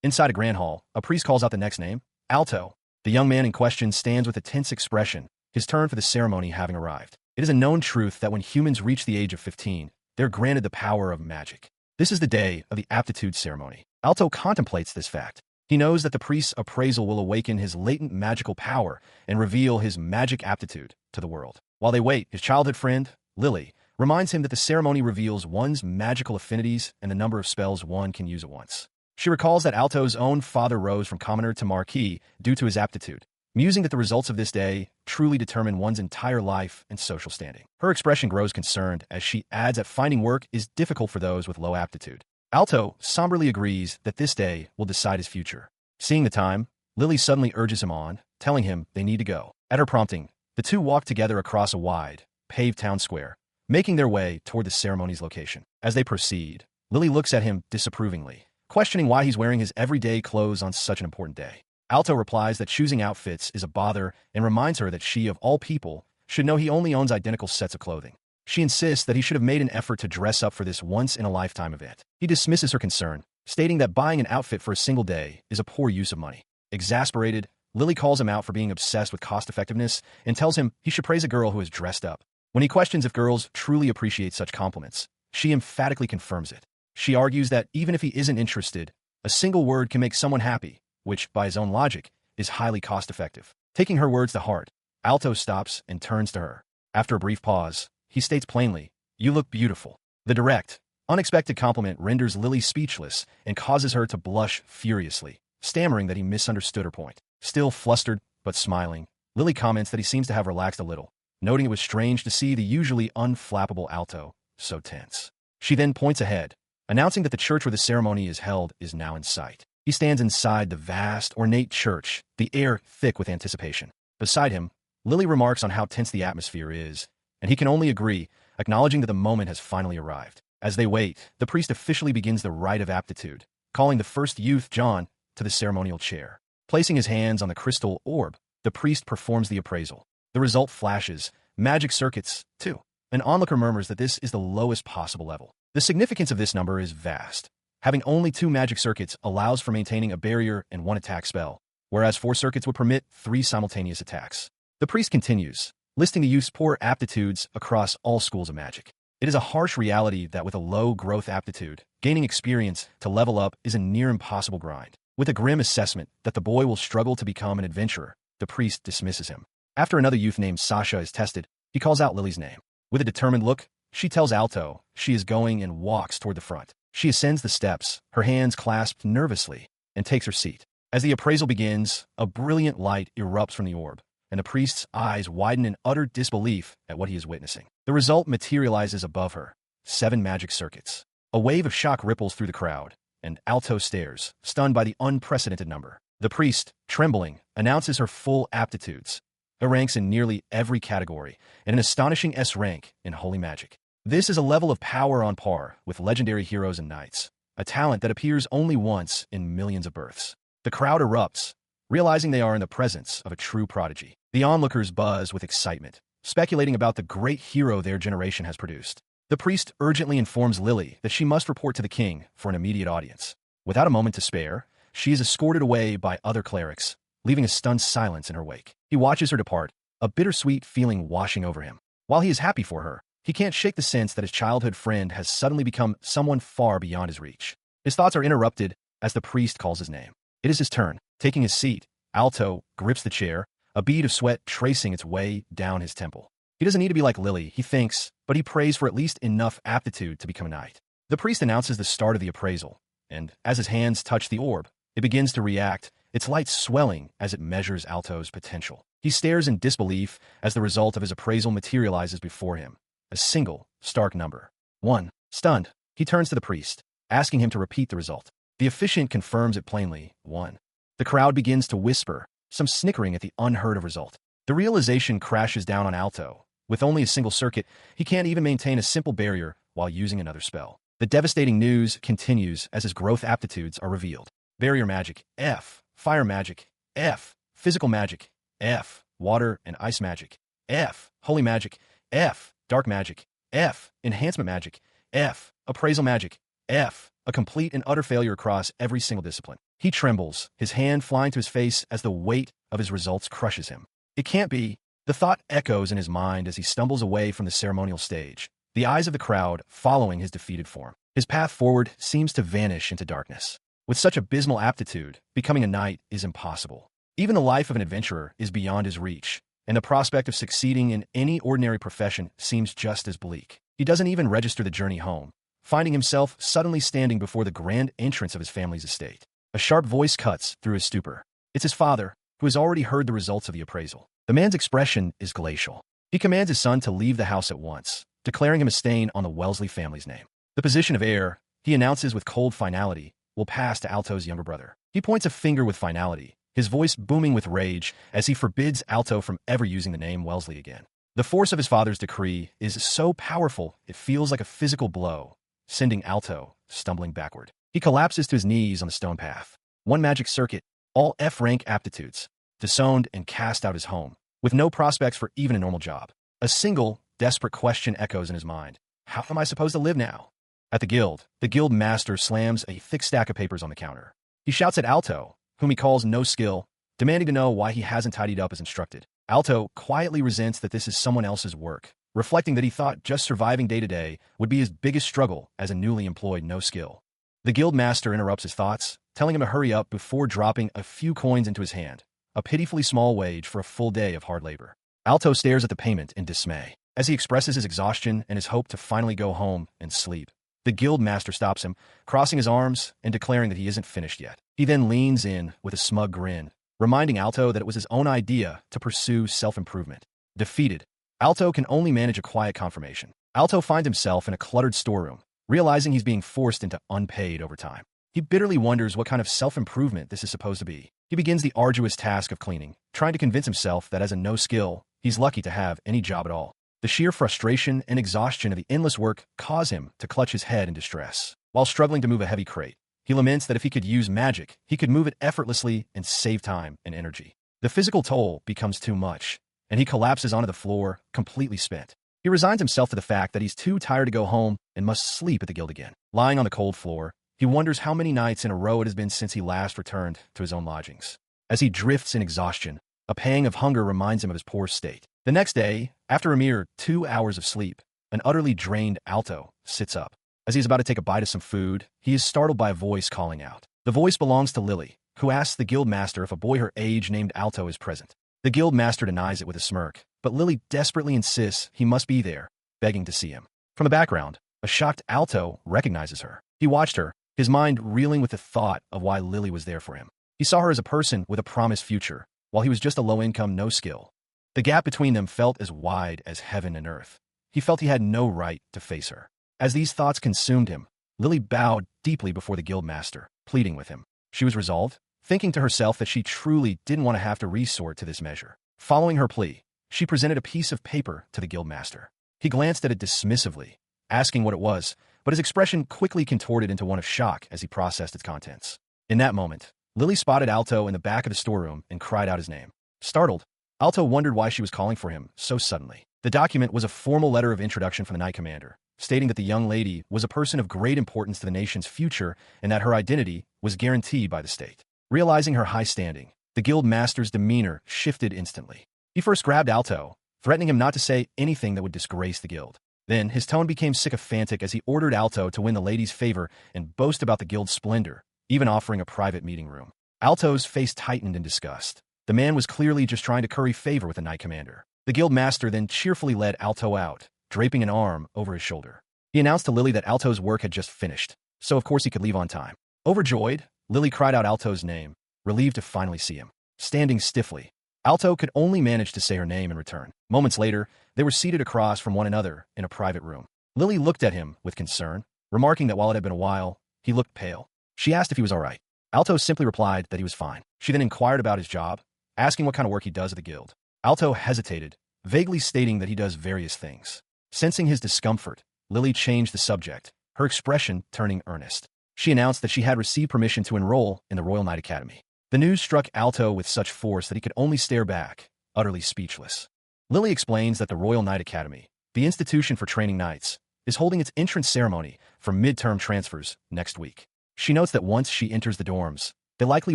Inside a grand hall, a priest calls out the next name, Alto. The young man in question stands with a tense expression, his turn for the ceremony having arrived. It is a known truth that when humans reach the age of 15, they're granted the power of magic. This is the day of the aptitude ceremony. Alto contemplates this fact. He knows that the priest's appraisal will awaken his latent magical power and reveal his magic aptitude to the world. While they wait, his childhood friend, Lily, reminds him that the ceremony reveals one's magical affinities and the number of spells one can use at once. She recalls that Alto's own father rose from commoner to marquis due to his aptitude, musing that the results of this day truly determine one's entire life and social standing. Her expression grows concerned as she adds that finding work is difficult for those with low aptitude. Alto somberly agrees that this day will decide his future. Seeing the time, Lily suddenly urges him on, telling him they need to go. At her prompting, the two walk together across a wide, paved town square, making their way toward the ceremony's location. As they proceed, Lily looks at him disapprovingly, questioning why he's wearing his everyday clothes on such an important day. Alto replies that choosing outfits is a bother and reminds her that she, of all people, should know he only owns identical sets of clothing. She insists that he should have made an effort to dress up for this once-in-a-lifetime event. He dismisses her concern, stating that buying an outfit for a single day is a poor use of money. Exasperated, Lily calls him out for being obsessed with cost-effectiveness and tells him he should praise a girl who is dressed up. When he questions if girls truly appreciate such compliments, she emphatically confirms it. She argues that even if he isn't interested, a single word can make someone happy, which, by his own logic, is highly cost-effective. Taking her words to heart, Alto stops and turns to her. After a brief pause, he states plainly, "You look beautiful." The direct, unexpected compliment renders Lily speechless and causes her to blush furiously, stammering that he misunderstood her point. Still flustered, but smiling, Lily comments that he seems to have relaxed a little, noting it was strange to see the usually unflappable Alto so tense. She then points ahead, announcing that the church where the ceremony is held is now in sight. He stands inside the vast, ornate church, the air thick with anticipation. Beside him, Lily remarks on how tense the atmosphere is, and he can only agree, acknowledging that the moment has finally arrived. As they wait, the priest officially begins the rite of aptitude, calling the first youth, John, to the ceremonial chair. Placing his hands on the crystal orb, the priest performs the appraisal. The result flashes, magic circuits, too. An onlooker murmurs that this is the lowest possible level. The significance of this number is vast. Having only 2 magic circuits allows for maintaining a barrier and 1 attack spell, whereas 4 circuits would permit 3 simultaneous attacks. The priest continues, listing the youth's poor aptitudes across all schools of magic. It is a harsh reality that with a low growth aptitude, gaining experience to level up is a near impossible grind. With a grim assessment that the boy will struggle to become an adventurer, the priest dismisses him. After another youth named Sasha is tested, he calls out Lily's name. With a determined look, she tells Alto she is going and walks toward the front. She ascends the steps, her hands clasped nervously, and takes her seat. As the appraisal begins, a brilliant light erupts from the orb, and the priest's eyes widen in utter disbelief at what he is witnessing. The result materializes above her, 7 magic circuits. A wave of shock ripples through the crowd, and Alto stares, stunned by the unprecedented number. The priest, trembling, announces her full aptitudes. Her ranks in nearly every category, and an astonishing S rank in holy magic. This is a level of power on par with legendary heroes and knights, a talent that appears only once in millions of births. The crowd erupts, realizing they are in the presence of a true prodigy. The onlookers buzz with excitement, speculating about the great hero their generation has produced. The priest urgently informs Lily that she must report to the king for an immediate audience. Without a moment to spare, she is escorted away by other clerics, leaving a stunned silence in her wake. He watches her depart, a bittersweet feeling washing over him. While he is happy for her, he can't shake the sense that his childhood friend has suddenly become someone far beyond his reach. His thoughts are interrupted as the priest calls his name. It is his turn. Taking his seat, Alto grips the chair, a bead of sweat tracing its way down his temple. He doesn't need to be like Lily, he thinks, but he prays for at least enough aptitude to become a knight. The priest announces the start of the appraisal, and as his hands touch the orb, it begins to react, its light swelling as it measures Alto's potential. He stares in disbelief as the result of his appraisal materializes before him. A single, stark number. 1. Stunned, he turns to the priest, asking him to repeat the result. The officiant confirms it plainly, 1. The crowd begins to whisper, some snickering at the unheard-of result. The realization crashes down on Alto. With only a single circuit, he can't even maintain a simple barrier while using another spell. The devastating news continues as his growth aptitudes are revealed. Barrier magic, F. Fire magic, F. Physical magic, F. Water and ice magic, F. Holy magic, F. Dark magic, F. Enhancement magic, F. Appraisal magic, F. a complete and utter failure across every single discipline. He trembles, his hand flying to his face as the weight of his results crushes him. It can't be. The thought echoes in his mind as he stumbles away from the ceremonial stage, the eyes of the crowd following his defeated form. His path forward seems to vanish into darkness. With such abysmal aptitude, becoming a knight is impossible. Even the life of an adventurer is beyond his reach, and the prospect of succeeding in any ordinary profession seems just as bleak. He doesn't even register the journey home, finding himself suddenly standing before the grand entrance of his family's estate. A sharp voice cuts through his stupor. It's his father, who has already heard the results of the appraisal. The man's expression is glacial. He commands his son to leave the house at once, declaring him a stain on the Wellesley family's name. The position of heir, he announces with cold finality, will pass to Alto's younger brother. He points a finger with finality, his voice booming with rage as he forbids Alto from ever using the name Wellesley again. The force of his father's decree is so powerful it feels like a physical blow, sending Alto stumbling backward. He collapses to his knees on the stone path. One magic circuit, all F-rank aptitudes, disowned and cast out his home, with no prospects for even a normal job. A single, desperate question echoes in his mind. How am I supposed to live now? At the guild master slams a thick stack of papers on the counter. He shouts at Alto, whom he calls no skill, demanding to know why he hasn't tidied up as instructed. Alto quietly resents that this is someone else's work, reflecting that he thought just surviving day-to-day would be his biggest struggle as a newly employed no skill. The guild master interrupts his thoughts, telling him to hurry up before dropping a few coins into his hand, a pitifully small wage for a full day of hard labor. Alto stares at the payment in dismay, as he expresses his exhaustion and his hope to finally go home and sleep. The guild master stops him, crossing his arms and declaring that he isn't finished yet. He then leans in with a smug grin, reminding Alto that it was his own idea to pursue self-improvement. Defeated, Alto can only manage a quiet confirmation. Alto finds himself in a cluttered storeroom, realizing he's being forced into unpaid overtime. He bitterly wonders what kind of self-improvement this is supposed to be. He begins the arduous task of cleaning, trying to convince himself that as a no-skill, he's lucky to have any job at all. The sheer frustration and exhaustion of the endless work cause him to clutch his head in distress. While struggling to move a heavy crate, he laments that if he could use magic, he could move it effortlessly and save time and energy. The physical toll becomes too much, and he collapses onto the floor, completely spent. He resigns himself to the fact that he's too tired to go home and must sleep at the guild again. Lying on the cold floor, he wonders how many nights in a row it has been since he last returned to his own lodgings. As he drifts in exhaustion, a pang of hunger reminds him of his poor state. The next day, after a mere 2 hours of sleep, an utterly drained Alto sits up. As he's about to take a bite of some food, he is startled by a voice calling out. The voice belongs to Lily, who asks the guild master if a boy her age named Alto is present. The guild master denies it with a smirk, but Lily desperately insists he must be there, begging to see him. From the background, a shocked Alto recognizes her. He watched her, his mind reeling with the thought of why Lily was there for him. He saw her as a person with a promised future, while he was just a low-income no-skill. The gap between them felt as wide as heaven and earth. He felt he had no right to face her. As these thoughts consumed him, Lily bowed deeply before the guild master, pleading with him. She was resolved, thinking to herself that she truly didn't want to have to resort to this measure. Following her plea, she presented a piece of paper to the guild master. He glanced at it dismissively, asking what it was, but his expression quickly contorted into one of shock as he processed its contents. In that moment, Lily spotted Alto in the back of the storeroom and cried out his name. Startled, Alto wondered why she was calling for him so suddenly. The document was a formal letter of introduction from the Knight Commander, stating that the young lady was a person of great importance to the nation's future and that her identity was guaranteed by the state. Realizing her high standing, the guild master's demeanor shifted instantly. He first grabbed Alto, threatening him not to say anything that would disgrace the guild. Then his tone became sycophantic as he ordered Alto to win the lady's favor and boast about the guild's splendor, even offering a private meeting room. Alto's face tightened in disgust. The man was clearly just trying to curry favor with the Knight Commander. The guild master then cheerfully led Alto out, draping an arm over his shoulder. He announced to Lily that Alto's work had just finished, so of course he could leave on time. Overjoyed, Lily cried out Alto's name, relieved to finally see him. Standing stiffly, Alto could only manage to say her name in return. Moments later, they were seated across from one another in a private room. Lily looked at him with concern, remarking that while it had been a while, he looked pale. She asked if he was all right. Alto simply replied that he was fine. She then inquired about his job, asking what kind of work he does at the guild. Alto hesitated, vaguely stating that he does various things. Sensing his discomfort, Lily changed the subject, her expression turning earnest. She announced that she had received permission to enroll in the Royal Knight Academy. The news struck Alto with such force that he could only stare back, utterly speechless. Lily explains that the Royal Knight Academy, the institution for training knights, is holding its entrance ceremony for midterm transfers next week. She notes that once she enters the dorms, they likely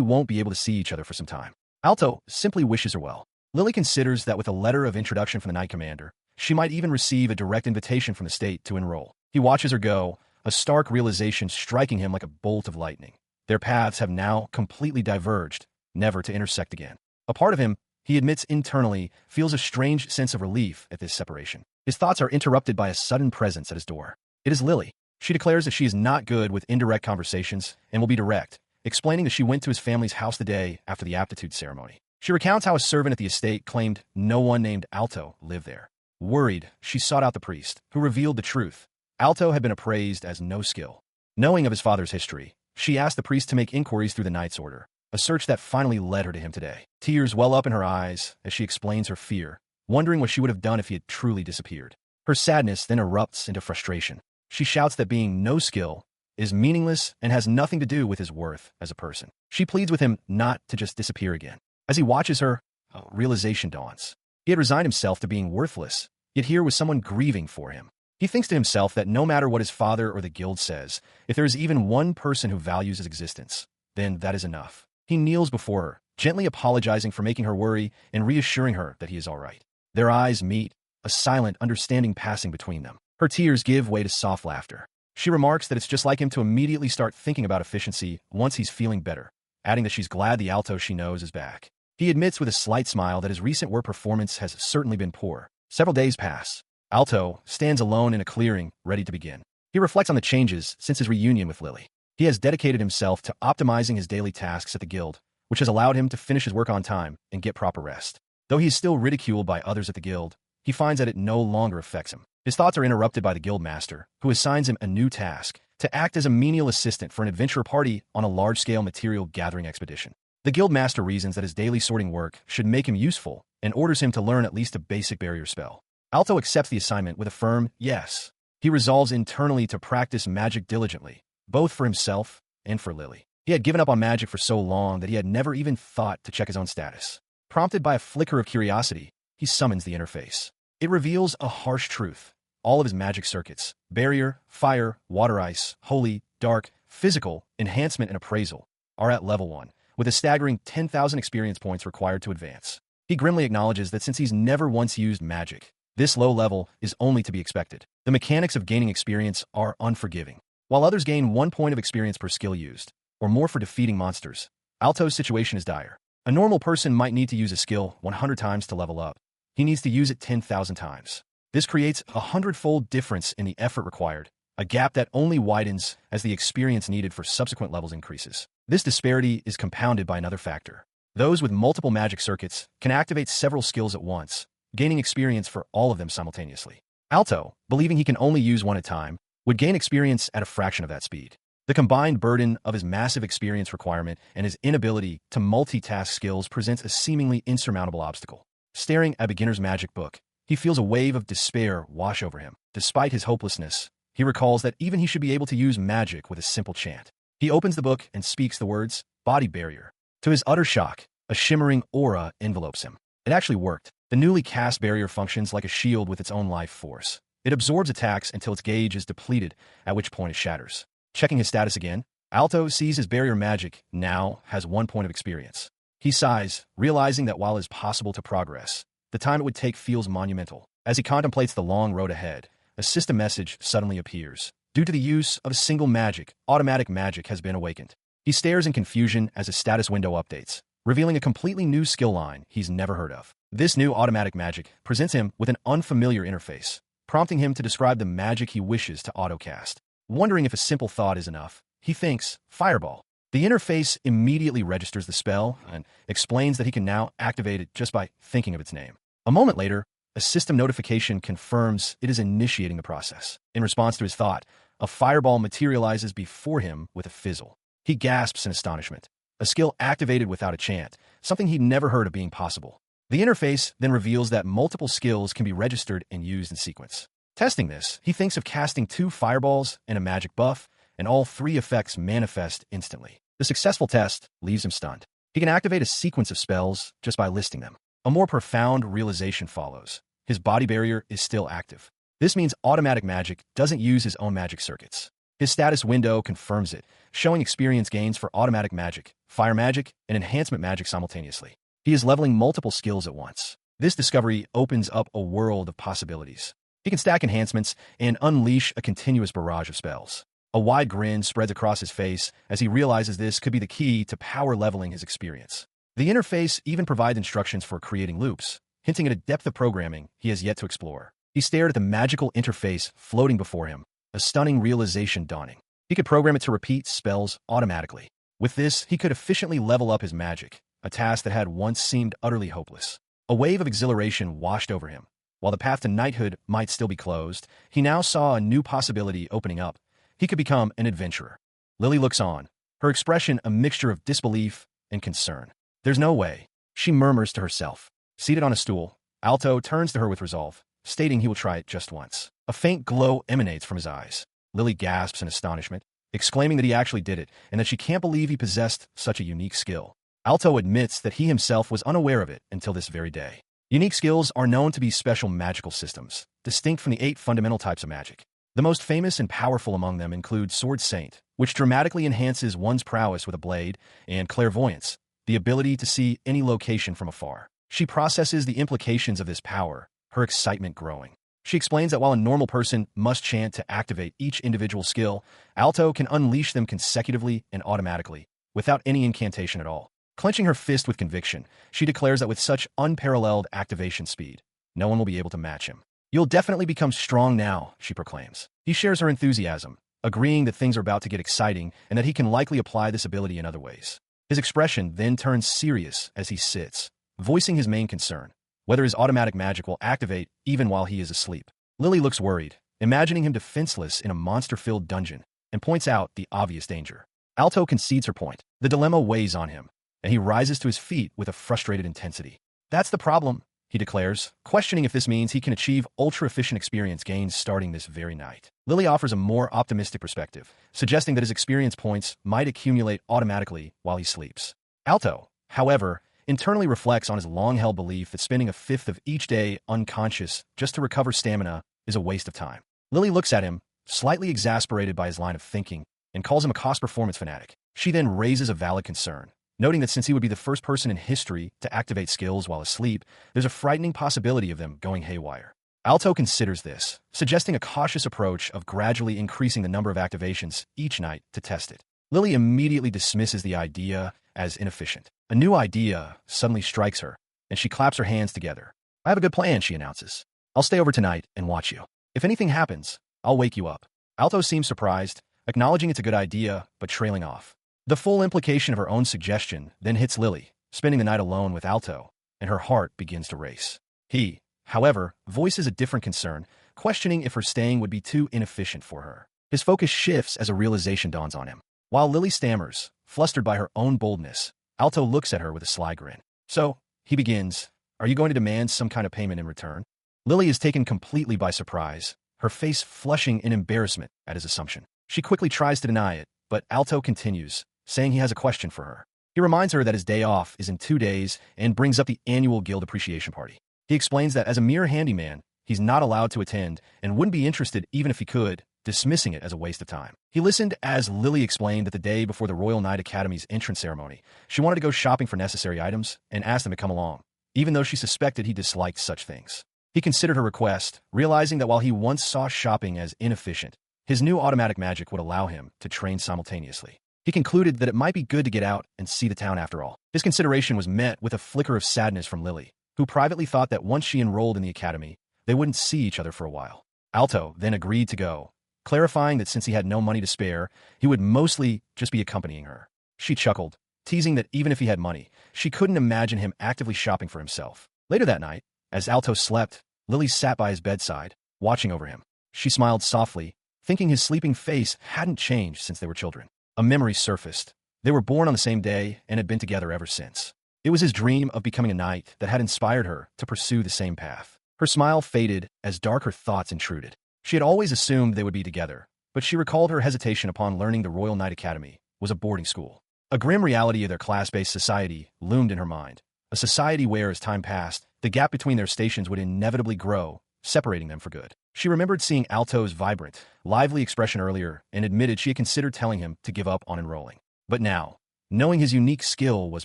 won't be able to see each other for some time. Alto simply wishes her well. Lily considers that with a letter of introduction from the Knight Commander, she might even receive a direct invitation from the state to enroll. He watches her go, a stark realization striking him like a bolt of lightning. Their paths have now completely diverged, never to intersect again. A part of him, he admits internally, feels a strange sense of relief at this separation. His thoughts are interrupted by a sudden presence at his door. It is Lily. She declares that she is not good with indirect conversations and will be direct, explaining that she went to his family's house the day after the aptitude ceremony. She recounts how a servant at the estate claimed no one named Alto lived there. Worried, she sought out the priest, who revealed the truth. Alto had been appraised as no skill. Knowing of his father's history, she asked the priest to make inquiries through the Knight's order, a search that finally led her to him today. Tears well up in her eyes as she explains her fear, wondering what she would have done if he had truly disappeared. Her sadness then erupts into frustration. She shouts that being no skill is meaningless and has nothing to do with his worth as a person. She pleads with him not to just disappear again. As he watches her, a realization dawns. He had resigned himself to being worthless, yet here was someone grieving for him. He thinks to himself that no matter what his father or the guild says, if there is even one person who values his existence, then that is enough. He kneels before her, gently apologizing for making her worry and reassuring her that he is all right. Their eyes meet, a silent understanding passing between them. Her tears give way to soft laughter. She remarks that it's just like him to immediately start thinking about efficiency once he's feeling better, adding that she's glad the Alto she knows is back. He admits with a slight smile that his recent work performance has certainly been poor. Several days pass. Alto stands alone in a clearing, ready to begin. He reflects on the changes since his reunion with Lily. He has dedicated himself to optimizing his daily tasks at the guild, which has allowed him to finish his work on time and get proper rest. Though he is still ridiculed by others at the guild, he finds that it no longer affects him. His thoughts are interrupted by the guild master, who assigns him a new task, to act as a menial assistant for an adventurer party on a large-scale material gathering expedition. The guild master reasons that his daily sorting work should make him useful and orders him to learn at least a basic barrier spell. Alto accepts the assignment with a firm yes. He resolves internally to practice magic diligently, both for himself and for Lily. He had given up on magic for so long that he had never even thought to check his own status. Prompted by a flicker of curiosity, he summons the interface. It reveals a harsh truth. All of his magic circuits, barrier, fire, water ice, holy, dark, physical, enhancement, and appraisal, are at level 1, with a staggering 10,000 experience points required to advance. He grimly acknowledges that since he's never once used magic, this low level is only to be expected. The mechanics of gaining experience are unforgiving. While others gain 1 point of experience per skill used, or more for defeating monsters, Alto's situation is dire. A normal person might need to use a skill 100 times to level up. He needs to use it 10,000 times. This creates a 100-fold difference in the effort required, a gap that only widens as the experience needed for subsequent levels increases. This disparity is compounded by another factor. Those with multiple magic circuits can activate several skills at once, gaining experience for all of them simultaneously. Alto, believing he can only use one at a time, would gain experience at a fraction of that speed. The combined burden of his massive experience requirement and his inability to multitask skills presents a seemingly insurmountable obstacle. Staring at beginner's magic book, he feels a wave of despair wash over him. Despite his hopelessness, he recalls that even he should be able to use magic with a simple chant. He opens the book and speaks the words, body barrier. To his utter shock, a shimmering aura envelopes him. It actually worked. The newly cast barrier functions like a shield with its own life force. It absorbs attacks until its gauge is depleted, at which point it shatters. Checking his status again, Alto sees his barrier magic now has 1 point of experience. He sighs, realizing that while it is possible to progress, the time it would take feels monumental. As he contemplates the long road ahead, a system message suddenly appears. Due to the use of a single magic, automatic magic has been awakened. He stares in confusion as a status window updates, revealing a completely new skill line he's never heard of. This new automatic magic presents him with an unfamiliar interface, prompting him to describe the magic he wishes to autocast. Wondering if a simple thought is enough, he thinks, Fireball. The interface immediately registers the spell and explains that he can now activate it just by thinking of its name. A moment later, a system notification confirms it is initiating the process. In response to his thought, a fireball materializes before him with a fizzle. He gasps in astonishment. A skill activated without a chant, something he'd never heard of being possible. The interface then reveals that multiple skills can be registered and used in sequence. Testing this, he thinks of casting 2 fireballs and a magic buff, and all 3 effects manifest instantly. The successful test leaves him stunned. He can activate a sequence of spells just by listing them. A more profound realization follows. His body barrier is still active. This means automatic magic doesn't use his own magic circuits. His status window confirms it, showing experience gains for automatic magic, fire magic, and enhancement magic simultaneously. He is leveling multiple skills at once. This discovery opens up a world of possibilities. He can stack enhancements and unleash a continuous barrage of spells. A wide grin spreads across his face as he realizes this could be the key to power leveling his experience. The interface even provides instructions for creating loops, hinting at a depth of programming he has yet to explore. He stared at the magical interface floating before him, a stunning realization dawning. He could program it to repeat spells automatically. With this, he could efficiently level up his magic, a task that had once seemed utterly hopeless. A wave of exhilaration washed over him. While the path to knighthood might still be closed, he now saw a new possibility opening up. He could become an adventurer. Lily looks on, her expression a mixture of disbelief and concern. There's no way, she murmurs to herself. Seated on a stool, Alto turns to her with resolve, stating he will try it just once. A faint glow emanates from his eyes. Lily gasps in astonishment, exclaiming that he actually did it and that she can't believe he possessed such a unique skill. Alto admits that he himself was unaware of it until this very day. Unique skills are known to be special magical systems, distinct from the 8 fundamental types of magic. The most famous and powerful among them include Sword Saint, which dramatically enhances one's prowess with a blade, and Clairvoyance, the ability to see any location from afar. She processes the implications of this power, her excitement growing. She explains that while a normal person must chant to activate each individual skill, Alto can unleash them consecutively and automatically, without any incantation at all. Clenching her fist with conviction, she declares that with such unparalleled activation speed, no one will be able to match him. You'll definitely become strong now, she proclaims. He shares her enthusiasm, agreeing that things are about to get exciting and that he can likely apply this ability in other ways. His expression then turns serious as he sits, voicing his main concern, whether his automatic magic will activate even while he is asleep. Lily looks worried, imagining him defenseless in a monster-filled dungeon, and points out the obvious danger. Alto concedes her point. The dilemma weighs on him, and he rises to his feet with a frustrated intensity. That's the problem, he declares, questioning if this means he can achieve ultra-efficient experience gains starting this very night. Lily offers a more optimistic perspective, suggesting that his experience points might accumulate automatically while he sleeps. Alto, however, internally reflects on his long-held belief that spending a fifth of each day unconscious just to recover stamina is a waste of time. Lily looks at him, slightly exasperated by his line of thinking, and calls him a cost-performance fanatic. She then raises a valid concern, noting that since he would be the first person in history to activate skills while asleep, there's a frightening possibility of them going haywire. Alto considers this, suggesting a cautious approach of gradually increasing the number of activations each night to test it. Lily immediately dismisses the idea as inefficient. A new idea suddenly strikes her, and she claps her hands together. I have a good plan, she announces. I'll stay over tonight and watch you. If anything happens, I'll wake you up. Alto seems surprised, acknowledging it's a good idea, but trailing off. The full implication of her own suggestion then hits Lily, spending the night alone with Alto, and her heart begins to race. He, however, voices a different concern, questioning if her staying would be too inefficient for her. His focus shifts as a realization dawns on him. While Lily stammers, flustered by her own boldness, Alto looks at her with a sly grin. So, he begins, are you going to demand some kind of payment in return? Lily is taken completely by surprise, her face flushing in embarrassment at his assumption. She quickly tries to deny it, but Alto continues, saying he has a question for her. He reminds her that his day off is in 2 days and brings up the annual guild appreciation party. He explains that as a mere handyman, he's not allowed to attend and wouldn't be interested even if he could, dismissing it as a waste of time. He listened as Lily explained that the day before the Royal Knight Academy's entrance ceremony, she wanted to go shopping for necessary items and asked him to come along, even though she suspected he disliked such things. He considered her request, realizing that while he once saw shopping as inefficient, his new automatic magic would allow him to train simultaneously. He concluded that it might be good to get out and see the town after all. His consideration was met with a flicker of sadness from Lily, who privately thought that once she enrolled in the academy, they wouldn't see each other for a while. Alto then agreed to go, clarifying that since he had no money to spare, he would mostly just be accompanying her. She chuckled, teasing that even if he had money, she couldn't imagine him actively shopping for himself. Later that night, as Alto slept, Lily sat by his bedside, watching over him. She smiled softly, thinking his sleeping face hadn't changed since they were children. A memory surfaced. They were born on the same day and had been together ever since. It was his dream of becoming a knight that had inspired her to pursue the same path. Her smile faded as darker thoughts intruded. She had always assumed they would be together, but she recalled her hesitation upon learning the Royal Knight Academy was a boarding school. A grim reality of their class-based society loomed in her mind, a society where, as time passed, the gap between their stations would inevitably grow, separating them for good. She remembered seeing Alto's vibrant, lively expression earlier and admitted she had considered telling him to give up on enrolling. But now, knowing his unique skill was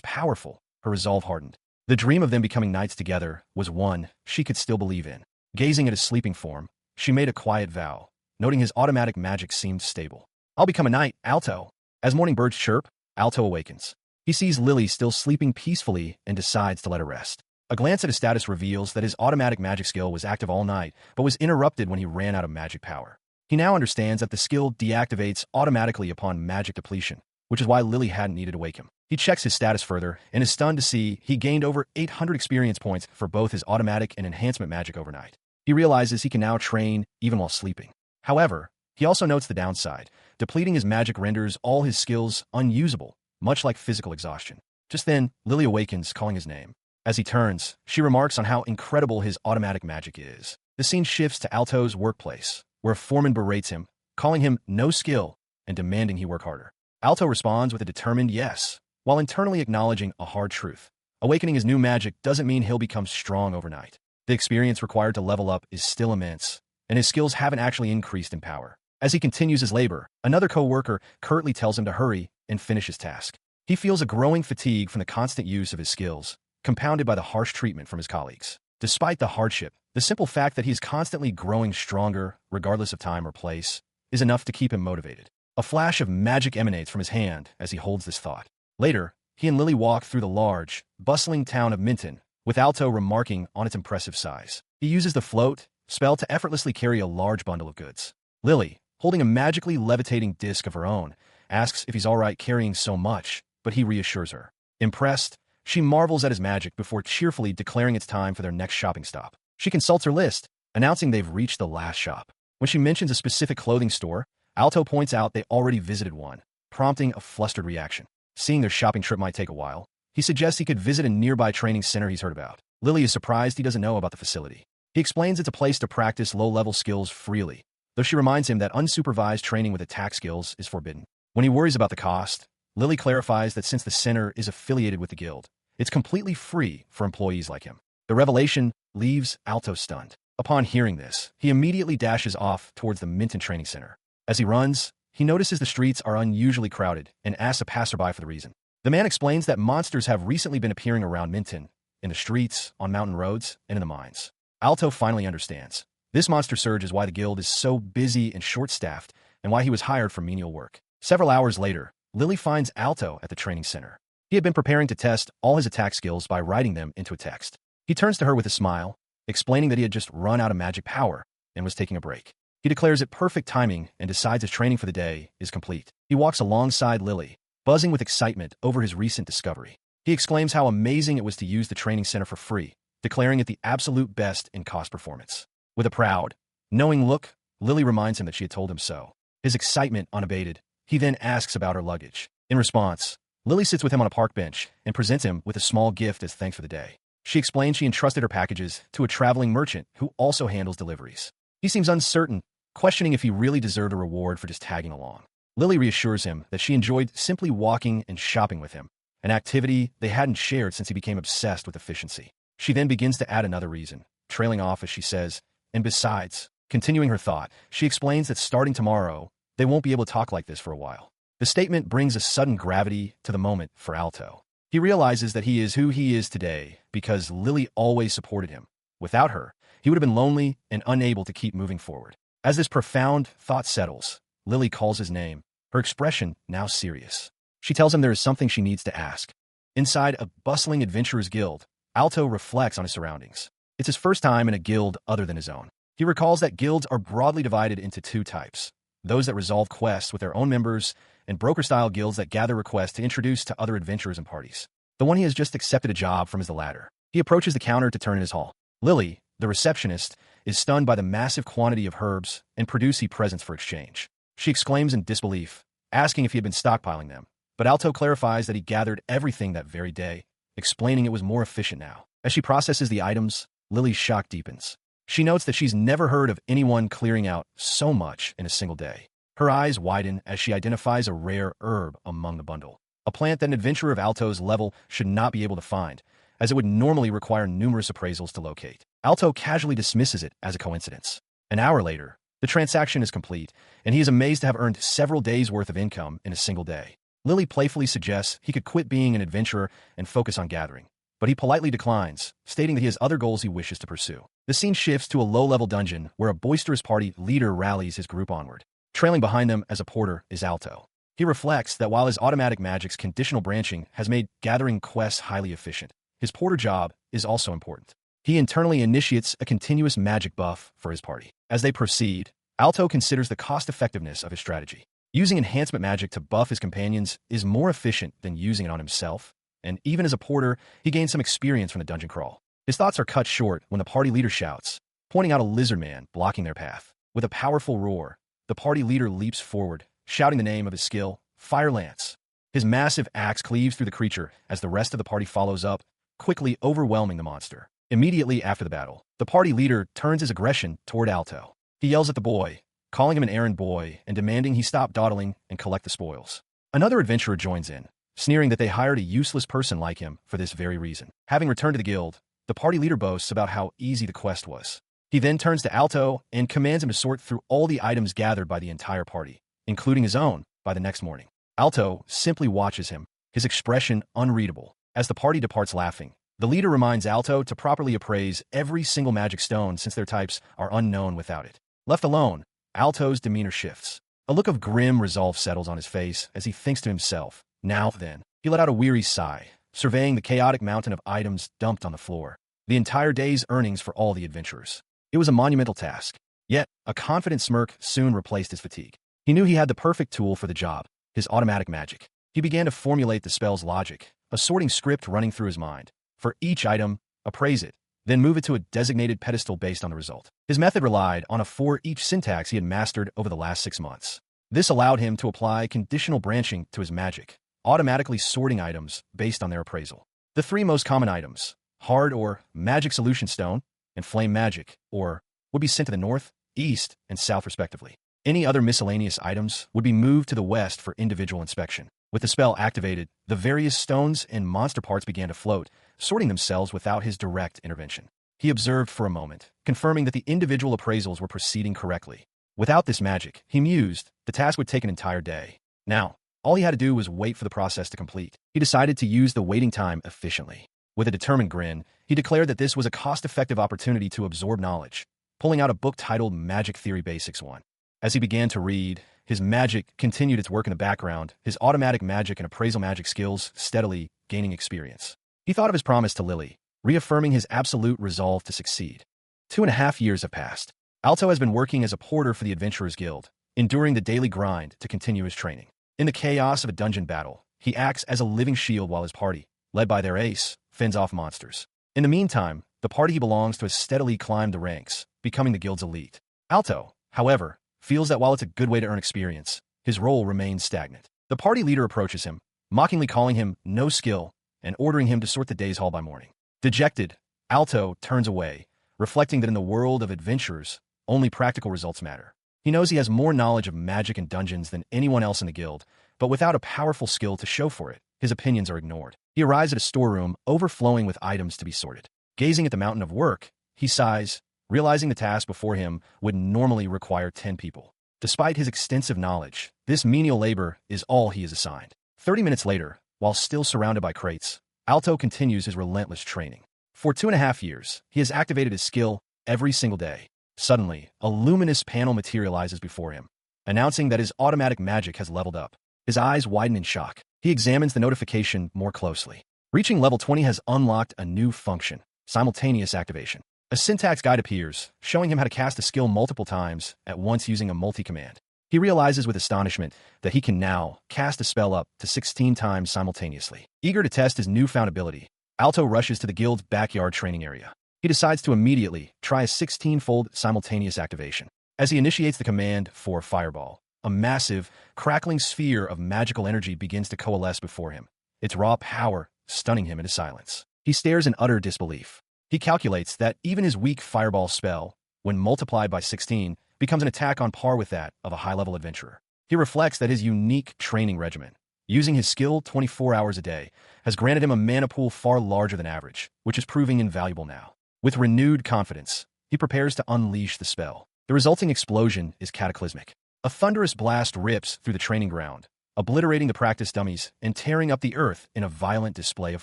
powerful, her resolve hardened. The dream of them becoming knights together was one she could still believe in. Gazing at his sleeping form, she made a quiet vow, noting his automatic magic seemed stable. I'll become a knight, Alto. As morning birds chirp, Alto awakens. He sees Lily still sleeping peacefully and decides to let her rest. A glance at his status reveals that his automatic magic skill was active all night, but was interrupted when he ran out of magic power. He now understands that the skill deactivates automatically upon magic depletion, which is why Lily hadn't needed to wake him. He checks his status further and is stunned to see he gained over 800 experience points for both his automatic and enhancement magic overnight. He realizes he can now train even while sleeping. However, he also notes the downside. Depleting his magic renders all his skills unusable, much like physical exhaustion. Just then, Lily awakens, calling his name. As he turns, she remarks on how incredible his automatic magic is. The scene shifts to Alto's workplace, where a foreman berates him, calling him no skill and demanding he work harder. Alto responds with a determined yes, while internally acknowledging a hard truth. Awakening his new magic doesn't mean he'll become strong overnight. The experience required to level up is still immense, and his skills haven't actually increased in power. As he continues his labor, another co-worker curtly tells him to hurry and finish his task. He feels a growing fatigue from the constant use of his skills, compounded by the harsh treatment from his colleagues. Despite the hardship, the simple fact that he is constantly growing stronger, regardless of time or place, is enough to keep him motivated. A flash of magic emanates from his hand as he holds this thought. Later, he and Lily walk through the large, bustling town of Minton, with Alto remarking on its impressive size. He uses the float spell to effortlessly carry a large bundle of goods. Lily, holding a magically levitating disc of her own, asks if he's alright carrying so much, but he reassures her. Impressed, she marvels at his magic before cheerfully declaring it's time for their next shopping stop. She consults her list, announcing they've reached the last shop. When she mentions a specific clothing store, Alto points out they already visited one, prompting a flustered reaction. Seeing their shopping trip might take a while, he suggests he could visit a nearby training center he's heard about. Lily is surprised he doesn't know about the facility. He explains it's a place to practice low-level skills freely, though she reminds him that unsupervised training with attack skills is forbidden. When he worries about the cost, Lily clarifies that since the center is affiliated with the guild, it's completely free for employees like him. The revelation leaves Alto stunned. Upon hearing this, he immediately dashes off towards the Minton Training Center. As he runs, he notices the streets are unusually crowded and asks a passerby for the reason. The man explains that monsters have recently been appearing around Minton, in the streets, on mountain roads, and in the mines. Alto finally understands. This monster surge is why the guild is so busy and short-staffed, and why he was hired for menial work. Several hours later, Lily finds Alto at the training center. He had been preparing to test all his attack skills by writing them into a text. He turns to her with a smile, explaining that he had just run out of magic power and was taking a break. He declares it perfect timing and decides his training for the day is complete. He walks alongside Lily, buzzing with excitement over his recent discovery. He exclaims how amazing it was to use the training center for free, declaring it the absolute best in cost performance. With a proud, knowing look, Lily reminds him that she had told him so. His excitement unabated, he then asks about her luggage. In response, Lily sits with him on a park bench and presents him with a small gift as thanks for the day. She explains she entrusted her packages to a traveling merchant who also handles deliveries. He seems uncertain, questioning if he really deserved a reward for just tagging along. Lily reassures him that she enjoyed simply walking and shopping with him, an activity they hadn't shared since he became obsessed with efficiency. She then begins to add another reason, trailing off as she says, and besides, continuing her thought, she explains that starting tomorrow, they won't be able to talk like this for a while. The statement brings a sudden gravity to the moment for Alto. He realizes that he is who he is today because Lily always supported him. Without her, he would have been lonely and unable to keep moving forward. As this profound thought settles, Lily calls his name, her expression now serious. She tells him there is something she needs to ask. Inside a bustling adventurers guild, Alto reflects on his surroundings. It's his first time in a guild other than his own. He recalls that guilds are broadly divided into two types, those that resolve quests with their own members and broker-style guilds that gather requests to introduce to other adventurers and parties. The one he has just accepted a job from is the latter. He approaches the counter to turn in his haul. Lily, the receptionist, is stunned by the massive quantity of herbs and produce he presents for exchange. She exclaims in disbelief, asking if he had been stockpiling them, but Alto clarifies that he gathered everything that very day, explaining it was more efficient now. As she processes the items, Lily's shock deepens. She notes that she's never heard of anyone clearing out so much in a single day. Her eyes widen as she identifies a rare herb among the bundle, a plant that an adventurer of Alto's level should not be able to find, as it would normally require numerous appraisals to locate. Alto casually dismisses it as a coincidence. An hour later, the transaction is complete, and he is amazed to have earned several days' worth of income in a single day. Lily playfully suggests he could quit being an adventurer and focus on gathering, but he politely declines, stating that he has other goals he wishes to pursue. The scene shifts to a low-level dungeon where a boisterous party leader rallies his group onward. Trailing behind them as a porter is Alto. He reflects that while his automatic magic's conditional branching has made gathering quests highly efficient, his porter job is also important. He internally initiates a continuous magic buff for his party. As they proceed, Alto considers the cost-effectiveness of his strategy. Using enhancement magic to buff his companions is more efficient than using it on himself, and even as a porter, he gains some experience from the dungeon crawl. His thoughts are cut short when the party leader shouts, pointing out a lizard man blocking their path. With a powerful roar, the party leader leaps forward, shouting the name of his skill, Fire Lance. His massive axe cleaves through the creature as the rest of the party follows up, quickly overwhelming the monster. Immediately after the battle, the party leader turns his aggression toward Alto. He yells at the boy, calling him an errand boy and demanding he stop dawdling and collect the spoils. Another adventurer joins in, sneering that they hired a useless person like him for this very reason. Having returned to the guild, the party leader boasts about how easy the quest was. He then turns to Alto and commands him to sort through all the items gathered by the entire party, including his own, by the next morning. Alto simply watches him, his expression unreadable. As the party departs laughing, the leader reminds Alto to properly appraise every single magic stone since their types are unknown without it. Left alone, Alto's demeanor shifts. A look of grim resolve settles on his face as he thinks to himself, now then. He let out a weary sigh, surveying the chaotic mountain of items dumped on the floor. The entire day's earnings for all the adventurers. It was a monumental task. Yet, a confident smirk soon replaced his fatigue. He knew he had the perfect tool for the job, his automatic magic. He began to formulate the spell's logic, a sorting script running through his mind. For each item, appraise it, then move it to a designated pedestal based on the result. His method relied on a for-each syntax he had mastered over the last 6 months. This allowed him to apply conditional branching to his magic, automatically sorting items based on their appraisal. The 3 most common items, hard or magic solution stone, and flame magic, or would be sent to the north, east, and south respectively. Any other miscellaneous items would be moved to the west for individual inspection. With the spell activated, the various stones and monster parts began to float, sorting themselves without his direct intervention. He observed for a moment, confirming that the individual appraisals were proceeding correctly. Without this magic, he mused, the task would take an entire day. Now, all he had to do was wait for the process to complete. He decided to use the waiting time efficiently. With a determined grin, he declared that this was a cost-effective opportunity to absorb knowledge, pulling out a book titled Magic Theory Basics 1. As he began to read, his magic continued its work in the background, his automatic magic and appraisal magic skills steadily gaining experience. He thought of his promise to Lily, reaffirming his absolute resolve to succeed. 2.5 years have passed. Alto has been working as a porter for the Adventurers Guild, enduring the daily grind to continue his training. In the chaos of a dungeon battle, he acts as a living shield while his party, led by their ace, fends off monsters. In the meantime, the party he belongs to has steadily climbed the ranks, becoming the guild's elite. Alto, however, feels that while it's a good way to earn experience, his role remains stagnant. The party leader approaches him, mockingly calling him no skill and ordering him to sort the day's haul by morning. Dejected, Alto turns away, reflecting that in the world of adventurers, only practical results matter. He knows he has more knowledge of magic and dungeons than anyone else in the guild, but without a powerful skill to show for it, his opinions are ignored. He arrives at a storeroom overflowing with items to be sorted. Gazing at the mountain of work, he sighs, realizing the task before him would normally require 10 people. Despite his extensive knowledge, this menial labor is all he is assigned. 30 minutes later, while still surrounded by crates, Alto continues his relentless training. For 2.5 years, he has activated his skill every single day. Suddenly, a luminous panel materializes before him, announcing that his automatic magic has leveled up. His eyes widen in shock. He examines the notification more closely. Reaching level 20 has unlocked a new function, simultaneous activation. A syntax guide appears, showing him how to cast a skill multiple times at once using a multi-command. He realizes with astonishment that he can now cast a spell up to 16 times simultaneously. Eager to test his newfound ability, Alto rushes to the guild's backyard training area. He decides to immediately try a 16-fold simultaneous activation. As he initiates the command for Fireball, a massive, crackling sphere of magical energy begins to coalesce before him, its raw power stunning him into silence. He stares in utter disbelief. He calculates that even his weak Fireball spell, when multiplied by 16, becomes an attack on par with that of a high-level adventurer. He reflects that his unique training regimen, using his skill 24 hours a day, has granted him a mana pool far larger than average, which is proving invaluable now. With renewed confidence, he prepares to unleash the spell. The resulting explosion is cataclysmic. A thunderous blast rips through the training ground, obliterating the practice dummies and tearing up the earth in a violent display of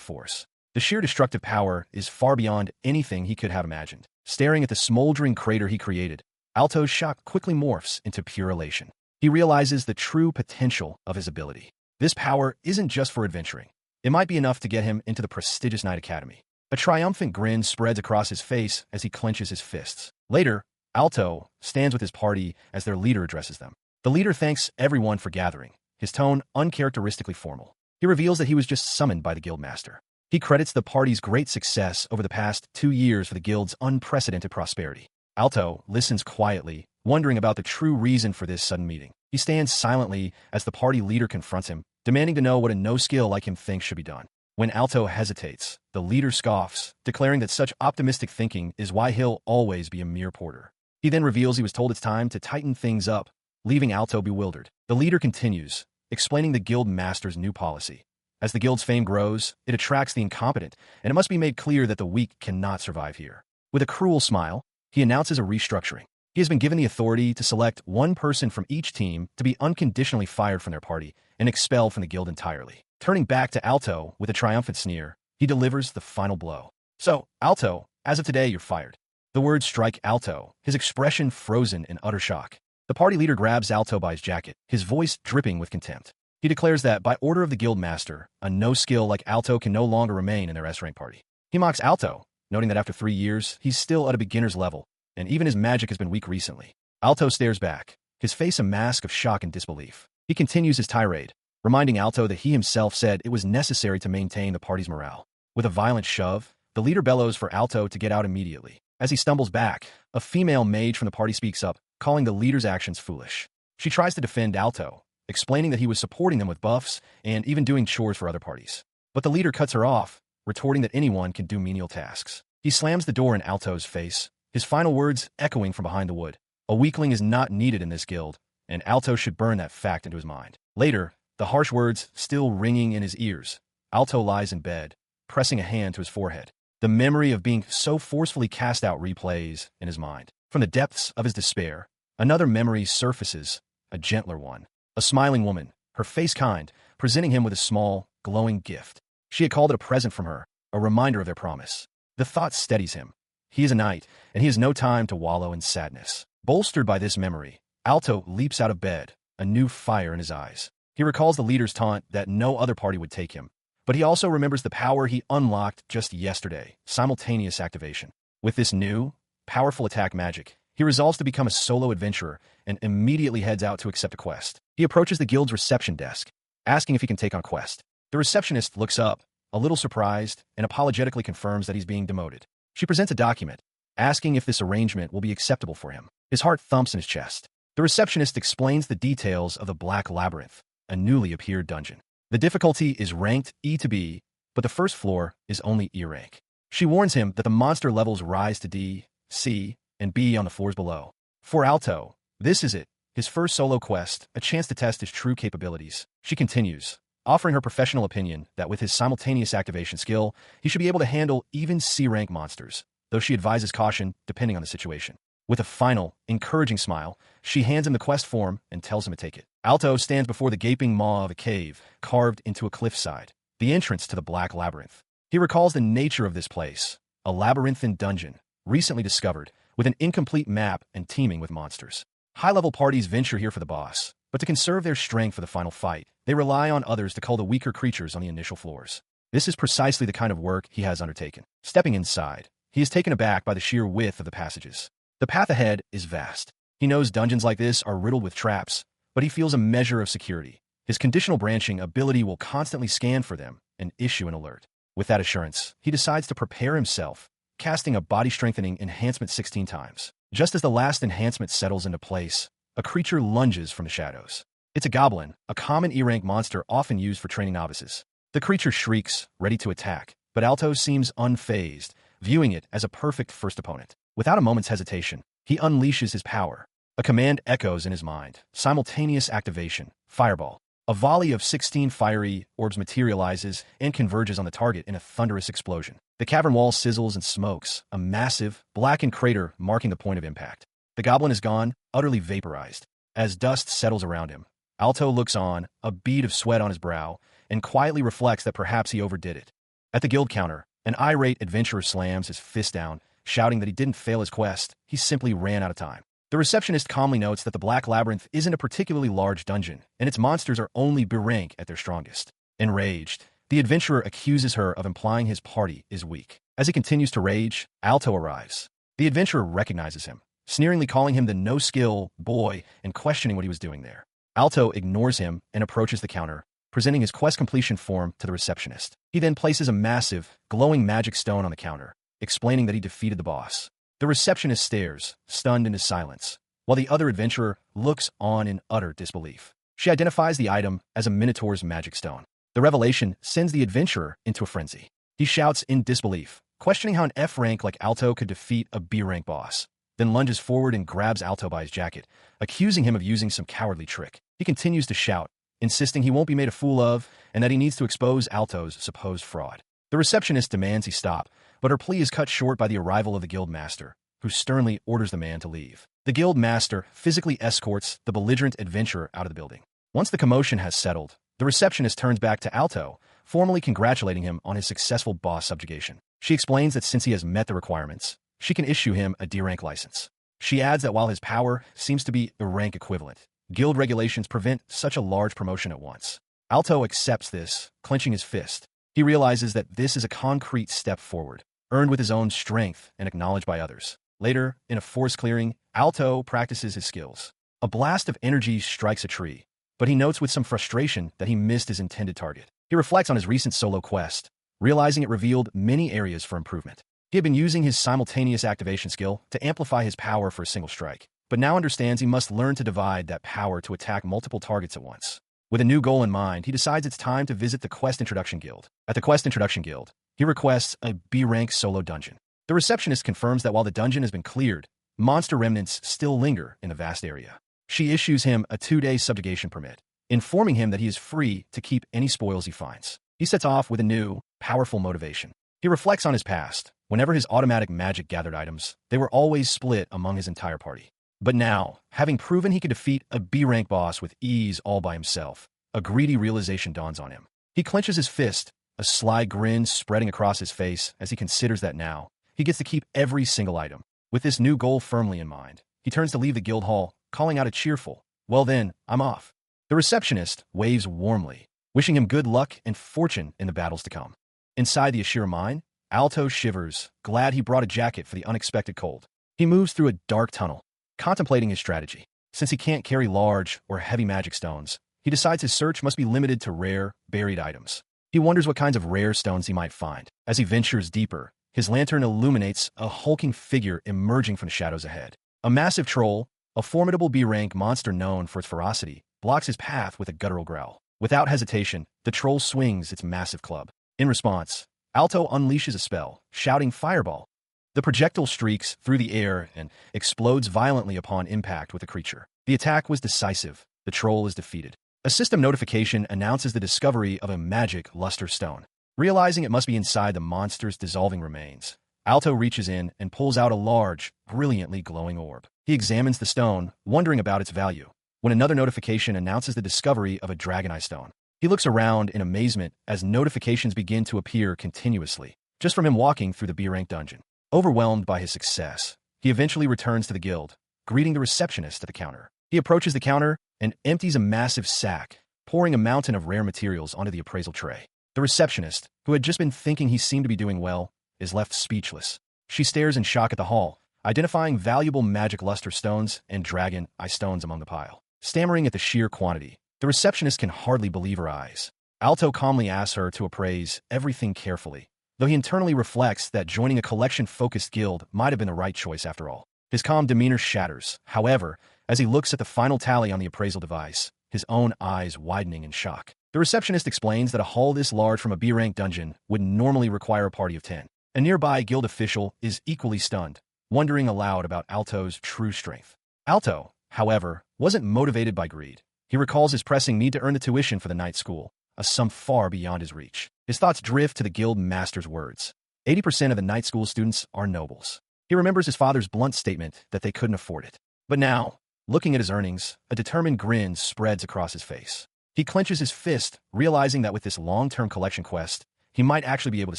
force. The sheer destructive power is far beyond anything he could have imagined. Staring at the smoldering crater he created, Alto's shock quickly morphs into pure elation. He realizes the true potential of his ability. This power isn't just for adventuring. It might be enough to get him into the prestigious Knight Academy. A triumphant grin spreads across his face as he clenches his fists. Later, Alto stands with his party as their leader addresses them. The leader thanks everyone for gathering, his tone uncharacteristically formal. He reveals that he was just summoned by the guildmaster. He credits the party's great success over the past 2 years for the guild's unprecedented prosperity. Alto listens quietly, wondering about the true reason for this sudden meeting. He stands silently as the party leader confronts him, demanding to know what a no-skill like him thinks should be done. When Alto hesitates, the leader scoffs, declaring that such optimistic thinking is why he'll always be a mere porter. He then reveals he was told it's time to tighten things up, leaving Alto bewildered. The leader continues, explaining the guild master's new policy. As the guild's fame grows, it attracts the incompetent, and it must be made clear that the weak cannot survive here. With a cruel smile, he announces a restructuring. He has been given the authority to select one person from each team to be unconditionally fired from their party and expelled from the guild entirely. Turning back to Alto with a triumphant sneer, he delivers the final blow. So, Alto, as of today, you're fired. The words strike Alto, his expression frozen in utter shock. The party leader grabs Alto by his jacket, his voice dripping with contempt. He declares that, by order of the guild master, a no-skill like Alto can no longer remain in their S-rank party. He mocks Alto, noting that after 3 years, he's still at a beginner's level, and even his magic has been weak recently. Alto stares back, his face a mask of shock and disbelief. He continues his tirade, reminding Alto that he himself said it was necessary to maintain the party's morale. With a violent shove, the leader bellows for Alto to get out immediately. As he stumbles back, a female mage from the party speaks up, calling the leader's actions foolish. She tries to defend Alto, explaining that he was supporting them with buffs and even doing chores for other parties. But the leader cuts her off, retorting that anyone can do menial tasks. He slams the door in Alto's face, his final words echoing from behind the wood. A weakling is not needed in this guild, and Alto should burn that fact into his mind. Later, the harsh words still ringing in his ears, Alto lies in bed, pressing a hand to his forehead. The memory of being so forcefully cast out replays in his mind. From the depths of his despair, another memory surfaces, a gentler one. A smiling woman, her face kind, presenting him with a small, glowing gift. She had called it a present from her, a reminder of their promise. The thought steadies him. He is a knight, and he has no time to wallow in sadness. Bolstered by this memory, Alto leaps out of bed, a new fire in his eyes. He recalls the leader's taunt that no other party would take him, but he also remembers the power he unlocked just yesterday, simultaneous activation. With this new, powerful attack magic, he resolves to become a solo adventurer and immediately heads out to accept a quest. He approaches the guild's reception desk, asking if he can take on a quest. The receptionist looks up, a little surprised, and apologetically confirms that he's being demoted. She presents a document, asking if this arrangement will be acceptable for him. His heart thumps in his chest. The receptionist explains the details of the Black Labyrinth, a newly appeared dungeon. The difficulty is ranked E to B, but the first floor is only E rank. She warns him that the monster levels rise to D, C, and B on the floors below. For Alto, this is it, his first solo quest, a chance to test his true capabilities. She continues, offering her professional opinion that with his simultaneous activation skill, he should be able to handle even C-rank monsters, though she advises caution depending on the situation. With a final, encouraging smile, she hands him the quest form and tells him to take it. Alto stands before the gaping maw of a cave carved into a cliffside, the entrance to the Black Labyrinth. He recalls the nature of this place, a labyrinthine dungeon, recently discovered, with an incomplete map and teeming with monsters. High-level parties venture here for the boss, but to conserve their strength for the final fight, they rely on others to cull the weaker creatures on the initial floors. This is precisely the kind of work he has undertaken. Stepping inside, he is taken aback by the sheer width of the passages. The path ahead is vast. He knows dungeons like this are riddled with traps, but he feels a measure of security. His conditional branching ability will constantly scan for them and issue an alert. With that assurance, he decides to prepare himself, casting a body-strengthening enhancement 16 times. Just as the last enhancement settles into place, a creature lunges from the shadows. It's a goblin, a common E-rank monster often used for training novices. The creature shrieks, ready to attack, but Alto seems unfazed, viewing it as a perfect first opponent. Without a moment's hesitation, he unleashes his power. A command echoes in his mind. Simultaneous activation. Fireball. A volley of 16 fiery orbs materializes and converges on the target in a thunderous explosion. The cavern wall sizzles and smokes, a massive, blackened crater marking the point of impact. The goblin is gone, utterly vaporized. As dust settles around him, Alto looks on, a bead of sweat on his brow, and quietly reflects that perhaps he overdid it. At the guild counter, an irate adventurer slams his fist down, shouting that he didn't fail his quest, he simply ran out of time. The receptionist calmly notes that the Black Labyrinth isn't a particularly large dungeon, and its monsters are only B rank at their strongest. Enraged, the adventurer accuses her of implying his party is weak. As he continues to rage, Alto arrives. The adventurer recognizes him, sneeringly calling him the no-skill boy and questioning what he was doing there. Alto ignores him and approaches the counter, presenting his quest completion form to the receptionist. He then places a massive, glowing magic stone on the counter, explaining that he defeated the boss. The receptionist stares, stunned into silence, while the other adventurer looks on in utter disbelief. She identifies the item as a Minotaur's magic stone. The revelation sends the adventurer into a frenzy. He shouts in disbelief, questioning how an F rank like Alto could defeat a B rank boss, then lunges forward and grabs Alto by his jacket, accusing him of using some cowardly trick. He continues to shout, insisting he won't be made a fool of and that he needs to expose Alto's supposed fraud. The receptionist demands he stop, but her plea is cut short by the arrival of the guild master, who sternly orders the man to leave. The guild master physically escorts the belligerent adventurer out of the building. Once the commotion has settled, the receptionist turns back to Alto, formally congratulating him on his successful boss subjugation. She explains that since he has met the requirements, she can issue him a D-rank license. She adds that while his power seems to be a rank equivalent, guild regulations prevent such a large promotion at once. Alto accepts this, clenching his fist. He realizes that this is a concrete step forward, earned with his own strength and acknowledged by others. Later, in a forest clearing, Alto practices his skills. A blast of energy strikes a tree, but he notes with some frustration that he missed his intended target. He reflects on his recent solo quest, realizing it revealed many areas for improvement. He had been using his simultaneous activation skill to amplify his power for a single strike, but now understands he must learn to divide that power to attack multiple targets at once. With a new goal in mind, he decides it's time to visit the Quest Introduction Guild. At the Quest Introduction Guild, he requests a B-rank solo dungeon. The receptionist confirms that while the dungeon has been cleared, monster remnants still linger in the vast area. She issues him a 2-day subjugation permit, informing him that he is free to keep any spoils he finds. He sets off with a new, powerful motivation. He reflects on his past. Whenever his automatic magic gathered items, they were always split among his entire party. But now, having proven he could defeat a B-rank boss with ease all by himself, a greedy realization dawns on him. He clenches his fist, a sly grin spreading across his face as he considers that now, he gets to keep every single item. With this new goal firmly in mind, he turns to leave the guild hall, calling out a cheerful, "Well then, I'm off." The receptionist waves warmly, wishing him good luck and fortune in the battles to come. Inside the Ashira mine, Alto shivers, glad he brought a jacket for the unexpected cold. He moves through a dark tunnel, contemplating his strategy. Since he can't carry large or heavy magic stones, he decides his search must be limited to rare, buried items. He wonders what kinds of rare stones he might find. As he ventures deeper, his lantern illuminates a hulking figure emerging from the shadows ahead. A massive troll, a formidable B-rank monster known for its ferocity, blocks his path with a guttural growl. Without hesitation, the troll swings its massive club. In response, Alto unleashes a spell, shouting fireball. The projectile streaks through the air and explodes violently upon impact with the creature. The attack was decisive. The troll is defeated. A system notification announces the discovery of a magic luster stone. Realizing it must be inside the monster's dissolving remains, Alto reaches in and pulls out a large, brilliantly glowing orb. He examines the stone, wondering about its value, when another notification announces the discovery of a dragonite stone. He looks around in amazement as notifications begin to appear continuously, just from him walking through the B-rank dungeon. Overwhelmed by his success, he eventually returns to the guild, greeting the receptionist at the counter. He approaches the counter and empties a massive sack, pouring a mountain of rare materials onto the appraisal tray. The receptionist, who had just been thinking he seemed to be doing well, is left speechless. She stares in shock at the haul, identifying valuable magic luster stones and dragon eye stones among the pile. Stammering at the sheer quantity, the receptionist can hardly believe her eyes. Alto calmly asks her to appraise everything carefully, though he internally reflects that joining a collection-focused guild might have been the right choice after all. His calm demeanor shatters, however, as he looks at the final tally on the appraisal device, his own eyes widening in shock. The receptionist explains that a haul this large from a B-rank dungeon would normally require a party of 10. A nearby guild official is equally stunned, wondering aloud about Alto's true strength. Alto, however, wasn't motivated by greed. He recalls his pressing need to earn the tuition for the night school, a sum far beyond his reach. His thoughts drift to the guild master's words. 80% of the night school students are nobles. He remembers his father's blunt statement that they couldn't afford it. But now, looking at his earnings, a determined grin spreads across his face. He clenches his fist, realizing that with this long-term collection quest, he might actually be able to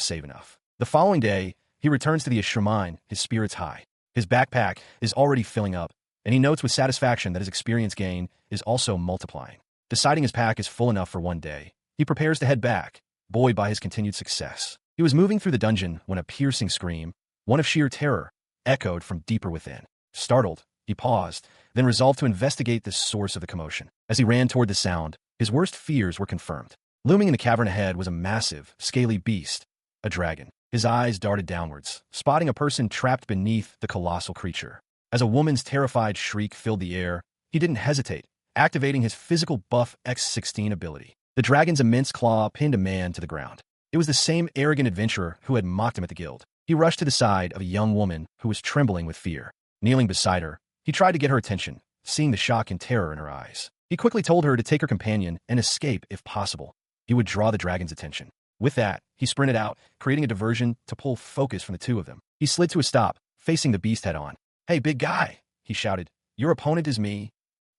save enough. The following day, he returns to the shrine, his spirits high. His backpack is already filling up, and he notes with satisfaction that his experience gain is also multiplying. Deciding his pack is full enough for one day, he prepares to head back, buoyed by his continued success. He was moving through the dungeon when a piercing scream, one of sheer terror, echoed from deeper within. Startled, he paused, then resolved to investigate the source of the commotion. As he ran toward the sound, his worst fears were confirmed. Looming in the cavern ahead was a massive, scaly beast, a dragon. His eyes darted downwards, spotting a person trapped beneath the colossal creature. As a woman's terrified shriek filled the air, he didn't hesitate, activating his physical buff X16 ability. The dragon's immense claw pinned a man to the ground. It was the same arrogant adventurer who had mocked him at the guild. He rushed to the side of a young woman who was trembling with fear. Kneeling beside her, he tried to get her attention, seeing the shock and terror in her eyes. He quickly told her to take her companion and escape if possible. He would draw the dragon's attention. With that, he sprinted out, creating a diversion to pull focus from the two of them. He slid to a stop, facing the beast head-on. "Hey, big guy," he shouted. "Your opponent is me."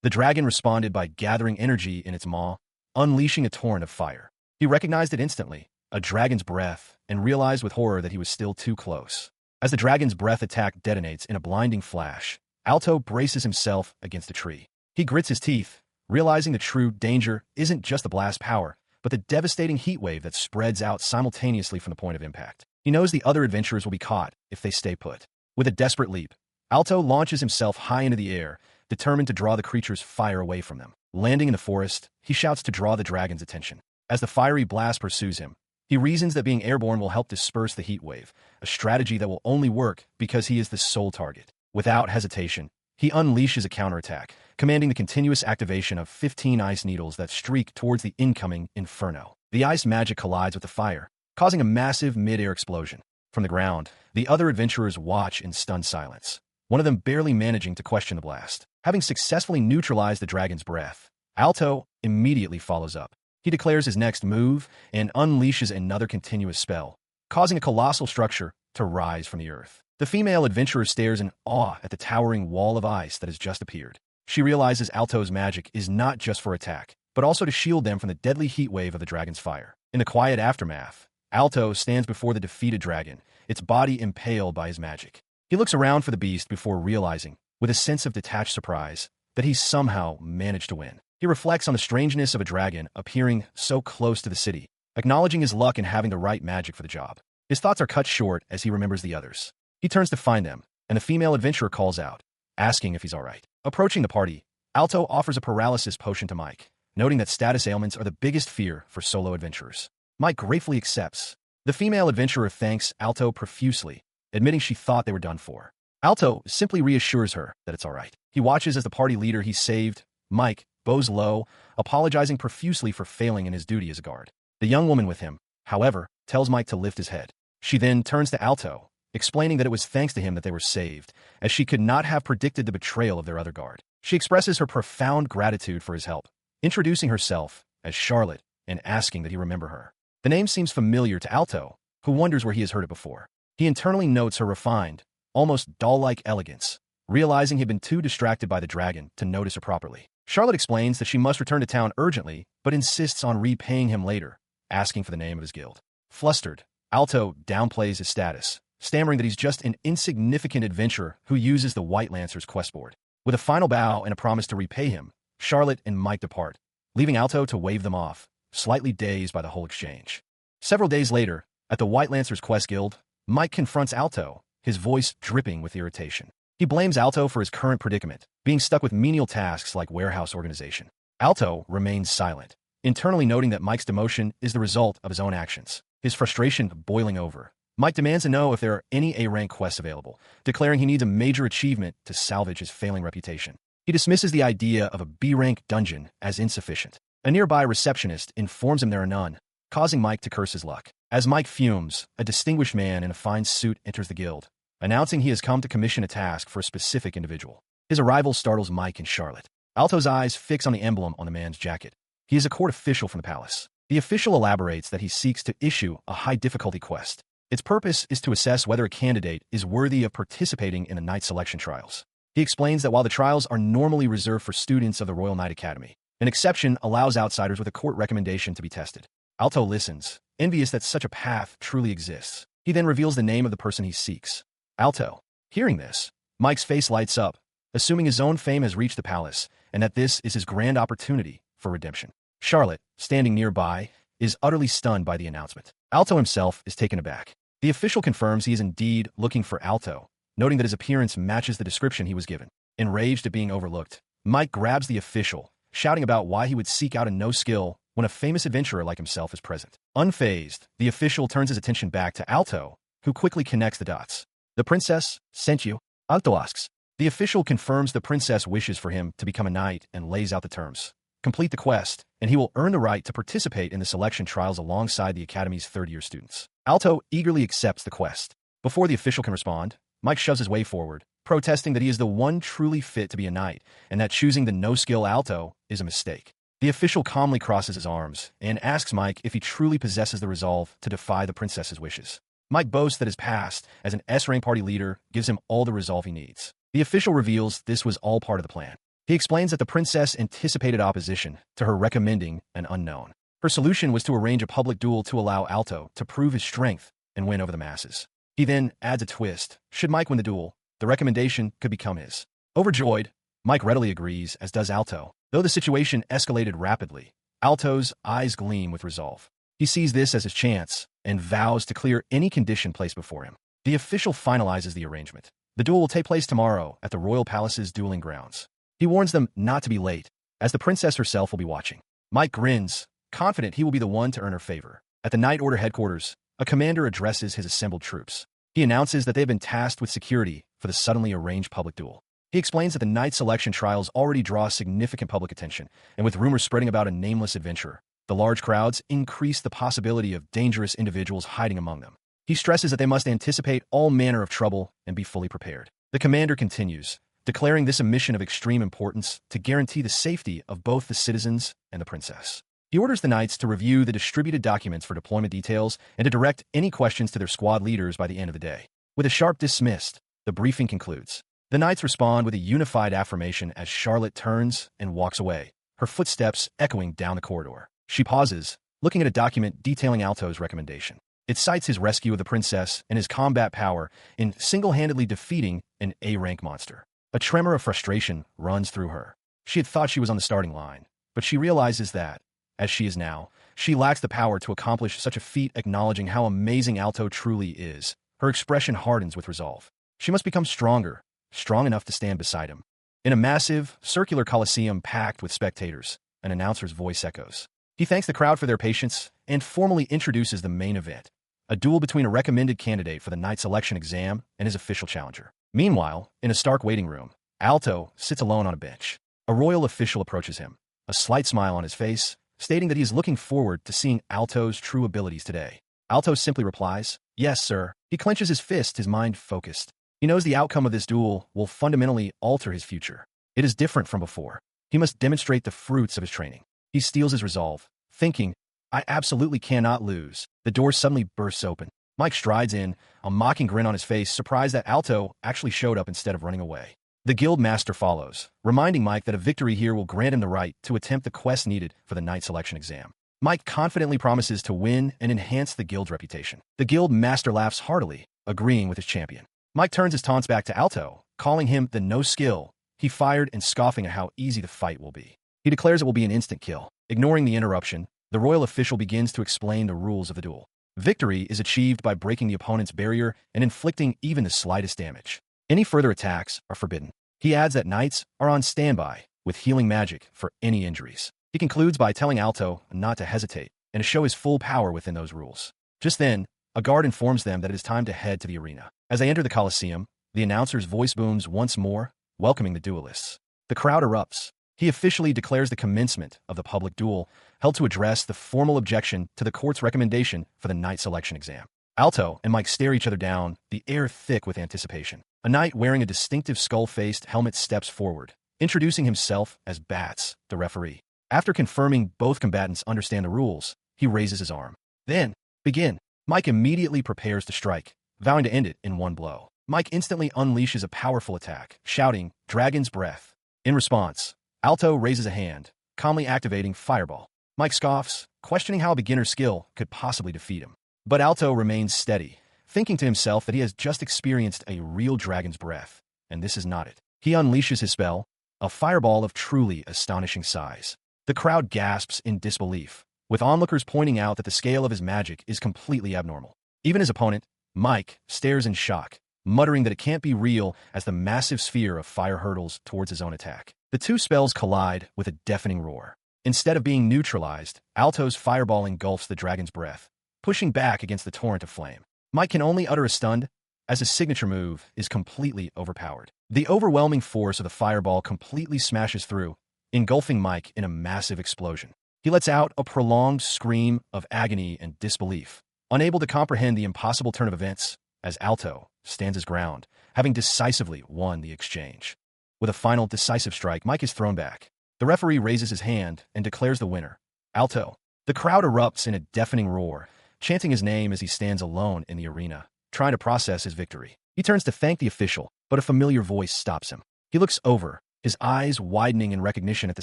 The dragon responded by gathering energy in its maw, unleashing a torrent of fire. He recognized it instantly, a dragon's breath, and realized with horror that he was still too close. As the dragon's breath attack detonates in a blinding flash, Alto braces himself against a tree. He grits his teeth, realizing the true danger isn't just the blast power, but the devastating heat wave that spreads out simultaneously from the point of impact. He knows the other adventurers will be caught if they stay put. With a desperate leap, Alto launches himself high into the air, determined to draw the creature's fire away from them. Landing in the forest, he shouts to draw the dragon's attention. As the fiery blast pursues him, he reasons that being airborne will help disperse the heat wave, a strategy that will only work because he is the sole target. Without hesitation, he unleashes a counterattack, commanding the continuous activation of 15 ice needles that streak towards the incoming inferno. The ice magic collides with the fire, causing a massive mid-air explosion. From the ground, the other adventurers watch in stunned silence, one of them barely managing to question the blast. Having successfully neutralized the dragon's breath, Alto immediately follows up. He declares his next move and unleashes another continuous spell, causing a colossal structure to rise from the earth. The female adventurer stares in awe at the towering wall of ice that has just appeared. She realizes Alto's magic is not just for attack, but also to shield them from the deadly heat wave of the dragon's fire. In the quiet aftermath, Alto stands before the defeated dragon, its body impaled by his magic. He looks around for the beast before realizing, with a sense of detached surprise, that he somehow managed to win. He reflects on the strangeness of a dragon appearing so close to the city, acknowledging his luck in having the right magic for the job. His thoughts are cut short as he remembers the others. He turns to find them, and the female adventurer calls out, asking if he's all right. Approaching the party, Alto offers a paralysis potion to Mike, noting that status ailments are the biggest fear for solo adventurers. Mike gratefully accepts. The female adventurer thanks Alto profusely, admitting she thought they were done for. Alto simply reassures her that it's all right. He watches as the party leader he saved, Mike, bows low, apologizing profusely for failing in his duty as a guard. The young woman with him, however, tells Mike to lift his head. She then turns to Alto, explaining that it was thanks to him that they were saved, as she could not have predicted the betrayal of their other guard. She expresses her profound gratitude for his help, introducing herself as Charlotte and asking that he remember her. The name seems familiar to Alto, who wonders where he has heard it before. He internally notes her refined, almost doll-like elegance, realizing he'd been too distracted by the dragon to notice her properly. Charlotte explains that she must return to town urgently, but insists on repaying him later, asking for the name of his guild. Flustered, Alto downplays his status, stammering that he's just an insignificant adventurer who uses the White Lancer's quest board. With a final bow and a promise to repay him, Charlotte and Mike depart, leaving Alto to wave them off, slightly dazed by the whole exchange. Several days later, at the White Lancer's quest guild, Mike confronts Alto, his voice dripping with irritation. He blames Alto for his current predicament, being stuck with menial tasks like warehouse organization. Alto remains silent, internally noting that Mike's demotion is the result of his own actions. His frustration boiling over, Mike demands to know if there are any A-rank quests available, declaring he needs a major achievement to salvage his failing reputation. He dismisses the idea of a B-rank dungeon as insufficient. A nearby receptionist informs him there are none, causing Mike to curse his luck. As Mike fumes, a distinguished man in a fine suit enters the guild, announcing he has come to commission a task for a specific individual. His arrival startles Mike and Charlotte. Alto's eyes fix on the emblem on the man's jacket. He is a court official from the palace. The official elaborates that he seeks to issue a high-difficulty quest. Its purpose is to assess whether a candidate is worthy of participating in the knight selection trials. He explains that while the trials are normally reserved for students of the Royal Knight Academy, an exception allows outsiders with a court recommendation to be tested. Alto listens, envious that such a path truly exists. He then reveals the name of the person he seeks. Alto. Hearing this, Mike's face lights up, assuming his own fame has reached the palace, and that this is his grand opportunity for redemption. Charlotte, standing nearby, is utterly stunned by the announcement. Alto himself is taken aback. The official confirms he is indeed looking for Alto, noting that his appearance matches the description he was given. Enraged at being overlooked, Mike grabs the official, shouting about why he would seek out a no-skill when a famous adventurer like himself is present. Unfazed, the official turns his attention back to Alto, who quickly connects the dots. The princess sent you? Alto asks. The official confirms the princess wishes for him to become a knight and lays out the terms. Complete the quest, and he will earn the right to participate in the selection trials alongside the Academy's third-year students. Alto eagerly accepts the quest. Before the official can respond, Mike shoves his way forward, protesting that he is the one truly fit to be a knight, and that choosing the no-skill Alto is a mistake. The official calmly crosses his arms and asks Mike if he truly possesses the resolve to defy the princess's wishes. Mike boasts that his past as an S-rank party leader gives him all the resolve he needs. The official reveals this was all part of the plan. He explains that the princess anticipated opposition to her recommending an unknown. Her solution was to arrange a public duel to allow Alto to prove his strength and win over the masses. He then adds a twist. Should Mike win the duel, the recommendation could become his. Overjoyed, Mike readily agrees, as does Alto. Though the situation escalated rapidly, Alto's eyes gleam with resolve. He sees this as his chance and vows to clear any condition placed before him. The official finalizes the arrangement. The duel will take place tomorrow at the Royal Palace's dueling grounds. He warns them not to be late, as the princess herself will be watching. Mike grins, confident he will be the one to earn her favor. At the Night Order headquarters, a commander addresses his assembled troops. He announces that they have been tasked with security for the suddenly arranged public duel. He explains that the knight selection trials already draw significant public attention, and with rumors spreading about a nameless adventurer, the large crowds increase the possibility of dangerous individuals hiding among them. He stresses that they must anticipate all manner of trouble and be fully prepared. The commander continues, declaring this a mission of extreme importance to guarantee the safety of both the citizens and the princess. He orders the knights to review the distributed documents for deployment details and to direct any questions to their squad leaders by the end of the day. With a sharp dismissed, the briefing concludes. The knights respond with a unified affirmation as Charlotte turns and walks away, her footsteps echoing down the corridor. She pauses, looking at a document detailing Alto's recommendation. It cites his rescue of the princess and his combat power in single-handedly defeating an A-rank monster. A tremor of frustration runs through her. She had thought she was on the starting line, but she realizes that, as she is now, she lacks the power to accomplish such a feat. Acknowledging how amazing Alto truly is, her expression hardens with resolve. She must become stronger, strong enough to stand beside him. In a massive, circular coliseum packed with spectators, an announcer's voice echoes. He thanks the crowd for their patience and formally introduces the main event, a duel between a recommended candidate for the knight selection exam and his official challenger. Meanwhile, in a stark waiting room, Alto sits alone on a bench. A royal official approaches him, a slight smile on his face, stating that he is looking forward to seeing Alto's true abilities today. Alto simply replies, "Yes, sir." He clenches his fist, his mind focused. He knows the outcome of this duel will fundamentally alter his future. It is different from before. He must demonstrate the fruits of his training. He steels his resolve, thinking, "I absolutely cannot lose." The door suddenly bursts open. Mike strides in, a mocking grin on his face, surprised that Alto actually showed up instead of running away. The guild master follows, reminding Mike that a victory here will grant him the right to attempt the quest needed for the knight selection exam. Mike confidently promises to win and enhance the guild's reputation. The guild master laughs heartily, agreeing with his champion. Mike turns his taunts back to Alto, calling him the no-skill he fired and scoffing at how easy the fight will be. He declares it will be an instant kill. Ignoring the interruption, the royal official begins to explain the rules of the duel. Victory is achieved by breaking the opponent's barrier and inflicting even the slightest damage. Any further attacks are forbidden. He adds that knights are on standby with healing magic for any injuries. He concludes by telling Alto not to hesitate and to show his full power within those rules. Just then, a guard informs them that it is time to head to the arena. As they enter the Coliseum, the announcer's voice booms once more, welcoming the duelists. The crowd erupts. He officially declares the commencement of the public duel, held to address the formal objection to the court's recommendation for the knight selection exam. Alto and Mike stare each other down, the air thick with anticipation. A knight wearing a distinctive skull-faced helmet steps forward, introducing himself as Bats, the referee. After confirming both combatants understand the rules, he raises his arm. Then, begin. Mike immediately prepares to strike, vowing to end it in one blow. Mike instantly unleashes a powerful attack, shouting, "Dragon's Breath." In response, Alto raises a hand, calmly activating Fireball. Mike scoffs, questioning how a beginner's skill could possibly defeat him. But Alto remains steady, thinking to himself that he has just experienced a real dragon's breath, and this is not it. He unleashes his spell, a fireball of truly astonishing size. The crowd gasps in disbelief, with onlookers pointing out that the scale of his magic is completely abnormal. Even his opponent, Mike, stares in shock, muttering that it can't be real as the massive sphere of fire hurtles towards his own attack. The two spells collide with a deafening roar. Instead of being neutralized, Alto's fireball engulfs the dragon's breath, pushing back against the torrent of flame. Mike can only utter a stunned, as his signature move is completely overpowered. The overwhelming force of the fireball completely smashes through, engulfing Mike in a massive explosion. He lets out a prolonged scream of agony and disbelief, unable to comprehend the impossible turn of events, as Alto stands his ground, having decisively won the exchange. With a final decisive strike, Mike is thrown back. The referee raises his hand and declares the winner, Alto. The crowd erupts in a deafening roar, chanting his name as he stands alone in the arena, trying to process his victory. He turns to thank the official, but a familiar voice stops him. He looks over, his eyes widening in recognition at the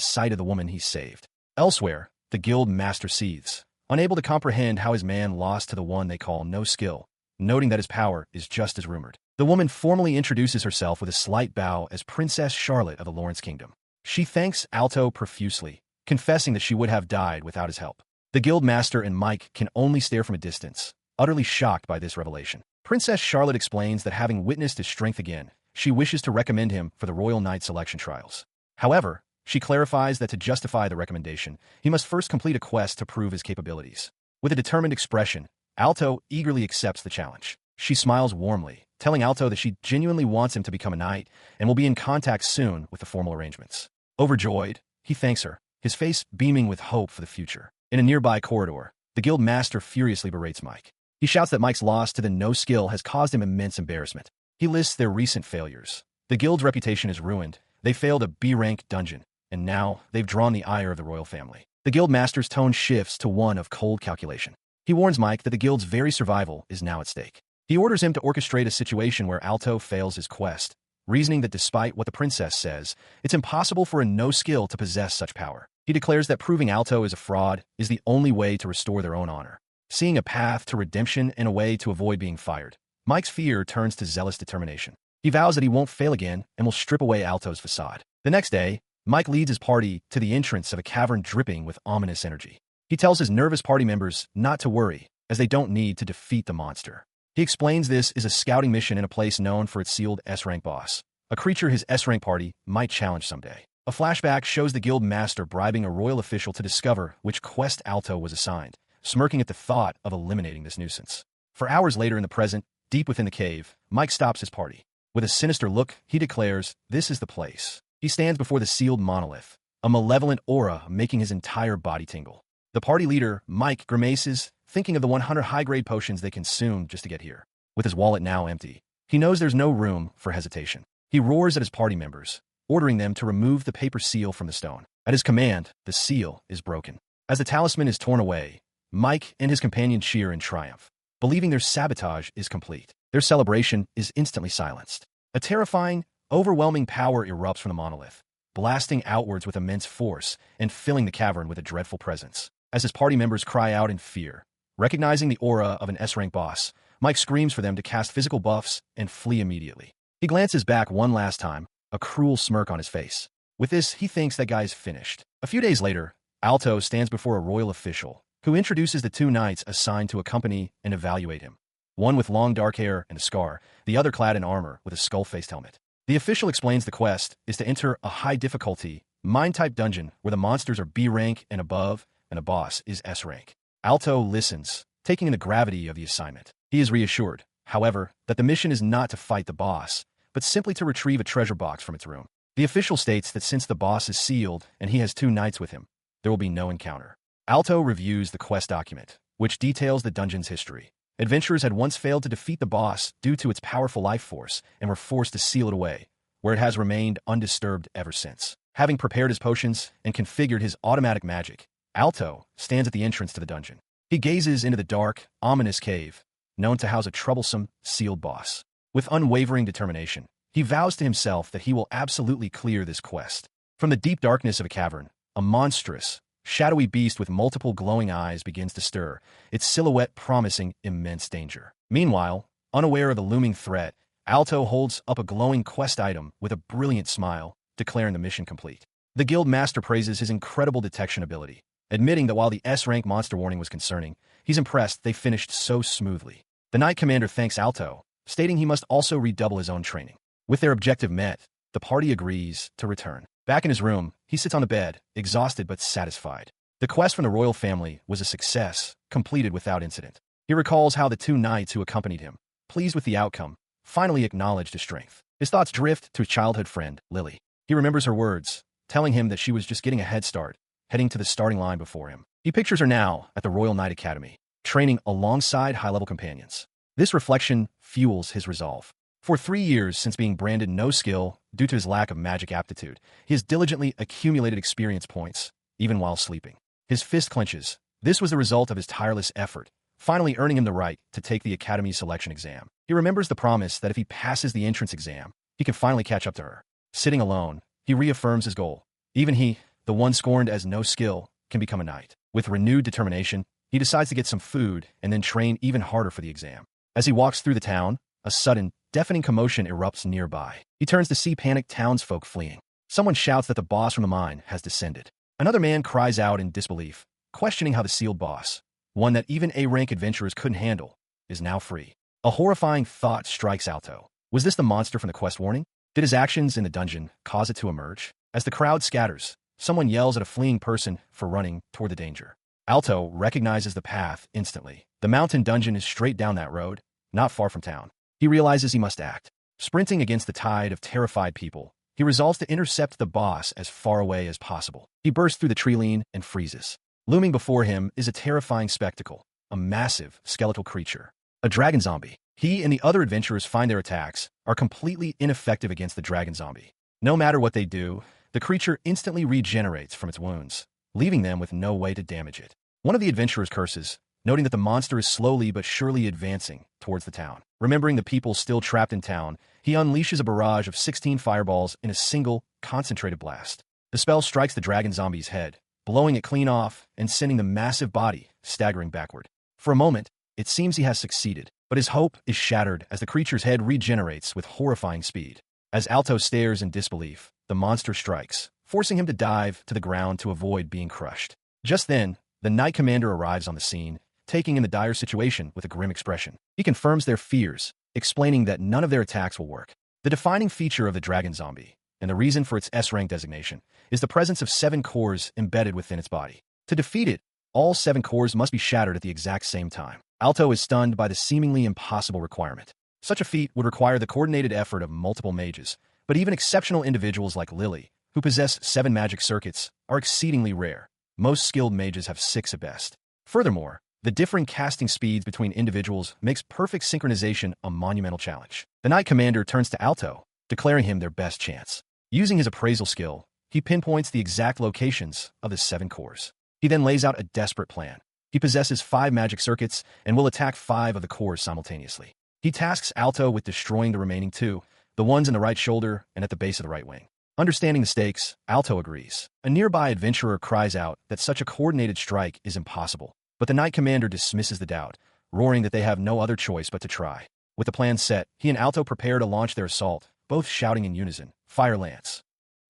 sight of the woman he saved. Elsewhere, the guild master seethes, unable to comprehend how his man lost to the one they call no skill, noting that his power is just as rumored. The woman formally introduces herself with a slight bow as Princess Charlotte of the Lawrence Kingdom. She thanks Alto profusely, confessing that she would have died without his help. The guild master and Mike can only stare from a distance, utterly shocked by this revelation. Princess Charlotte explains that having witnessed his strength again, she wishes to recommend him for the Royal Knight selection trials. However, she clarifies that to justify the recommendation, he must first complete a quest to prove his capabilities. With a determined expression, Alto eagerly accepts the challenge. She smiles warmly, telling Alto that she genuinely wants him to become a knight and will be in contact soon with the formal arrangements. Overjoyed, he thanks her, his face beaming with hope for the future. In a nearby corridor, the guild master furiously berates Mike. He shouts that Mike's loss to the no skill has caused him immense embarrassment. He lists their recent failures. The guild's reputation is ruined. They failed a B-rank dungeon, and now they've drawn the ire of the royal family. The guild master's tone shifts to one of cold calculation. He warns Mike that the guild's very survival is now at stake. He orders him to orchestrate a situation where Alto fails his quest, reasoning that despite what the princess says, it's impossible for a no-skill to possess such power. He declares that proving Alto is a fraud is the only way to restore their own honor. Seeing a path to redemption and a way to avoid being fired, Mike's fear turns to zealous determination. He vows that he won't fail again and will strip away Alto's facade. The next day, Mike leads his party to the entrance of a cavern dripping with ominous energy. He tells his nervous party members not to worry, as they don't need to defeat the monster. He explains this is a scouting mission in a place known for its sealed S-rank boss, a creature his S-rank party might challenge someday. A flashback shows the guild master bribing a royal official to discover which quest Alto was assigned, smirking at the thought of eliminating this nuisance. For hours later in the present, deep within the cave, Mike stops his party. With a sinister look, he declares, "This is the place." He stands before the sealed monolith, a malevolent aura making his entire body tingle. The party leader, Mike, grimaces, thinking of the 100 high-grade potions they consumed just to get here. With his wallet now empty, he knows there's no room for hesitation. He roars at his party members, ordering them to remove the paper seal from the stone. At his command, the seal is broken. As the talisman is torn away, Mike and his companion cheer in triumph, believing their sabotage is complete. Their celebration is instantly silenced. A terrifying, overwhelming power erupts from the monolith, blasting outwards with immense force and filling the cavern with a dreadful presence. As his party members cry out in fear, recognizing the aura of an S-rank boss, Mike screams for them to cast physical buffs and flee immediately. He glances back one last time, a cruel smirk on his face. With this, he thinks that guy's finished. A few days later, Alto stands before a royal official, who introduces the two knights assigned to accompany and evaluate him. One with long dark hair and a scar, the other clad in armor with a skull-faced helmet. The official explains the quest is to enter a high-difficulty, mine-type dungeon where the monsters are B-rank and above, and a boss is S-rank. Alto listens, taking in the gravity of the assignment. He is reassured, however, that the mission is not to fight the boss, but simply to retrieve a treasure box from its room. The official states that since the boss is sealed and he has two knights with him, there will be no encounter. Alto reviews the quest document, which details the dungeon's history. Adventurers had once failed to defeat the boss due to its powerful life force and were forced to seal it away, where it has remained undisturbed ever since. Having prepared his potions and configured his automatic magic, Alto stands at the entrance to the dungeon. He gazes into the dark, ominous cave, known to house a troublesome, sealed boss. With unwavering determination, he vows to himself that he will absolutely clear this quest. From the deep darkness of a cavern, a monstrous, shadowy beast with multiple glowing eyes begins to stir, its silhouette promising immense danger. Meanwhile, unaware of the looming threat, Alto holds up a glowing quest item with a brilliant smile, declaring the mission complete. The guild master praises his incredible detection ability, admitting that while the S-rank monster warning was concerning, he's impressed they finished so smoothly. The Knight Commander thanks Alto, stating he must also redouble his own training. With their objective met, the party agrees to return. Back in his room, he sits on the bed, exhausted but satisfied. The quest from the royal family was a success, completed without incident. He recalls how the two knights who accompanied him, pleased with the outcome, finally acknowledged his strength. His thoughts drift to his childhood friend, Lily. He remembers her words, telling him that she was just getting a head start, heading to the starting line before him. He pictures her now at the Royal Knight Academy, training alongside high-level companions. This reflection fuels his resolve. For 3 years since being branded no skill due to his lack of magic aptitude, he has diligently accumulated experience points, even while sleeping. His fist clenches. This was the result of his tireless effort, finally earning him the right to take the Academy selection exam. He remembers the promise that if he passes the entrance exam, he can finally catch up to her. Sitting alone, he reaffirms his goal. Even he, the one scorned as no skill, can become a knight. With renewed determination, he decides to get some food and then train even harder for the exam. As he walks through the town, a sudden, deafening commotion erupts nearby. He turns to see panicked townsfolk fleeing. Someone shouts that the boss from the mine has descended. Another man cries out in disbelief, questioning how the sealed boss, one that even A-rank adventurers couldn't handle, is now free. A horrifying thought strikes Alto. Was this the monster from the quest warning? Did his actions in the dungeon cause it to emerge? As the crowd scatters, someone yells at a fleeing person for running toward the danger. Alto recognizes the path instantly. The mountain dungeon is straight down that road, not far from town. He realizes he must act. Sprinting against the tide of terrified people, he resolves to intercept the boss as far away as possible. He bursts through the tree line and freezes. Looming before him is a terrifying spectacle, a massive skeletal creature, a dragon zombie. He and the other adventurers find their attacks are completely ineffective against the dragon zombie. No matter what they do, the creature instantly regenerates from its wounds, leaving them with no way to damage it. One of the adventurers curses, noting that the monster is slowly but surely advancing towards the town. Remembering the people still trapped in town, he unleashes a barrage of 16 fireballs in a single, concentrated blast. The spell strikes the dragon zombie's head, blowing it clean off and sending the massive body staggering backward. For a moment, it seems he has succeeded, but his hope is shattered as the creature's head regenerates with horrifying speed. As Alto stares in disbelief, the monster strikes, forcing him to dive to the ground to avoid being crushed. Just then, the Knight Commander arrives on the scene, taking in the dire situation with a grim expression. He confirms their fears, explaining that none of their attacks will work. The defining feature of the dragon zombie, and the reason for its S-rank designation, is the presence of 7 cores embedded within its body. To defeat it, all 7 cores must be shattered at the exact same time. Alto is stunned by the seemingly impossible requirement. Such a feat would require the coordinated effort of multiple mages, but even exceptional individuals like Lily, who possess 7 magic circuits, are exceedingly rare. Most skilled mages have 6 at best. Furthermore, the differing casting speeds between individuals makes perfect synchronization a monumental challenge. The Knight Commander turns to Alto, declaring him their best chance. Using his appraisal skill, he pinpoints the exact locations of the 7 cores. He then lays out a desperate plan. He possesses 5 magic circuits and will attack 5 of the cores simultaneously. He tasks Alto with destroying the remaining 2, the ones in the right shoulder and at the base of the right wing. Understanding the stakes, Alto agrees. A nearby adventurer cries out that such a coordinated strike is impossible, but the Knight Commander dismisses the doubt, roaring that they have no other choice but to try. With the plan set, he and Alto prepare to launch their assault, both shouting in unison, "Fire Lance!"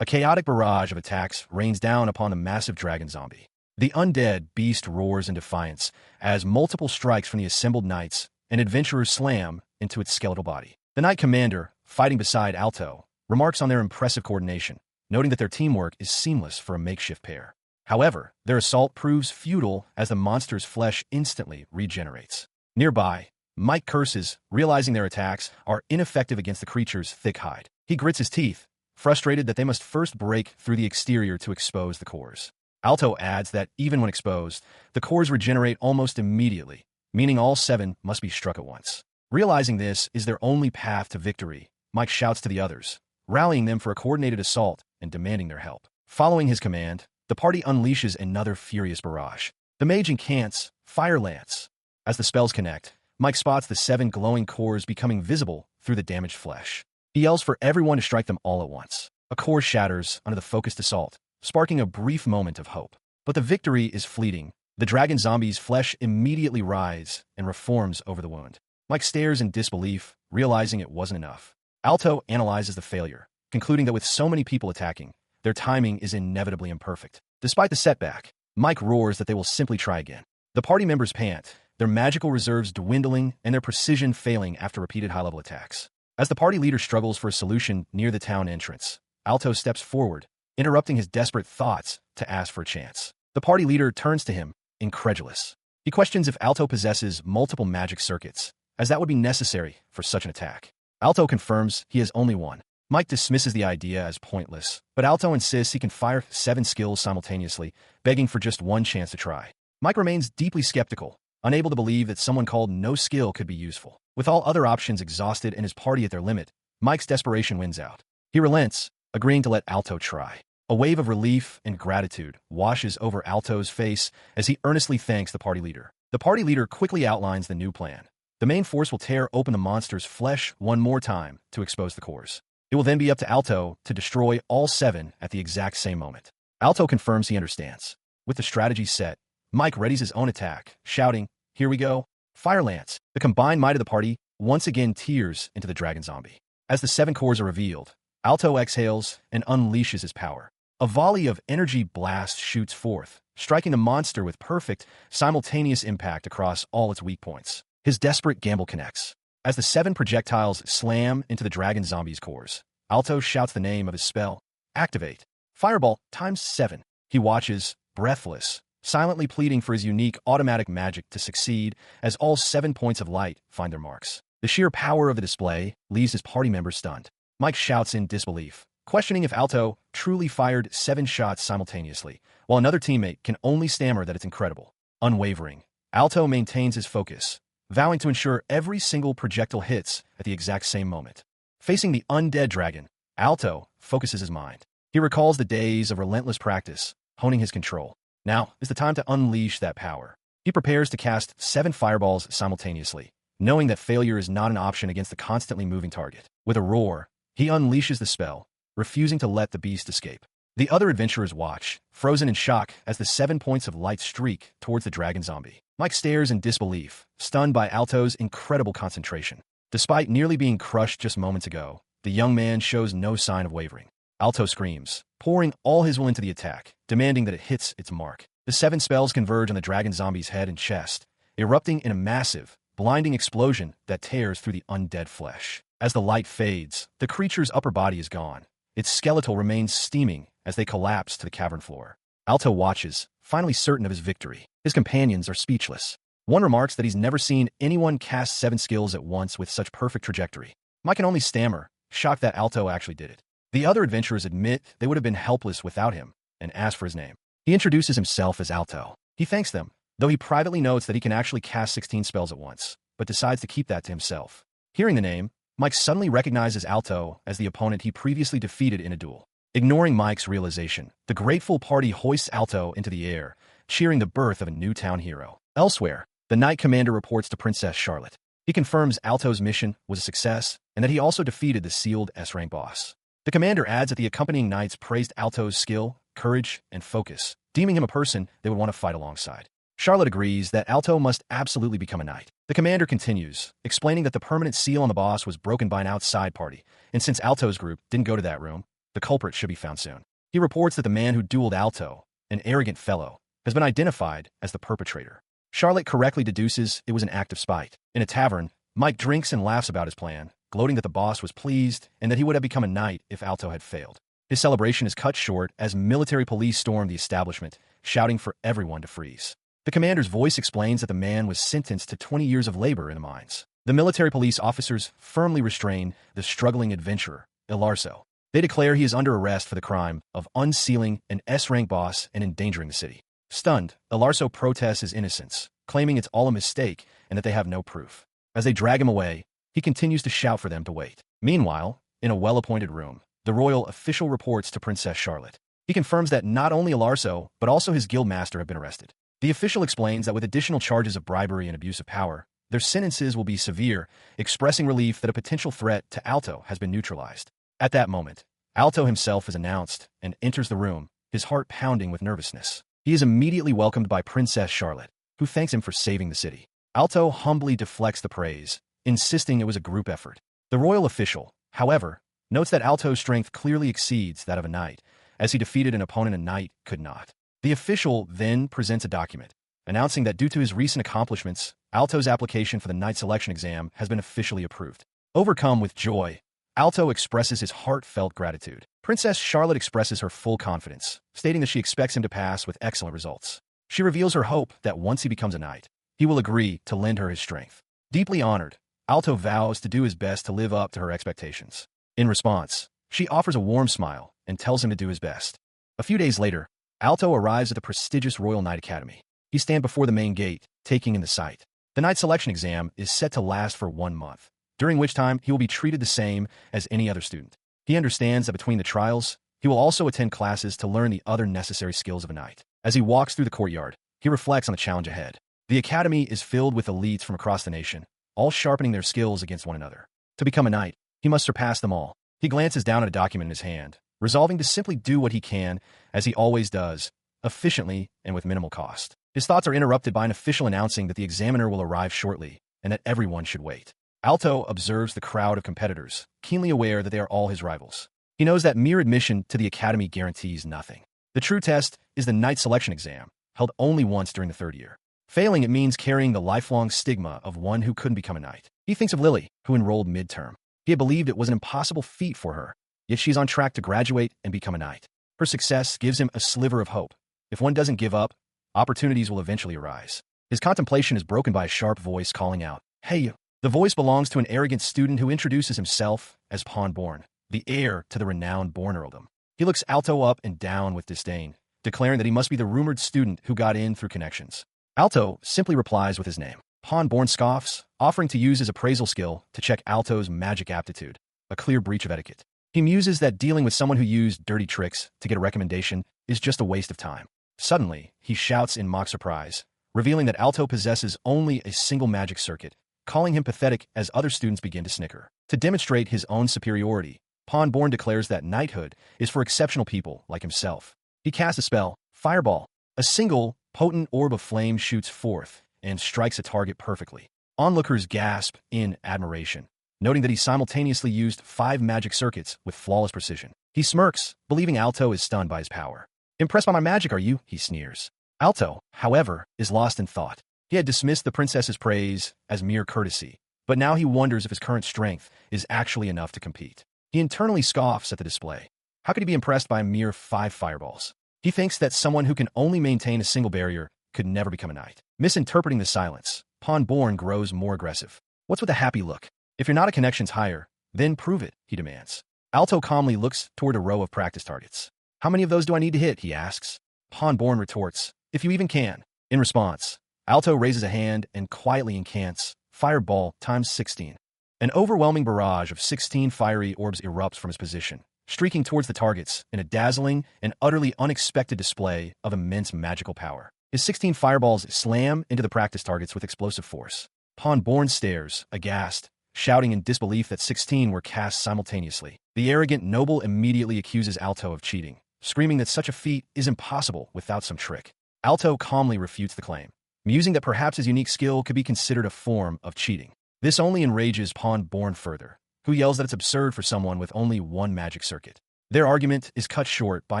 A chaotic barrage of attacks rains down upon the massive dragon zombie. The undead beast roars in defiance as multiple strikes from the assembled knights and adventurers slam into its skeletal body. The Knight Commander, fighting beside Alto, remarks on their impressive coordination, noting that their teamwork is seamless for a makeshift pair. However, their assault proves futile as the monster's flesh instantly regenerates. Nearby, Mike curses, realizing their attacks are ineffective against the creature's thick hide. He grits his teeth, frustrated that they must first break through the exterior to expose the cores. Alto adds that even when exposed, the cores regenerate almost immediately, meaning all 7 must be struck at once. Realizing this is their only path to victory, Mike shouts to the others, rallying them for a coordinated assault and demanding their help. Following his command, the party unleashes another furious barrage. The mage incants Fire Lance. As the spells connect, Mike spots the 7 glowing cores becoming visible through the damaged flesh. He yells for everyone to strike them all at once. A core shatters under the focused assault, sparking a brief moment of hope. But the victory is fleeting. The dragon zombie's flesh immediately rise and reforms over the wound. Mike stares in disbelief, realizing it wasn't enough. Alto analyzes the failure, concluding that with so many people attacking, their timing is inevitably imperfect. Despite the setback, Mike roars that they will simply try again. The party members pant, their magical reserves dwindling and their precision failing after repeated high-level attacks. As the party leader struggles for a solution near the town entrance, Alto steps forward, interrupting his desperate thoughts to ask for a chance. The party leader turns to him, incredulous. He questions if Alto possesses multiple magic circuits, as that would be necessary for such an attack. Alto confirms he has only one. Mike dismisses the idea as pointless, but Alto insists he can fire 7 skills simultaneously, begging for just one chance to try. Mike remains deeply skeptical, unable to believe that someone called no skill could be useful. With all other options exhausted and his party at their limit, Mike's desperation wins out. He relents, agreeing to let Alto try. A wave of relief and gratitude washes over Alto's face as he earnestly thanks the party leader. The party leader quickly outlines the new plan. The main force will tear open the monster's flesh one more time to expose the cores. It will then be up to Alto to destroy all 7 at the exact same moment. Alto confirms he understands. With the strategy set, Mike readies his own attack, shouting, "Here we go." Fire Lance. The combined might of the party once again tears into the dragon zombie. As the 7 cores are revealed, Alto exhales and unleashes his power. A volley of energy blast shoots forth, striking the monster with perfect, simultaneous impact across all its weak points. His desperate gamble connects. As the 7 projectiles slam into the dragon zombie's cores, Alto shouts the name of his spell. Activate. Fireball ×7. He watches, breathless, silently pleading for his unique automatic magic to succeed as all 7 points of light find their marks. The sheer power of the display leaves his party members stunned. Mike shouts in disbelief, questioning if Alto truly fired 7 shots simultaneously, while another teammate can only stammer that it's incredible. Unwavering, Alto maintains his focus, vowing to ensure every single projectile hits at the exact same moment. Facing the undead dragon, Alto focuses his mind. He recalls the days of relentless practice, honing his control. Now is the time to unleash that power. He prepares to cast 7 fireballs simultaneously, knowing that failure is not an option against the constantly moving target. With a roar, he unleashes the spell, refusing to let the beast escape. The other adventurers watch, frozen in shock as the 7 points of light streak towards the dragon zombie. Mike stares in disbelief, stunned by Alto's incredible concentration. Despite nearly being crushed just moments ago, the young man shows no sign of wavering. Alto screams, pouring all his will into the attack, demanding that it hits its mark. The 7 spells converge on the dragon zombie's head and chest, erupting in a massive, blinding explosion that tears through the undead flesh. As the light fades, the creature's upper body is gone. Its skeletal remains steaming as they collapse to the cavern floor. Alto watches, finally certain of his victory. His companions are speechless. One remarks that he's never seen anyone cast 7 skills at once with such perfect trajectory. Mike can only stammer, shocked that Alto actually did it. The other adventurers admit they would have been helpless without him, and ask for his name. He introduces himself as Alto. He thanks them, though he privately notes that he can actually cast 16 spells at once, but decides to keep that to himself. Hearing the name, Mike suddenly recognizes Alto as the opponent he previously defeated in a duel. Ignoring Mike's realization, the grateful party hoists Alto into the air, cheering the birth of a new town hero. Elsewhere, the Knight Commander reports to Princess Charlotte. He confirms Alto's mission was a success, and that he also defeated the sealed S-rank boss. The commander adds that the accompanying knights praised Alto's skill, courage, and focus, deeming him a person they would want to fight alongside. Charlotte agrees that Alto must absolutely become a knight. The commander continues, explaining that the permanent seal on the boss was broken by an outside party, and since Alto's group didn't go to that room, the culprit should be found soon. He reports that the man who dueled Alto, an arrogant fellow, has been identified as the perpetrator. Charlotte correctly deduces it was an act of spite. In a tavern, Mike drinks and laughs about his plan, gloating that the boss was pleased and that he would have become a knight if Alto had failed. His celebration is cut short as military police storm the establishment, shouting for everyone to freeze. The commander's voice explains that the man was sentenced to 20 years of labor in the mines. The military police officers firmly restrain the struggling adventurer, Ilarso. They declare he is under arrest for the crime of unsealing an S-rank boss and endangering the city. Stunned, Ilarso protests his innocence, claiming it's all a mistake and that they have no proof. As they drag him away, he continues to shout for them to wait. Meanwhile, in a well-appointed room, the royal official reports to Princess Charlotte. He confirms that not only Ilarso, but also his guildmaster have been arrested. The official explains that with additional charges of bribery and abuse of power, Their sentences will be severe, expressing relief that a potential threat to Alto has been neutralized. At that moment, Alto himself is announced and enters the room, his heart pounding with nervousness. He is immediately welcomed by Princess Charlotte, who thanks him for saving the city. Alto humbly deflects the praise, insisting it was a group effort. The royal official, however, notes that Alto's strength clearly exceeds that of a knight, as he defeated an opponent a knight could not. The official then presents a document, announcing that due to his recent accomplishments, Alto's application for the knight selection exam has been officially approved. Overcome with joy, Alto expresses his heartfelt gratitude. Princess Charlotte expresses her full confidence, stating that she expects him to pass with excellent results. She reveals her hope that once he becomes a knight, he will agree to lend her his strength. Deeply honored, Alto vows to do his best to live up to her expectations. In response, she offers a warm smile and tells him to do his best. A few days later, Alto arrives at the prestigious Royal Knight Academy. He stands before the main gate, taking in the sight. The knight selection exam is set to last for 1 month, during which time he will be treated the same as any other student. He understands that between the trials, he will also attend classes to learn the other necessary skills of a knight. As he walks through the courtyard, he reflects on the challenge ahead. The academy is filled with elites from across the nation, all sharpening their skills against one another. To become a knight, he must surpass them all. He glances down at a document in his hand, resolving to simply do what he can, as he always does, efficiently and with minimal cost. His thoughts are interrupted by an official announcing that the examiner will arrive shortly, and that everyone should wait. Alto observes the crowd of competitors, keenly aware that they are all his rivals. He knows that mere admission to the academy guarantees nothing. The true test is the knight selection exam, held only once during the 3rd year. Failing it means carrying the lifelong stigma of one who couldn't become a knight. He thinks of Lily, who enrolled midterm. He had believed it was an impossible feat for her, yet she's on track to graduate and become a knight. Her success gives him a sliver of hope. If one doesn't give up, opportunities will eventually arise. His contemplation is broken by a sharp voice calling out, "Hey you!" The voice belongs to an arrogant student who introduces himself as Pawn Born, the heir to the renowned Born earldom. He looks Alto up and down with disdain, declaring that he must be the rumored student who got in through connections. Alto simply replies with his name. Pawn Born scoffs, offering to use his appraisal skill to check Alto's magic aptitude, a clear breach of etiquette. He muses that dealing with someone who used dirty tricks to get a recommendation is just a waste of time. Suddenly, he shouts in mock surprise, revealing that Alto possesses only a single magic circuit, calling him pathetic as other students begin to snicker. To demonstrate his own superiority, Pawn Born declares that knighthood is for exceptional people like himself. He casts a spell, Fireball. A single, potent orb of flame shoots forth and strikes a target perfectly. Onlookers gasp in admiration, noting that he simultaneously used 5 magic circuits with flawless precision. He smirks, believing Alto is stunned by his power. "Impressed by my magic, are you?" he sneers. Alto, however, is lost in thought. He had dismissed the princess's praise as mere courtesy, but now he wonders if his current strength is actually enough to compete. He internally scoffs at the display. How could he be impressed by a mere 5 fireballs? He thinks that someone who can only maintain a single barrier could never become a knight. Misinterpreting the silence, Pawn Born grows more aggressive. "What's with a happy look? If you're not a connections higher, then prove it," he demands. Alto calmly looks toward a row of practice targets. "How many of those do I need to hit?" he asks. Pawn Born retorts, "If you even can." In response, Alto raises a hand and quietly incants, Fireball times 16. An overwhelming barrage of 16 fiery orbs erupts from his position, streaking towards the targets in a dazzling and utterly unexpected display of immense magical power. His 16 fireballs slam into the practice targets with explosive force. Pawn Born stares, aghast, shouting in disbelief that 16 were cast simultaneously. The arrogant noble immediately accuses Alto of cheating, screaming that such a feat is impossible without some trick. Alto calmly refutes the claim, musing that perhaps his unique skill could be considered a form of cheating. This only enrages Pawn Born further, who yells that it's absurd for someone with only 1 magic circuit. Their argument is cut short by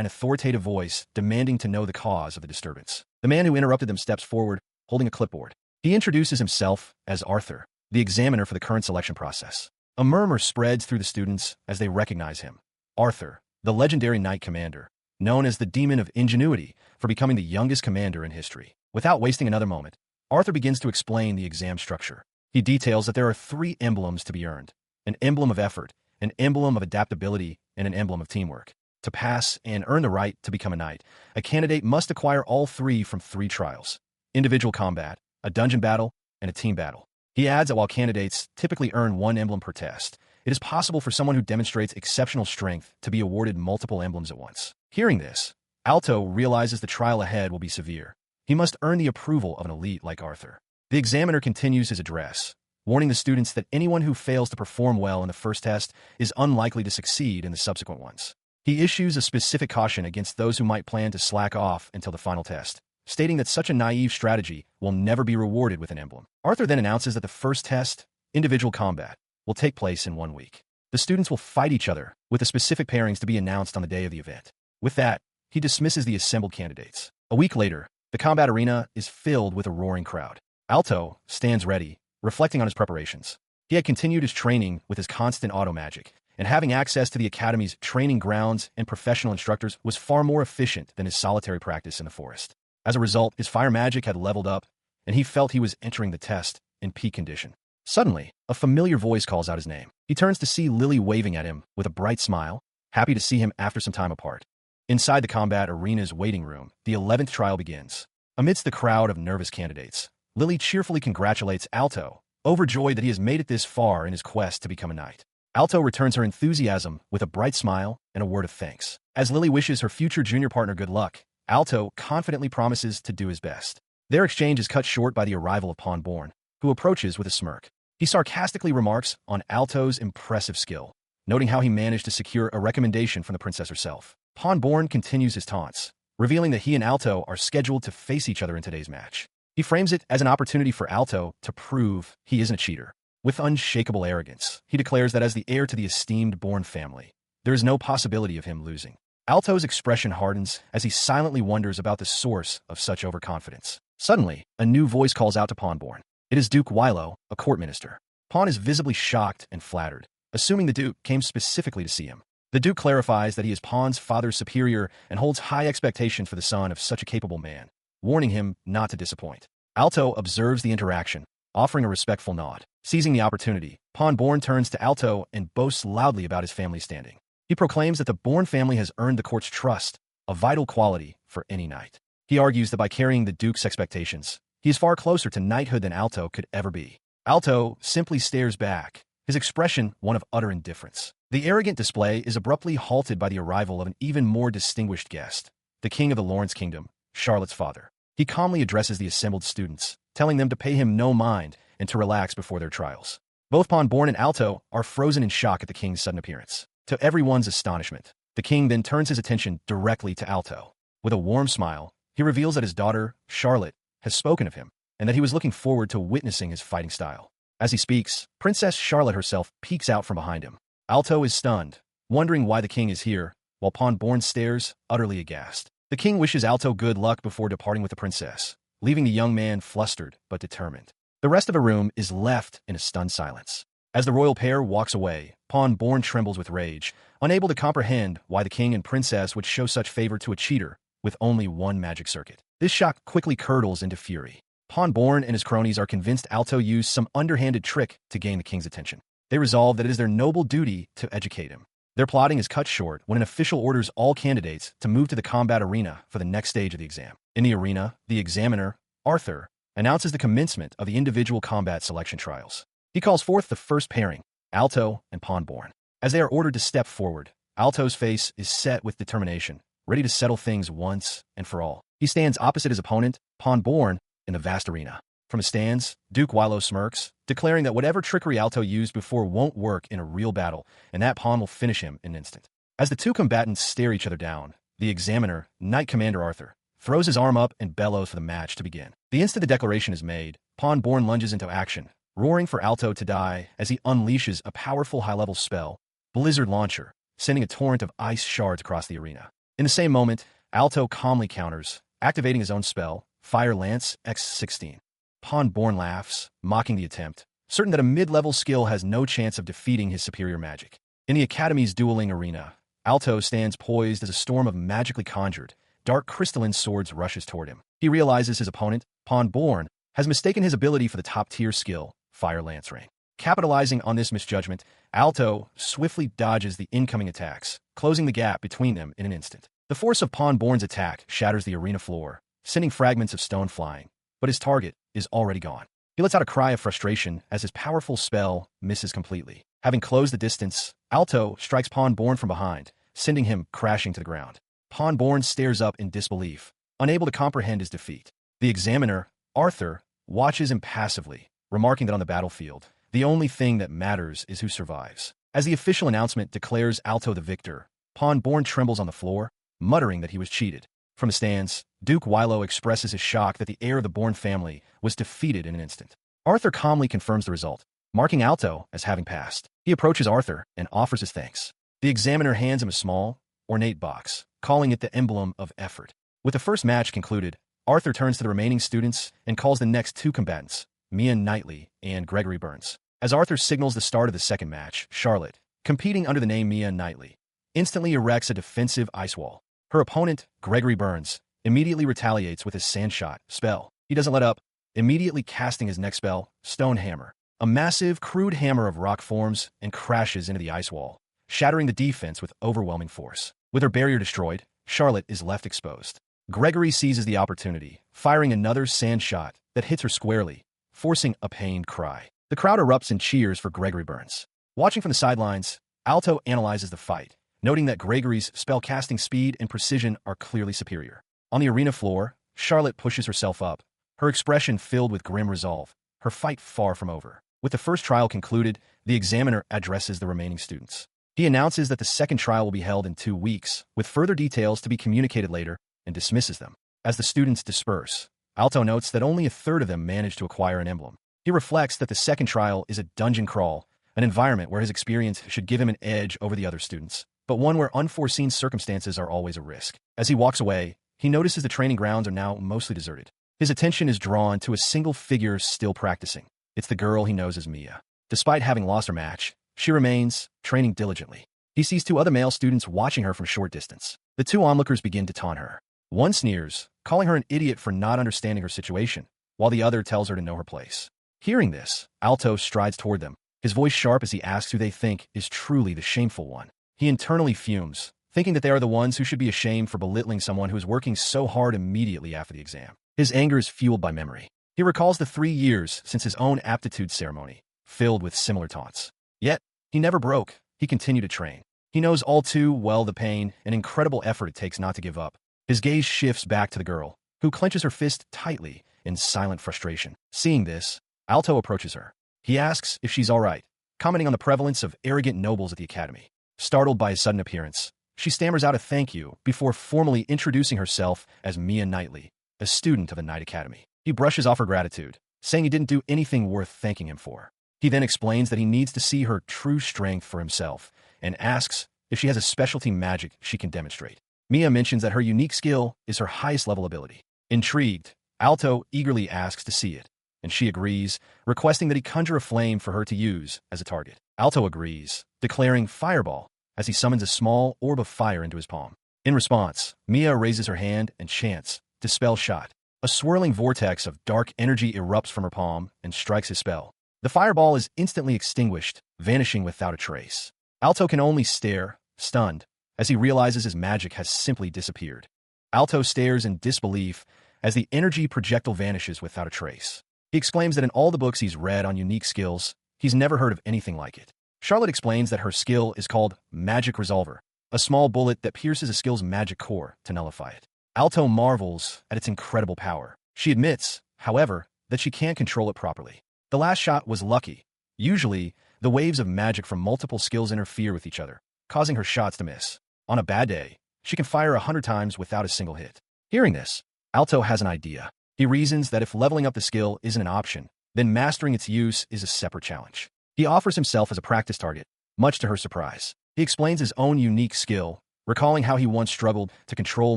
an authoritative voice demanding to know the cause of the disturbance. The man who interrupted them steps forward, holding a clipboard. He introduces himself as Arthur, the examiner for the current selection process. A murmur spreads through the students as they recognize him. Arthur, the legendary knight commander, known as the Demon of Ingenuity for becoming the youngest commander in history. Without wasting another moment, Arthur begins to explain the exam structure. He details that there are 3 emblems to be earned: an emblem of effort, an emblem of adaptability, and an emblem of teamwork. To pass and earn the right to become a knight, a candidate must acquire all 3 from 3 trials: individual combat, a dungeon battle, and a team battle. He adds that while candidates typically earn 1 emblem per test, it is possible for someone who demonstrates exceptional strength to be awarded multiple emblems at once. Hearing this, Alto realizes the trial ahead will be severe. He must earn the approval of an elite like Arthur. The examiner continues his address, warning the students that anyone who fails to perform well in the first test is unlikely to succeed in the subsequent ones. He issues a specific caution against those who might plan to slack off until the final test, stating that such a naive strategy will never be rewarded with an emblem. Arthur then announces that the first test, individual combat, will take place in 1 week. The students will fight each other, with the specific pairings to be announced on the day of the event. With that, he dismisses the assembled candidates. A week later, the combat arena is filled with a roaring crowd. Alto stands ready, reflecting on his preparations. He had continued his training with his constant auto magic, and having access to the academy's training grounds and professional instructors was far more efficient than his solitary practice in the forest. As a result, his fire magic had leveled up, and he felt he was entering the test in peak condition. Suddenly, a familiar voice calls out his name. He turns to see Lily waving at him with a bright smile, happy to see him after some time apart. Inside the combat arena's waiting room, the 11th trial begins. Amidst the crowd of nervous candidates, Lily cheerfully congratulates Alto, overjoyed that he has made it this far in his quest to become a knight. Alto returns her enthusiasm with a bright smile and a word of thanks. As Lily wishes her future junior partner good luck, Alto confidently promises to do his best. Their exchange is cut short by the arrival of Pawn Born, who approaches with a smirk. He sarcastically remarks on Alto's impressive skill, noting how he managed to secure a recommendation from the princess herself. Pawn Born continues his taunts, revealing that he and Alto are scheduled to face each other in today's match. He frames it as an opportunity for Alto to prove he isn't a cheater. With unshakable arrogance, he declares that as the heir to the esteemed Born family, there is no possibility of him losing. Alto's expression hardens as he silently wonders about the source of such overconfidence. Suddenly, a new voice calls out to Pawn Born. It is Duke Wilo, a court minister. Pawn is visibly shocked and flattered, assuming the Duke came specifically to see him. The Duke clarifies that he is Pawn's father's superior and holds high expectations for the son of such a capable man, warning him not to disappoint. Alto observes the interaction, offering a respectful nod. Seizing the opportunity, Pawn Born turns to Alto and boasts loudly about his family's standing. He proclaims that the Born family has earned the court's trust, a vital quality for any knight. He argues that by carrying the Duke's expectations, he is far closer to knighthood than Alto could ever be. Alto simply stares back, his expression one of utter indifference. The arrogant display is abruptly halted by the arrival of an even more distinguished guest, the king of the Lawrence Kingdom, Charlotte's father. He calmly addresses the assembled students, telling them to pay him no mind and to relax before their trials. Both Pawn Born and Alto are frozen in shock at the king's sudden appearance. To everyone's astonishment, the king then turns his attention directly to Alto. With a warm smile, he reveals that his daughter, Charlotte, has spoken of him, and that he was looking forward to witnessing his fighting style. As he speaks, Princess Charlotte herself peeks out from behind him. Alto is stunned, wondering why the king is here, while Pawn Born stares, utterly aghast. The king wishes Alto good luck before departing with the princess, leaving the young man flustered but determined. The rest of the room is left in a stunned silence. As the royal pair walks away, Pawn Born trembles with rage, unable to comprehend why the king and princess would show such favor to a cheater with only one magic circuit. This shock quickly curdles into fury. Pawn Born and his cronies are convinced Alto used some underhanded trick to gain the king's attention. They resolve that it is their noble duty to educate him. Their plotting is cut short when an official orders all candidates to move to the combat arena for the next stage of the exam. In the arena, the examiner, Arthur, announces the commencement of the individual combat selection trials. He calls forth the first pairing, Alto and Pawn Born. As they are ordered to step forward, Alto's face is set with determination, ready to settle things once and for all. He stands opposite his opponent, Pawn Born, in the vast arena. From his stands, Duke Wilo smirks, declaring that whatever trickery Alto used before won't work in a real battle, and that pawn will finish him in an instant. As the two combatants stare each other down, the examiner, Knight Commander Arthur, throws his arm up and bellows for the match to begin. The instant the declaration is made, Pawn Born lunges into action, roaring for Alto to die as he unleashes a powerful high-level spell, Blizzard Launcher, sending a torrent of ice shards across the arena. In the same moment, Alto calmly counters, activating his own spell, Fire Lance X16. Pawn Born laughs, mocking the attempt, certain that a mid-level skill has no chance of defeating his superior magic. In the Academy's dueling arena, Alto stands poised as a storm of magically conjured, dark crystalline swords rushes toward him. He realizes his opponent, Pawn Born, has mistaken his ability for the top-tier skill, Fire Lance Rain. Capitalizing on this misjudgment, Alto swiftly dodges the incoming attacks, closing the gap between them in an instant. The force of Pawn Born's attack shatters the arena floor, sending fragments of stone flying, but his target is already gone. He lets out a cry of frustration as his powerful spell misses completely. Having closed the distance, Alto strikes Pawn Born from behind, sending him crashing to the ground. Pawn Born stares up in disbelief, unable to comprehend his defeat. The examiner, Arthur, watches impassively, remarking that on the battlefield, the only thing that matters is who survives. As the official announcement declares Alto the victor, Pawn Born trembles on the floor, muttering that he was cheated. From the stands, Duke Wilo expresses his shock that the heir of the Bourne family was defeated in an instant. Arthur calmly confirms the result, marking Alto as having passed. He approaches Arthur and offers his thanks. The examiner hands him a small, ornate box, calling it the emblem of effort. With the first match concluded, Arthur turns to the remaining students and calls the next two combatants, Mia Knightley and Gregory Burns. As Arthur signals the start of the second match, Charlotte, competing under the name Mia Knightley, instantly erects a defensive ice wall. Her opponent, Gregory Burns, immediately retaliates with his sand shot spell. He doesn't let up, immediately casting his next spell, Stone Hammer. A massive, crude hammer of rock forms and crashes into the ice wall, shattering the defense with overwhelming force. With her barrier destroyed, Charlotte is left exposed. Gregory seizes the opportunity, firing another sand shot that hits her squarely, forcing a pained cry. The crowd erupts in cheers for Gregory Burns. Watching from the sidelines, Alto analyzes the fight, noting that Gregory's spell-casting speed and precision are clearly superior. On the arena floor, Charlotte pushes herself up, her expression filled with grim resolve, her fight far from over. With the first trial concluded, the examiner addresses the remaining students. He announces that the second trial will be held in 2 weeks, with further details to be communicated later, and dismisses them. As the students disperse, Alto notes that only a third of them managed to acquire an emblem. He reflects that the second trial is a dungeon crawl, an environment where his experience should give him an edge over the other students, but one where unforeseen circumstances are always a risk. As he walks away, he notices the training grounds are now mostly deserted. His attention is drawn to a single figure still practicing. It's the girl he knows as Mia. Despite having lost her match, she remains, training diligently. He sees 2 other male students watching her from short distance. The 2 onlookers begin to taunt her. One sneers, calling her an idiot for not understanding her situation, while the other tells her to know her place. Hearing this, Alto strides toward them, his voice sharp as he asks who they think is truly the shameful one. He internally fumes, thinking that they are the ones who should be ashamed for belittling someone who is working so hard immediately after the exam. His anger is fueled by memory. He recalls the 3 years since his own aptitude ceremony, filled with similar taunts. Yet, he never broke. He continued to train. He knows all too well the pain and incredible effort it takes not to give up. His gaze shifts back to the girl, who clenches her fist tightly in silent frustration. Seeing this, Alto approaches her. He asks if she's all right, commenting on the prevalence of arrogant nobles at the academy. Startled by his sudden appearance, she stammers out a thank you before formally introducing herself as Mia Knightley, a student of the Knight Academy. He brushes off her gratitude, saying he didn't do anything worth thanking him for. He then explains that he needs to see her true strength for himself, and asks if she has a specialty magic she can demonstrate. Mia mentions that her unique skill is her highest level ability. Intrigued, Alto eagerly asks to see it, and she agrees, requesting that he conjure a flame for her to use as a target. Alto agrees, declaring fireball as he summons a small orb of fire into his palm. In response, Mia raises her hand and chants, "Dispel Shot." A swirling vortex of dark energy erupts from her palm and strikes his spell. The fireball is instantly extinguished, vanishing without a trace. Alto can only stare, stunned, as he realizes his magic has simply disappeared. Alto stares in disbelief as the energy projectile vanishes without a trace. He exclaims that in all the books he's read on unique skills, he's never heard of anything like it. Charlotte explains that her skill is called Magic Resolver, a small bullet that pierces a skill's magic core to nullify it. Alto marvels at its incredible power. She admits, however, that she can't control it properly. The last shot was lucky. Usually, the waves of magic from multiple skills interfere with each other, causing her shots to miss. On a bad day, she can fire 100 times without a single hit. Hearing this, Alto has an idea. He reasons that if leveling up the skill isn't an option, then mastering its use is a separate challenge. He offers himself as a practice target, much to her surprise. He explains his own unique skill, recalling how he once struggled to control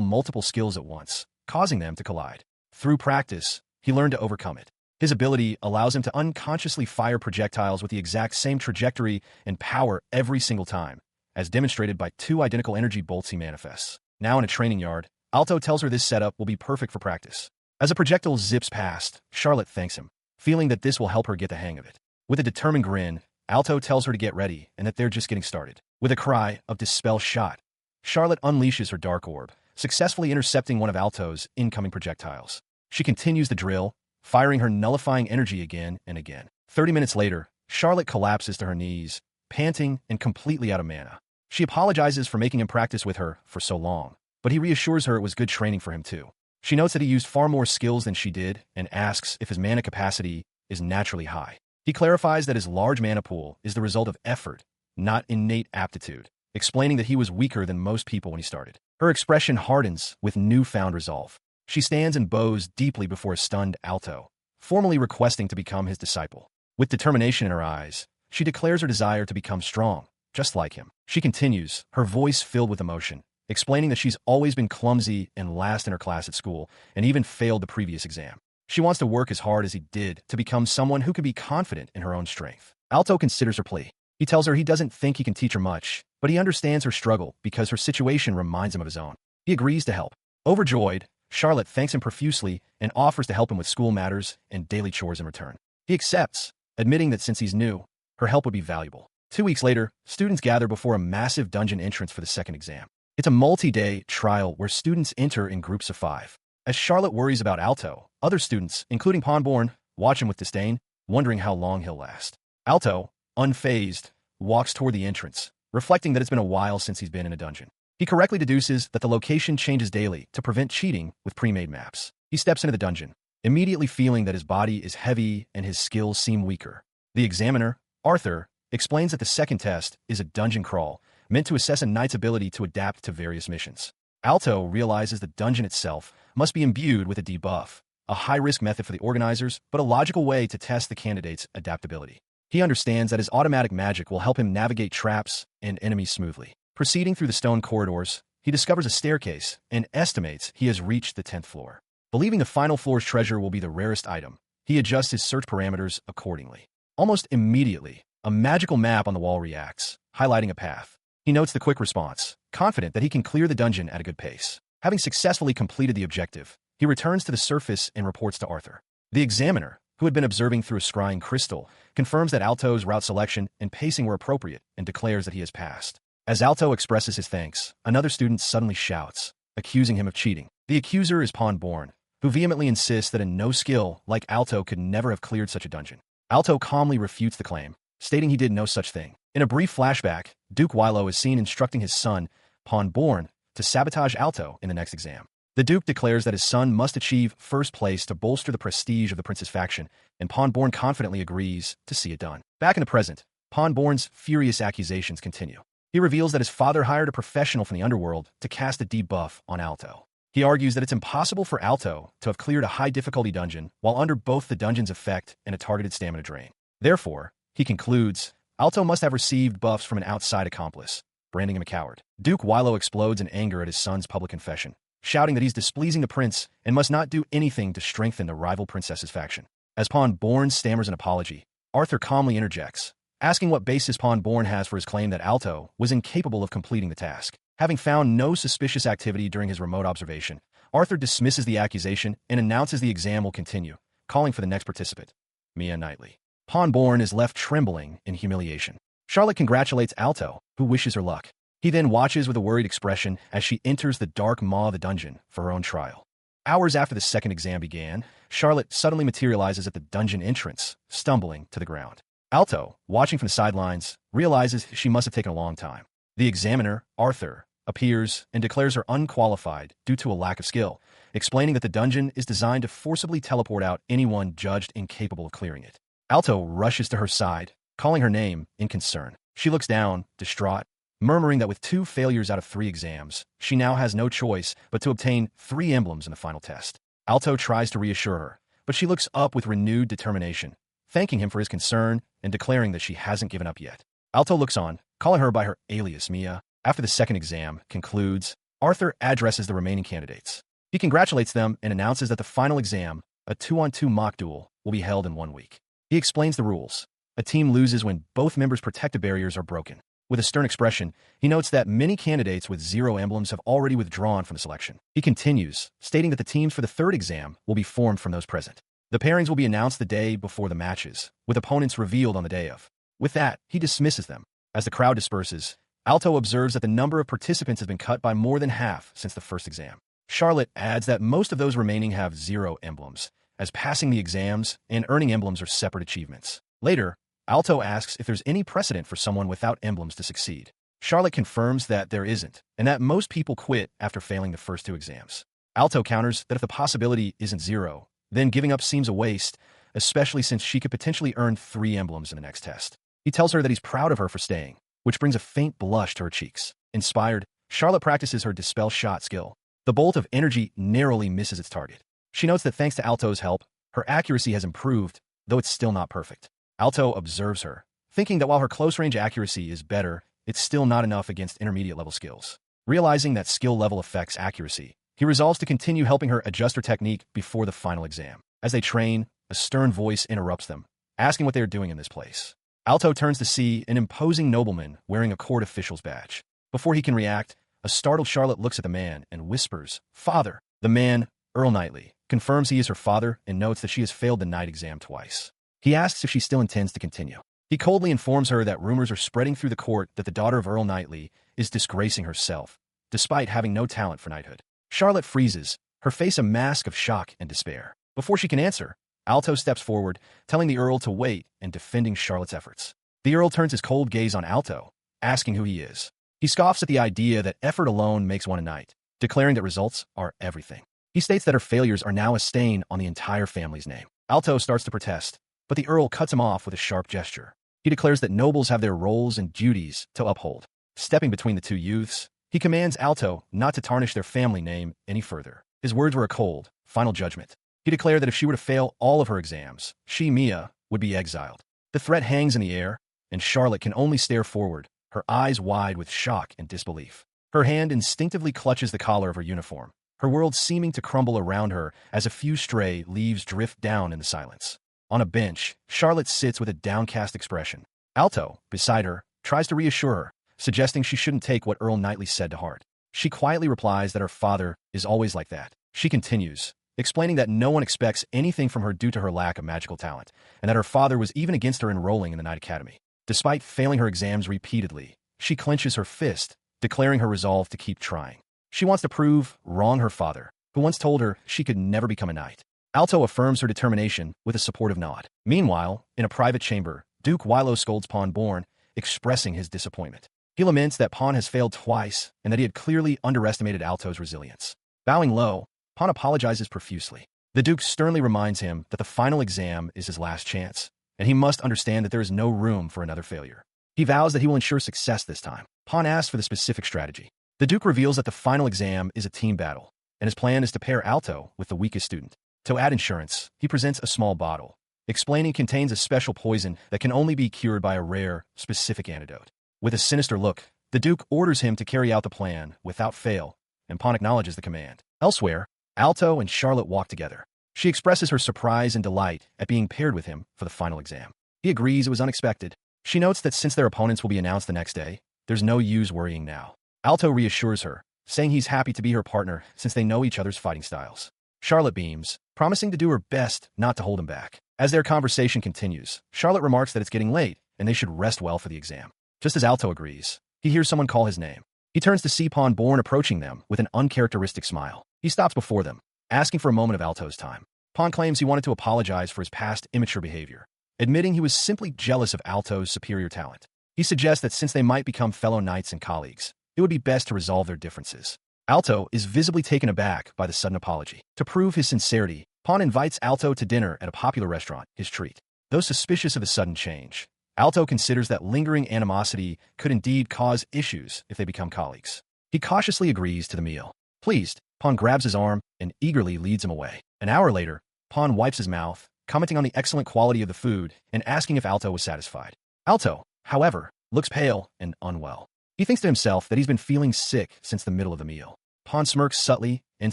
multiple skills at once, causing them to collide. Through practice, he learned to overcome it. His ability allows him to unconsciously fire projectiles with the exact same trajectory and power every single time, as demonstrated by 2 identical energy bolts he manifests. Now in a training yard, Alto tells her this setup will be perfect for practice. As a projectile zips past, Charlotte thanks him, feeling that this will help her get the hang of it. With a determined grin, Alto tells her to get ready and that they're just getting started. With a cry of "Dispel Shot," Charlotte unleashes her dark orb, successfully intercepting one of Alto's incoming projectiles. She continues the drill, firing her nullifying energy again and again. 30 minutes later, Charlotte collapses to her knees, panting and completely out of mana. She apologizes for making him practice with her for so long, but he reassures her it was good training for him too. She notes that he used far more skills than she did and asks if his mana capacity is naturally high. He clarifies that his large mana pool is the result of effort, not innate aptitude, explaining that he was weaker than most people when he started. Her expression hardens with newfound resolve. She stands and bows deeply before a stunned Alto, formally requesting to become his disciple. With determination in her eyes, she declares her desire to become strong, just like him. She continues, her voice filled with emotion, explaining that she's always been clumsy and last in her class at school, and even failed the previous exam. She wants to work as hard as he did to become someone who could be confident in her own strength. Alto considers her plea. He tells her he doesn't think he can teach her much, but he understands her struggle because her situation reminds him of his own. He agrees to help. Overjoyed, Charlotte thanks him profusely and offers to help him with school matters and daily chores in return. He accepts, admitting that since he's new, her help would be valuable. 2 weeks later, students gather before a massive dungeon entrance for the second exam. It's a multi-day trial where students enter in groups of 5. As Charlotte worries about Alto, other students, including Pawnborn, watch him with disdain, wondering how long he'll last. Alto, unfazed, walks toward the entrance, reflecting that it's been a while since he's been in a dungeon. He correctly deduces that the location changes daily to prevent cheating with pre-made maps. He steps into the dungeon, immediately feeling that his body is heavy and his skills seem weaker. The examiner, Arthur, explains that the second test is a dungeon crawl, meant to assess a knight's ability to adapt to various missions. Alto realizes the dungeon itself must be imbued with a debuff, a high-risk method for the organizers, but a logical way to test the candidate's adaptability. He understands that his automatic magic will help him navigate traps and enemies smoothly. Proceeding through the stone corridors, he discovers a staircase and estimates he has reached the 10th floor. Believing the final floor's treasure will be the rarest item, he adjusts his search parameters accordingly. Almost immediately, a magical map on the wall reacts, highlighting a path. He notes the quick response, confident that he can clear the dungeon at a good pace. Having successfully completed the objective, he returns to the surface and reports to Arthur. The examiner, who had been observing through a scrying crystal, confirms that Alto's route selection and pacing were appropriate and declares that he has passed. As Alto expresses his thanks, another student suddenly shouts, accusing him of cheating. The accuser is Pawnborn, who vehemently insists that a no-skill like Alto could never have cleared such a dungeon. Alto calmly refutes the claim, stating he did no such thing. In a brief flashback, Duke Wilo is seen instructing his son, Pawnborn, to sabotage Alto in the next exam. The Duke declares that his son must achieve first place to bolster the prestige of the prince's faction, and Pawnborn confidently agrees to see it done. Back in the present, Pawnborn's furious accusations continue. He reveals that his father hired a professional from the underworld to cast a debuff on Alto. He argues that it's impossible for Alto to have cleared a high-difficulty dungeon while under both the dungeon's effect and a targeted stamina drain. Therefore, he concludes, Alto must have received buffs from an outside accomplice, branding him a coward. Duke Wilo explodes in anger at his son's public confession, shouting that he's displeasing the prince and must not do anything to strengthen the rival princess's faction. As Pawnborn stammers an apology, Arthur calmly interjects, asking what basis Pawnborn has for his claim that Alto was incapable of completing the task. Having found no suspicious activity during his remote observation, Arthur dismisses the accusation and announces the exam will continue, calling for the next participant, Mia Knightley. Pawnborn is left trembling in humiliation. Charlotte congratulates Alto, who wishes her luck. He then watches with a worried expression as she enters the dark maw of the dungeon for her own trial. Hours after the second exam began, Charlotte suddenly materializes at the dungeon entrance, stumbling to the ground. Alto, watching from the sidelines, realizes she must have taken a long time. The examiner, Arthur, appears and declares her unqualified due to a lack of skill, explaining that the dungeon is designed to forcibly teleport out anyone judged incapable of clearing it. Alto rushes to her side, calling her name in concern. She looks down, distraught, murmuring that with 2 failures out of 3 exams, she now has no choice but to obtain 3 emblems in the final test. Alto tries to reassure her, but she looks up with renewed determination, thanking him for his concern and declaring that she hasn't given up yet. Alto looks on, calling her by her alias Mia. After the second exam concludes, Arthur addresses the remaining candidates. He congratulates them and announces that the final exam, a 2-on-2 mock duel, will be held in 1 week. He explains the rules. A team loses when both members' protective barriers are broken. With a stern expression, he notes that many candidates with 0 emblems have already withdrawn from the selection. He continues, stating that the teams for the third exam will be formed from those present. The pairings will be announced the day before the matches, with opponents revealed on the day of. With that, he dismisses them. As the crowd disperses, Alto observes that the number of participants has been cut by more than half since the first exam. Charlotte adds that most of those remaining have 0 emblems, as passing the exams and earning emblems are separate achievements. Later, Alto asks if there's any precedent for someone without emblems to succeed. Charlotte confirms that there isn't, and that most people quit after failing the first 2 exams. Alto counters that if the possibility isn't zero, then giving up seems a waste, especially since she could potentially earn 3 emblems in the next test. He tells her that he's proud of her for staying, which brings a faint blush to her cheeks. Inspired, Charlotte practices her dispel shot skill. The bolt of energy narrowly misses its target. She notes that thanks to Alto's help, her accuracy has improved, though it's still not perfect. Alto observes her, thinking that while her close-range accuracy is better, it's still not enough against intermediate-level skills. Realizing that skill level affects accuracy, he resolves to continue helping her adjust her technique before the final exam. As they train, a stern voice interrupts them, asking what they are doing in this place. Alto turns to see an imposing nobleman wearing a court official's badge. Before he can react, a startled Charlotte looks at the man and whispers, "Father." The man, Earl Knightley, confirms he is her father and notes that she has failed the night exam twice. He asks if she still intends to continue. He coldly informs her that rumors are spreading through the court that the daughter of Earl Knightley is disgracing herself, despite having no talent for knighthood. Charlotte freezes, her face a mask of shock and despair. Before she can answer, Alto steps forward, telling the Earl to wait and defending Charlotte's efforts. The Earl turns his cold gaze on Alto, asking who he is. He scoffs at the idea that effort alone makes one a knight, declaring that results are everything. He states that her failures are now a stain on the entire family's name. Alto starts to protest, but the Earl cuts him off with a sharp gesture. He declares that nobles have their roles and duties to uphold. Stepping between the two youths, he commands Alto not to tarnish their family name any further. His words were a cold, final judgment. He declared that if she were to fail all of her exams, she, Mia, would be exiled. The threat hangs in the air, and Charlotte can only stare forward, her eyes wide with shock and disbelief. Her hand instinctively clutches the collar of her uniform, her world seeming to crumble around her as a few stray leaves drift down in the silence. On a bench, Charlotte sits with a downcast expression. Alto, beside her, tries to reassure her, suggesting she shouldn't take what Earl Knightley said to heart. She quietly replies that her father is always like that. She continues, explaining that no one expects anything from her due to her lack of magical talent, and that her father was even against her enrolling in the Knight Academy. Despite failing her exams repeatedly, she clenches her fist, declaring her resolve to keep trying. She wants to prove wrong her father, who once told her she could never become a knight. Alto affirms her determination with a supportive nod. Meanwhile, in a private chamber, Duke Wilo scolds Pawn Born, expressing his disappointment. He laments that Pawn has failed twice and that he had clearly underestimated Alto's resilience. Bowing low, Pawn apologizes profusely. The Duke sternly reminds him that the final exam is his last chance, and he must understand that there is no room for another failure. He vows that he will ensure success this time. Pawn asks for the specific strategy. The Duke reveals that the final exam is a team battle, and his plan is to pair Alto with the weakest student. To add insurance, he presents a small bottle, explaining it contains a special poison that can only be cured by a rare, specific antidote. With a sinister look, the Duke orders him to carry out the plan without fail, and Pawn acknowledges the command. Elsewhere, Alto and Charlotte walk together. She expresses her surprise and delight at being paired with him for the final exam. He agrees it was unexpected. She notes that since their opponents will be announced the next day, there's no use worrying now. Alto reassures her, saying he's happy to be her partner since they know each other's fighting styles. Charlotte beams, promising to do her best not to hold him back. As their conversation continues, Charlotte remarks that it's getting late and they should rest well for the exam. Just as Alto agrees, he hears someone call his name. He turns to see Pawn Born approaching them with an uncharacteristic smile. He stops before them, asking for a moment of Alto's time. Pawn claims he wanted to apologize for his past immature behavior, admitting he was simply jealous of Alto's superior talent. He suggests that since they might become fellow knights and colleagues, it would be best to resolve their differences. Alto is visibly taken aback by the sudden apology. To prove his sincerity, Pawn invites Alto to dinner at a popular restaurant, his treat. Though suspicious of the sudden change, Alto considers that lingering animosity could indeed cause issues if they become colleagues. He cautiously agrees to the meal. Pleased, Pawn grabs his arm and eagerly leads him away. An hour later, Pawn wipes his mouth, commenting on the excellent quality of the food and asking if Alto was satisfied. Alto, however, looks pale and unwell. He thinks to himself that he's been feeling sick since the middle of the meal. Pawn smirks subtly and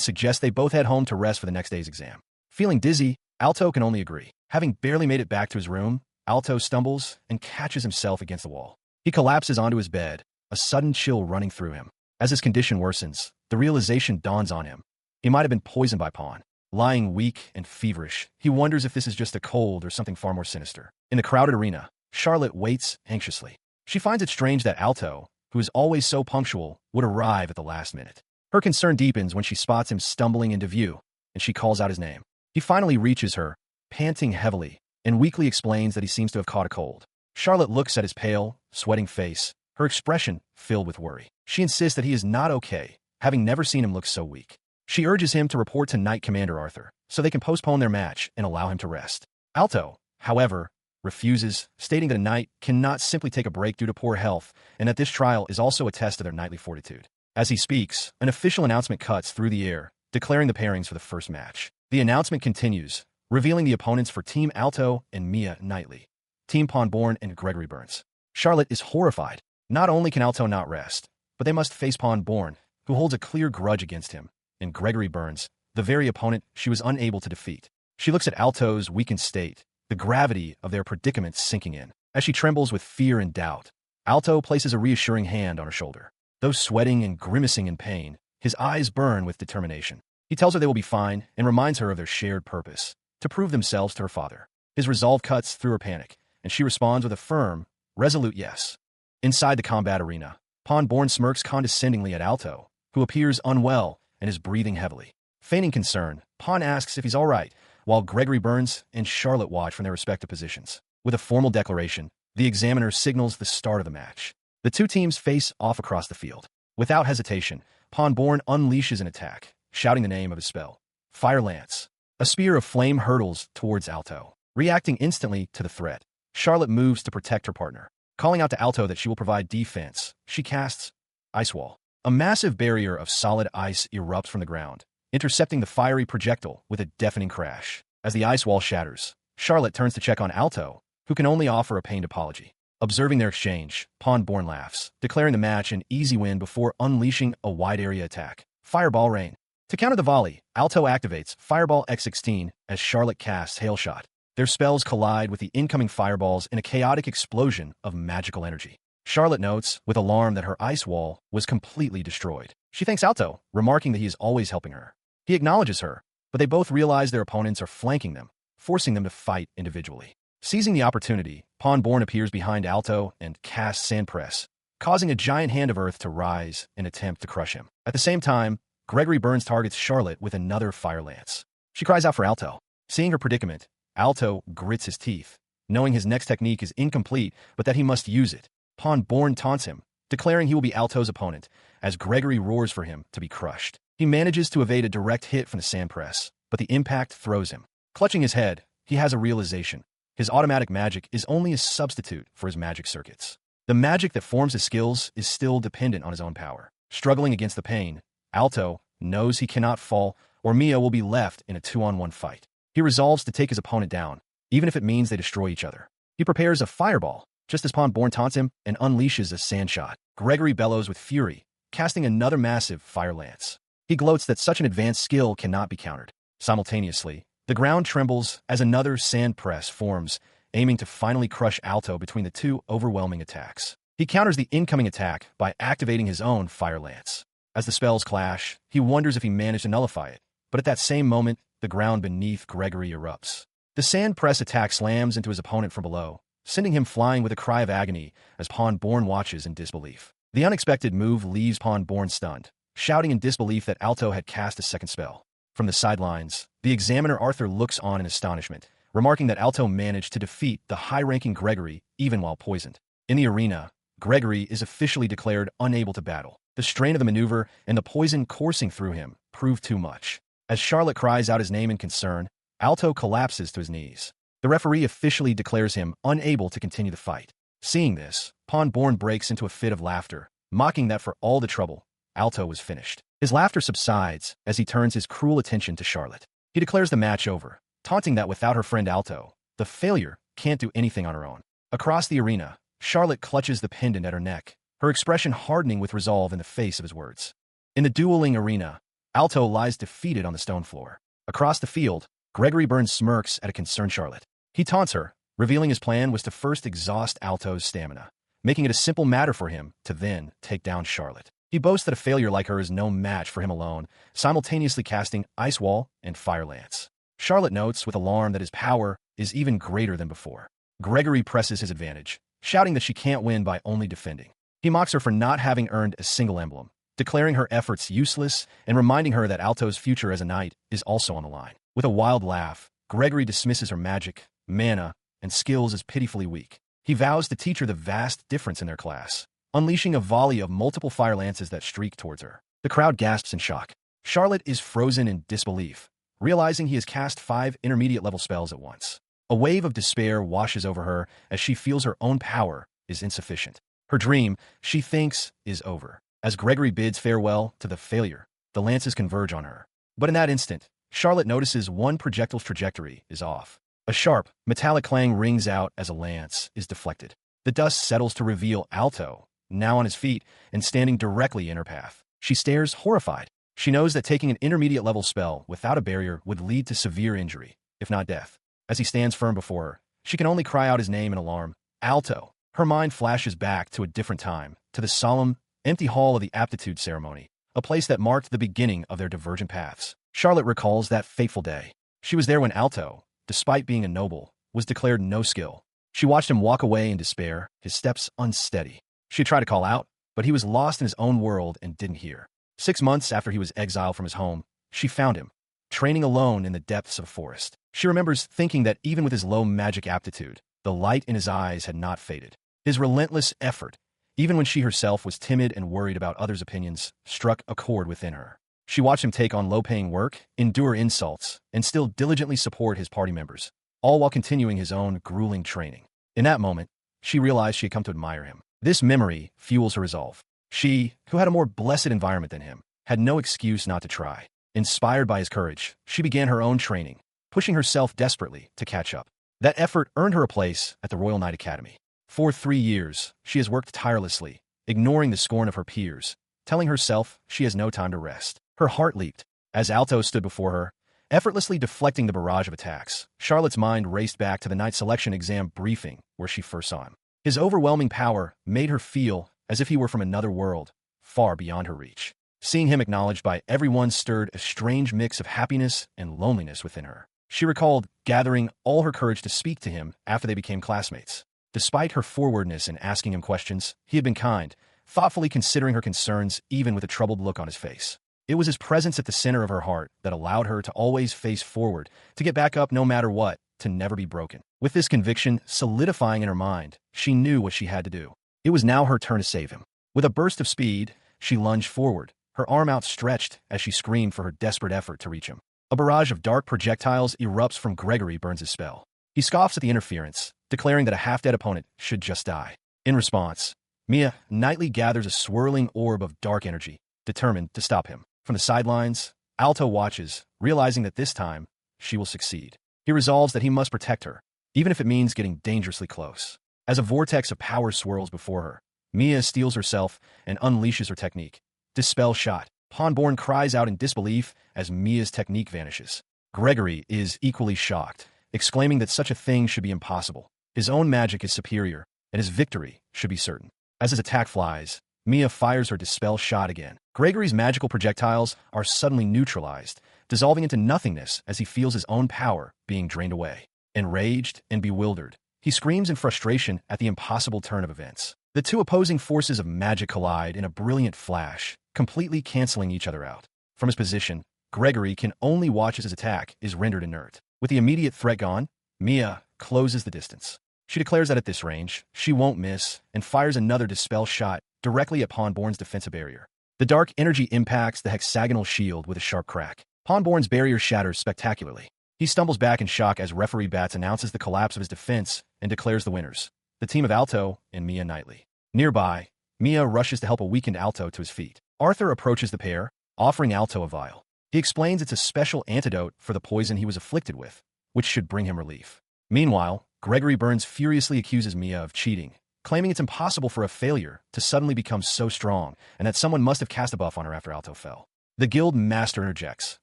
suggests they both head home to rest for the next day's exam. Feeling dizzy, Alto can only agree. Having barely made it back to his room, Alto stumbles and catches himself against the wall. He collapses onto his bed, a sudden chill running through him. As his condition worsens, the realization dawns on him. He might have been poisoned by Pawn. Lying weak and feverish, he wonders if this is just a cold or something far more sinister. In the crowded arena, Charlotte waits anxiously. She finds it strange that Alto, who is always so punctual, would arrive at the last minute. Her concern deepens when she spots him stumbling into view, and she calls out his name. He finally reaches her, panting heavily, and weakly explains that he seems to have caught a cold. Charlotte looks at his pale, sweating face, her expression filled with worry. She insists that he is not okay, having never seen him look so weak. She urges him to report to Knight Commander Arthur so they can postpone their match and allow him to rest. Alto, however, refuses, stating that a knight cannot simply take a break due to poor health and that this trial is also a test of their knightly fortitude. As he speaks, an official announcement cuts through the air, declaring the pairings for the first match. The announcement continues, revealing the opponents for Team Alto and Mia Knightley, Team Pawnborn and Gregory Burns. Charlotte is horrified. Not only can Alto not rest, but they must face Pawnborn, who holds a clear grudge against him, and Gregory Burns, the very opponent she was unable to defeat. She looks at Alto's weakened state, the gravity of their predicament sinking in. As she trembles with fear and doubt, Alto places a reassuring hand on her shoulder. Though sweating and grimacing in pain, his eyes burn with determination. He tells her they will be fine and reminds her of their shared purpose, to prove themselves to her father. His resolve cuts through her panic, and she responds with a firm, resolute yes. Inside the combat arena, Pawnborn smirks condescendingly at Alto, who appears unwell and is breathing heavily. Feigning concern, Pawn asks if he's all right, while Gregory Burns and Charlotte watch from their respective positions. With a formal declaration, the examiner signals the start of the match. The two teams face off across the field. Without hesitation, Pawnborn unleashes an attack, shouting the name of his spell, Fire Lance. A spear of flame hurtles towards Alto. Reacting instantly to the threat, Charlotte moves to protect her partner. Calling out to Alto that she will provide defense, she casts Ice Wall. A massive barrier of solid ice erupts from the ground, intercepting the fiery projectile with a deafening crash. As the ice wall shatters, Charlotte turns to check on Alto, who can only offer a pained apology. Observing their exchange, Pawnborn laughs, declaring the match an easy win before unleashing a wide-area attack. Fireball Rain. To counter the volley, Alto activates Fireball X16 as Charlotte casts Hail Shot. Their spells collide with the incoming fireballs in a chaotic explosion of magical energy. Charlotte notes, with alarm, that her ice wall was completely destroyed. She thanks Alto, remarking that he is always helping her. He acknowledges her, but they both realize their opponents are flanking them, forcing them to fight individually. Seizing the opportunity, Pawnborn appears behind Alto and casts Sand Press, causing a giant hand of earth to rise and attempt to crush him. At the same time, Gregory Burns targets Charlotte with another Fire Lance. She cries out for Alto. Seeing her predicament, Alto grits his teeth, knowing his next technique is incomplete but that he must use it. Pawnborn taunts him, declaring he will be Alto's opponent, as Gregory roars for him to be crushed. He manages to evade a direct hit from the Sand Press, but the impact throws him. Clutching his head, he has a realization. His automatic magic is only a substitute for his magic circuits. The magic that forms his skills is still dependent on his own power. Struggling against the pain, Alto knows he cannot fall, or Mia will be left in a 2-on-1 fight. He resolves to take his opponent down, even if it means they destroy each other. He prepares a fireball, just as Pawnborn taunts him, and unleashes a sand shot. Gregory bellows with fury, casting another massive Fire Lance. He gloats that such an advanced skill cannot be countered. Simultaneously, the ground trembles as another Sand Press forms, aiming to finally crush Alto between the two overwhelming attacks. He counters the incoming attack by activating his own Fire Lance. As the spells clash, he wonders if he managed to nullify it, but at that same moment, the ground beneath Gregory erupts. The Sand Press attack slams into his opponent from below, sending him flying with a cry of agony as Pawnborn watches in disbelief. The unexpected move leaves Pawnborn stunned, shouting in disbelief that Alto had cast a second spell. From the sidelines, the examiner Arthur looks on in astonishment, remarking that Alto managed to defeat the high-ranking Gregory even while poisoned. In the arena, Gregory is officially declared unable to battle. The strain of the maneuver and the poison coursing through him prove too much. As Charlotte cries out his name in concern, Alto collapses to his knees. The referee officially declares him unable to continue the fight. Seeing this, Pawnborn breaks into a fit of laughter, mocking that for all the trouble, Alto was finished. His laughter subsides as he turns his cruel attention to Charlotte. He declares the match over, taunting that without her friend Alto, the failure can't do anything on her own. Across the arena, Charlotte clutches the pendant at her neck, her expression hardening with resolve in the face of his words. In the dueling arena, Alto lies defeated on the stone floor. Across the field, Gregory Burns smirks at a concerned Charlotte. He taunts her, revealing his plan was to first exhaust Alto's stamina, making it a simple matter for him to then take down Charlotte. He boasts that a failure like her is no match for him alone, simultaneously casting Ice Wall and Fire Lance. Charlotte notes with alarm that his power is even greater than before. Gregory presses his advantage, shouting that she can't win by only defending. He mocks her for not having earned a single emblem, declaring her efforts useless and reminding her that Alto's future as a knight is also on the line. With a wild laugh, Gregory dismisses her magic, mana, and skills as pitifully weak. He vows to teach her the vast difference in their class, unleashing a volley of multiple fire lances that streak towards her. The crowd gasps in shock. Charlotte is frozen in disbelief, realizing he has cast 5 intermediate-level spells at once. A wave of despair washes over her as she feels her own power is insufficient. Her dream, she thinks, is over. As Gregory bids farewell to the failure, the lances converge on her. But in that instant, Charlotte notices one projectile's trajectory is off. A sharp, metallic clang rings out as a lance is deflected. The dust settles to reveal Alto, now on his feet and standing directly in her path. She stares horrified. She knows that taking an intermediate-level spell without a barrier would lead to severe injury, if not death. As he stands firm before her, she can only cry out his name in alarm. Alto. Her mind flashes back to a different time, to the solemn, empty hall of the aptitude ceremony, a place that marked the beginning of their divergent paths. Charlotte recalls that fateful day. She was there when Alto, despite being a noble, was declared no skill. She watched him walk away in despair, his steps unsteady. She tried to call out, but he was lost in his own world and didn't hear. 6 months after he was exiled from his home, she found him, training alone in the depths of a forest. She remembers thinking that even with his low magic aptitude, the light in his eyes had not faded. His relentless effort, even when she herself was timid and worried about others' opinions, struck a chord within her. She watched him take on low-paying work, endure insults, and still diligently support his party members, all while continuing his own grueling training. In that moment, she realized she had come to admire him. This memory fuels her resolve. She, who had a more blessed environment than him, had no excuse not to try. Inspired by his courage, she began her own training, pushing herself desperately to catch up. That effort earned her a place at the Royal Knight Academy. For 3 years, she has worked tirelessly, ignoring the scorn of her peers, telling herself she has no time to rest. Her heart leaped as Alto stood before her, effortlessly deflecting the barrage of attacks. Charlotte's mind raced back to the night selection exam briefing where she first saw him. His overwhelming power made her feel as if he were from another world, far beyond her reach. Seeing him acknowledged by everyone stirred a strange mix of happiness and loneliness within her. She recalled gathering all her courage to speak to him after they became classmates. Despite her forwardness in asking him questions, he had been kind, thoughtfully considering her concerns even with a troubled look on his face. It was his presence at the center of her heart that allowed her to always face forward, to get back up no matter what, to never be broken. With this conviction solidifying in her mind, she knew what she had to do. It was now her turn to save him. With a burst of speed, she lunged forward, her arm outstretched as she screamed for her desperate effort to reach him. A barrage of dark projectiles erupts from Gregory Burns' spell. He scoffs at the interference, declaring that a half-dead opponent should just die. In response, Mia nightly gathers a swirling orb of dark energy, determined to stop him. From the sidelines, Alto watches, realizing that this time, she will succeed. He resolves that he must protect her, even if it means getting dangerously close. As a vortex of power swirls before her, Mia steels herself and unleashes her technique. Dispel shot. Pawnborn cries out in disbelief as Mia's technique vanishes. Gregory is equally shocked, exclaiming that such a thing should be impossible. His own magic is superior, and his victory should be certain. As his attack flies, Mia fires her dispel shot again. Gregory's magical projectiles are suddenly neutralized, dissolving into nothingness as he feels his own power being drained away. Enraged and bewildered, he screams in frustration at the impossible turn of events. The two opposing forces of magic collide in a brilliant flash, completely canceling each other out. From his position, Gregory can only watch as his attack is rendered inert. With the immediate threat gone, Mia closes the distance. She declares that at this range, she won't miss, and fires another dispel shot directly at Pawnborn's defensive barrier. The dark energy impacts the hexagonal shield with a sharp crack. Pawnborn's barrier shatters spectacularly. He stumbles back in shock as referee Bats announces the collapse of his defense and declares the winners, the team of Alto and Mia Knightley. Nearby, Mia rushes to help a weakened Alto to his feet. Arthur approaches the pair, offering Alto a vial. He explains it's a special antidote for the poison he was afflicted with, which should bring him relief. Meanwhile, Gregory Burns furiously accuses Mia of cheating, claiming it's impossible for a failure to suddenly become so strong and that someone must have cast a buff on her after Alto fell. The guild master interjects,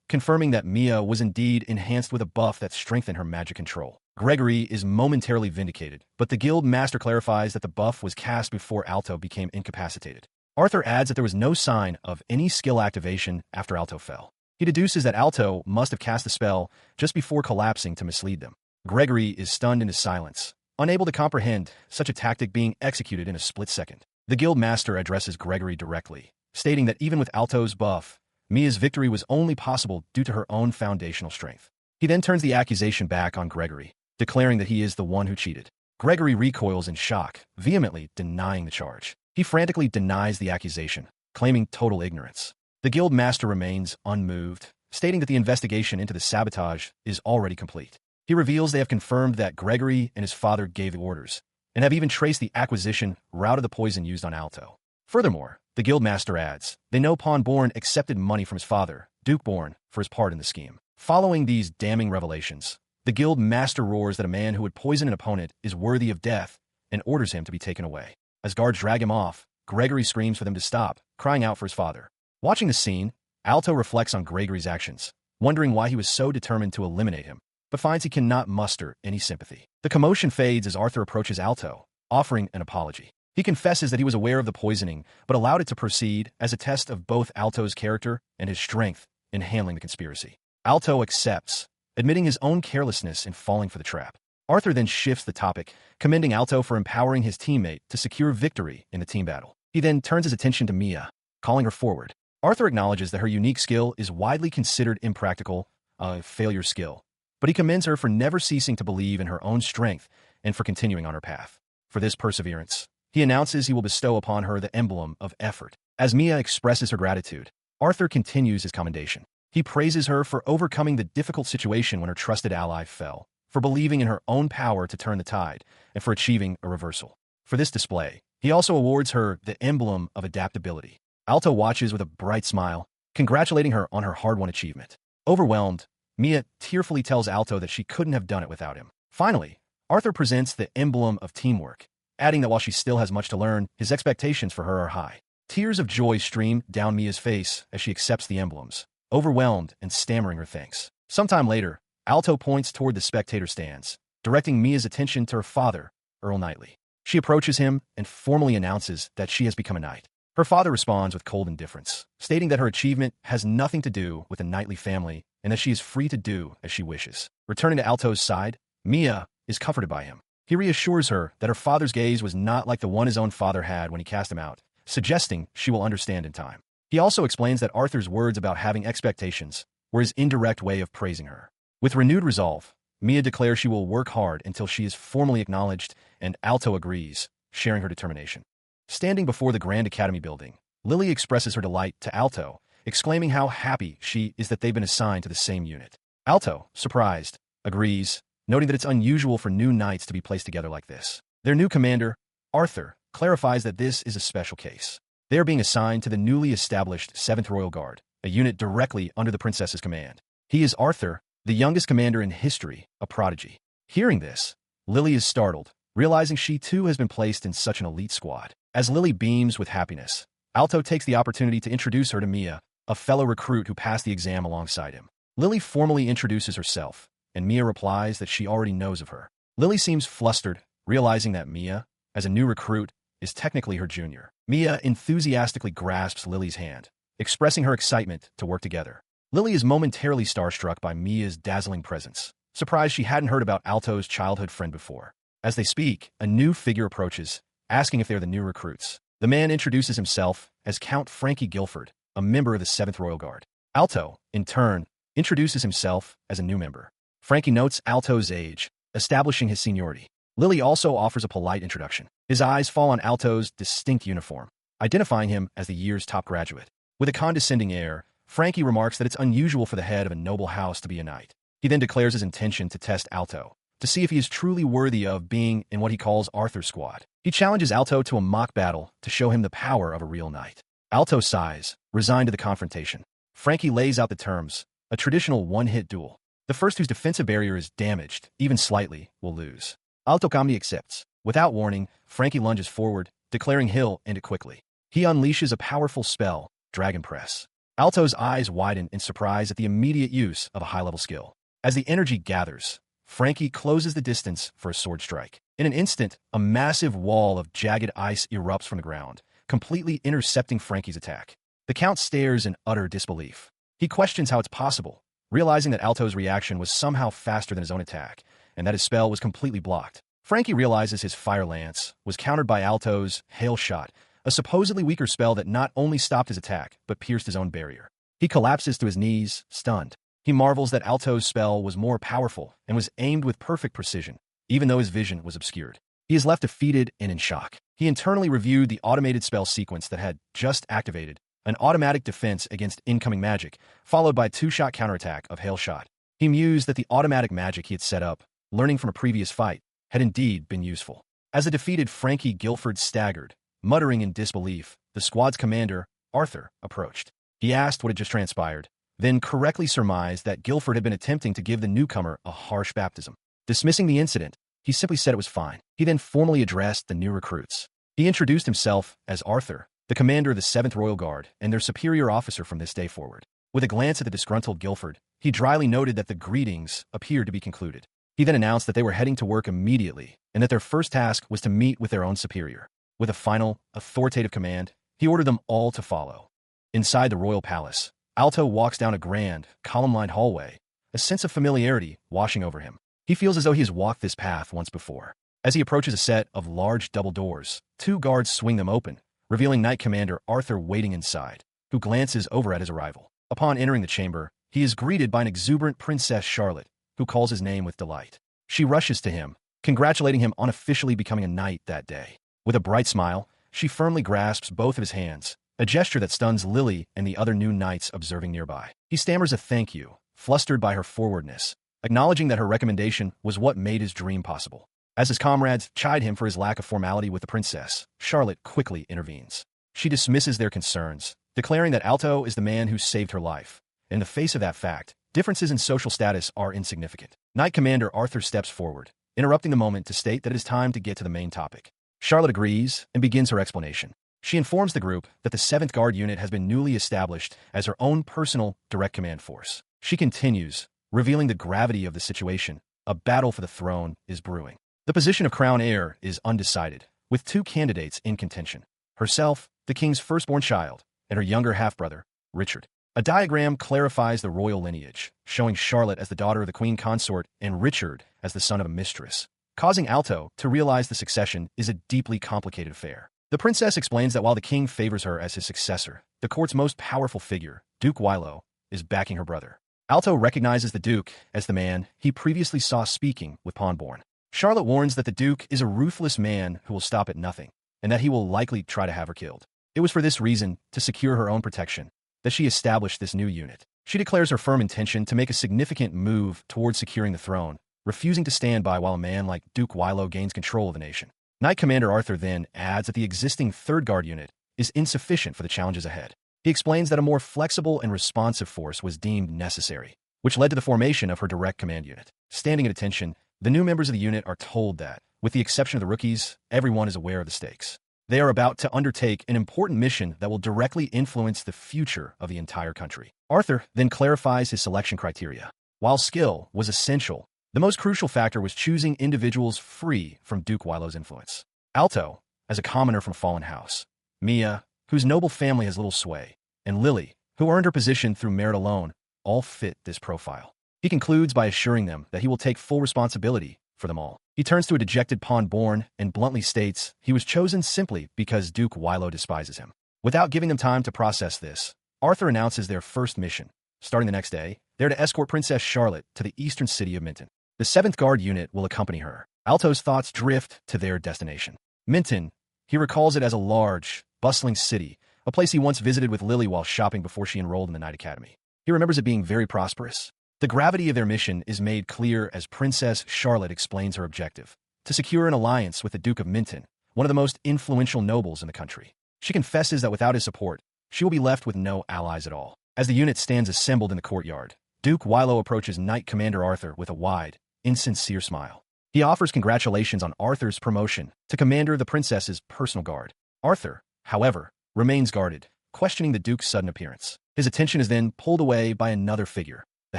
confirming that Mia was indeed enhanced with a buff that strengthened her magic control. Gregory is momentarily vindicated, but the guild master clarifies that the buff was cast before Alto became incapacitated. Arthur adds that there was no sign of any skill activation after Alto fell. He deduces that Alto must have cast the spell just before collapsing to mislead them. Gregory is stunned into silence, unable to comprehend such a tactic being executed in a split second. The guild master addresses Gregory directly, stating that even with Alto's buff, Mia's victory was only possible due to her own foundational strength. He then turns the accusation back on Gregory, declaring that he is the one who cheated. Gregory recoils in shock, vehemently denying the charge. He frantically denies the accusation, claiming total ignorance. The guild master remains unmoved, stating that the investigation into the sabotage is already complete. He reveals they have confirmed that Gregory and his father gave the orders, and have even traced the acquisition route of the poison used on Alto. Furthermore, the guild master adds, they know Pawn Born accepted money from his father, Duke Born, for his part in the scheme. Following these damning revelations, the guild master roars that a man who would poison an opponent is worthy of death and orders him to be taken away. As guards drag him off, Gregory screams for them to stop, crying out for his father. Watching the scene, Alto reflects on Gregory's actions, wondering why he was so determined to eliminate him, but finds he cannot muster any sympathy. The commotion fades as Arthur approaches Alto, offering an apology. He confesses that he was aware of the poisoning, but allowed it to proceed as a test of both Alto's character and his strength in handling the conspiracy. Alto accepts, admitting his own carelessness in falling for the trap. Arthur then shifts the topic, commending Alto for empowering his teammate to secure victory in the team battle. He then turns his attention to Mia, calling her forward. Arthur acknowledges that her unique skill is widely considered impractical, a failure skill, but he commends her for never ceasing to believe in her own strength and for continuing on her path. For this perseverance, he announces he will bestow upon her the emblem of effort. As Mia expresses her gratitude, Arthur continues his commendation. He praises her for overcoming the difficult situation when her trusted ally fell, for believing in her own power to turn the tide, and for achieving a reversal. For this display, he also awards her the emblem of adaptability. Alto watches with a bright smile, congratulating her on her hard-won achievement. Overwhelmed, Mia tearfully tells Alto that she couldn't have done it without him. Finally, Arthur presents the emblem of teamwork, adding that while she still has much to learn, his expectations for her are high. Tears of joy stream down Mia's face as she accepts the emblems, overwhelmed and stammering her thanks. Sometime later, Alto points toward the spectator stands, directing Mia's attention to her father, Earl Knightley. She approaches him and formally announces that she has become a knight. Her father responds with cold indifference, stating that her achievement has nothing to do with the Knightley family and that she is free to do as she wishes. Returning to Alto's side, Mia is comforted by him. He reassures her that her father's gaze was not like the one his own father had when he cast him out, suggesting she will understand in time. He also explains that Arthur's words about having expectations were his indirect way of praising her. With renewed resolve, Mia declares she will work hard until she is formally acknowledged, and Alto agrees, sharing her determination. Standing before the Grand Academy building, Lily expresses her delight to Alto, exclaiming how happy she is that they've been assigned to the same unit. Alto, surprised, agrees, noting that it's unusual for new knights to be placed together like this. Their new commander, Arthur, clarifies that this is a special case. They are being assigned to the newly established 7th Royal Guard, a unit directly under the princess's command. He is Arthur, the youngest commander in history, a prodigy. Hearing this, Lily is startled, realizing she too has been placed in such an elite squad. As Lily beams with happiness, Alto takes the opportunity to introduce her to Mia, a fellow recruit who passed the exam alongside him. Lily formally introduces herself, and Mia replies that she already knows of her. Lily seems flustered, realizing that Mia, as a new recruit, is technically her junior. Mia enthusiastically grasps Lily's hand, expressing her excitement to work together. Lily is momentarily starstruck by Mia's dazzling presence, surprised she hadn't heard about Alto's childhood friend before. As they speak, a new figure approaches, asking if they're the new recruits. The man introduces himself as Count Frankie Guilford, a member of the 7th Royal Guard. Alto, in turn, introduces himself as a new member. Frankie notes Alto's age, establishing his seniority. Lily also offers a polite introduction. His eyes fall on Alto's distinct uniform, identifying him as the year's top graduate. With a condescending air, Frankie remarks that it's unusual for the head of a noble house to be a knight. He then declares his intention to test Alto, to see if he is truly worthy of being in what he calls Arthur's squad. He challenges Alto to a mock battle to show him the power of a real knight. Alto sighs, resigned to the confrontation. Frankie lays out the terms, a traditional one-hit duel. The first whose defensive barrier is damaged, even slightly, will lose. Alto calmly accepts. Without warning, Frankie lunges forward, declaring he'll end it quickly. He unleashes a powerful spell, Dragon Press. Alto's eyes widen in surprise at the immediate use of a high-level skill. As the energy gathers, Frankie closes the distance for a sword strike. In an instant, a massive wall of jagged ice erupts from the ground, completely intercepting Frankie's attack. The Count stares in utter disbelief. He questions how it's possible, realizing that Alto's reaction was somehow faster than his own attack, and that his spell was completely blocked. Frankie realizes his Fire Lance was countered by Alto's Hail Shot, a supposedly weaker spell that not only stopped his attack, but pierced his own barrier. He collapses to his knees, stunned. He marvels that Alto's spell was more powerful and was aimed with perfect precision, even though his vision was obscured. He is left defeated and in shock. He internally reviewed the automated spell sequence that had just activated, an automatic defense against incoming magic, followed by a two-shot counterattack of hail shot. He mused that the automatic magic he had set up, learning from a previous fight, had indeed been useful. As the defeated Frankie Guilford staggered, muttering in disbelief, the squad's commander, Arthur, approached. He asked what had just transpired, then correctly surmised that Guilford had been attempting to give the newcomer a harsh baptism. Dismissing the incident, he simply said it was fine. He then formally addressed the new recruits. He introduced himself as Arthur, the commander of the 7th Royal Guard and their superior officer from this day forward. With a glance at the disgruntled Guilford, he dryly noted that the greetings appeared to be concluded. He then announced that they were heading to work immediately and that their first task was to meet with their own superior. With a final, authoritative command, he ordered them all to follow. Inside the royal palace, Alto walks down a grand, column-lined hallway, a sense of familiarity washing over him. He feels as though he has walked this path once before. As he approaches a set of large double doors, 2 guards swing them open, revealing Knight Commander Arthur waiting inside, who glances over at his arrival. Upon entering the chamber, he is greeted by an exuberant Princess Charlotte, who calls his name with delight. She rushes to him, congratulating him on officially becoming a knight that day. With a bright smile, she firmly grasps both of his hands, a gesture that stuns Lily and the other new knights observing nearby. He stammers a thank you, flustered by her forwardness, acknowledging that her recommendation was what made his dream possible. As his comrades chide him for his lack of formality with the princess, Charlotte quickly intervenes. She dismisses their concerns, declaring that Alto is the man who saved her life. In the face of that fact, differences in social status are insignificant. Knight Commander Arthur steps forward, interrupting the moment to state that it is time to get to the main topic. Charlotte agrees and begins her explanation. She informs the group that the 7th Guard unit has been newly established as her own personal direct command force. She continues, revealing the gravity of the situation. A battle for the throne is brewing. The position of crown heir is undecided, with 2 candidates in contention. Herself, the king's firstborn child, and her younger half-brother, Richard. A diagram clarifies the royal lineage, showing Charlotte as the daughter of the queen consort and Richard as the son of a mistress. Causing Alto to realize the succession is a deeply complicated affair. The princess explains that while the king favors her as his successor, the court's most powerful figure, Duke Wilo, is backing her brother. Alto recognizes the Duke as the man he previously saw speaking with Pawnborn. Charlotte warns that the Duke is a ruthless man who will stop at nothing, and that he will likely try to have her killed. It was for this reason, to secure her own protection, that she established this new unit. She declares her firm intention to make a significant move towards securing the throne, refusing to stand by while a man like Duke Wilo gains control of the nation. Knight Commander Arthur then adds that the existing 3rd Guard unit is insufficient for the challenges ahead. He explains that a more flexible and responsive force was deemed necessary, which led to the formation of her direct command unit. Standing at attention, the new members of the unit are told that, with the exception of the rookies, everyone is aware of the stakes. They are about to undertake an important mission that will directly influence the future of the entire country. Arthur then clarifies his selection criteria. While skill was essential, the most crucial factor was choosing individuals free from Duke Wilo's influence. Alto, as a commoner from a fallen house, Mia, whose noble family has little sway, and Lily, who earned her position through merit alone, all fit this profile. He concludes by assuring them that he will take full responsibility for them all. He turns to a dejected Pawnborn and bluntly states he was chosen simply because Duke Wilo despises him. Without giving them time to process this, Arthur announces their first mission. Starting the next day, they're to escort Princess Charlotte to the eastern city of Minton. The 7th Guard unit will accompany her. Alto's thoughts drift to their destination. Minton, he recalls it as a large, bustling city, a place he once visited with Lily while shopping before she enrolled in the Knight Academy. He remembers it being very prosperous. The gravity of their mission is made clear as Princess Charlotte explains her objective: to secure an alliance with the Duke of Minton, one of the most influential nobles in the country. She confesses that without his support, she will be left with no allies at all. As the unit stands assembled in the courtyard, Duke Wilo approaches Knight Commander Arthur with a wide, insincere smile. He offers congratulations on Arthur's promotion to commander of the princess's personal guard. Arthur, however, remains guarded, questioning the Duke's sudden appearance. His attention is then pulled away by another figure, the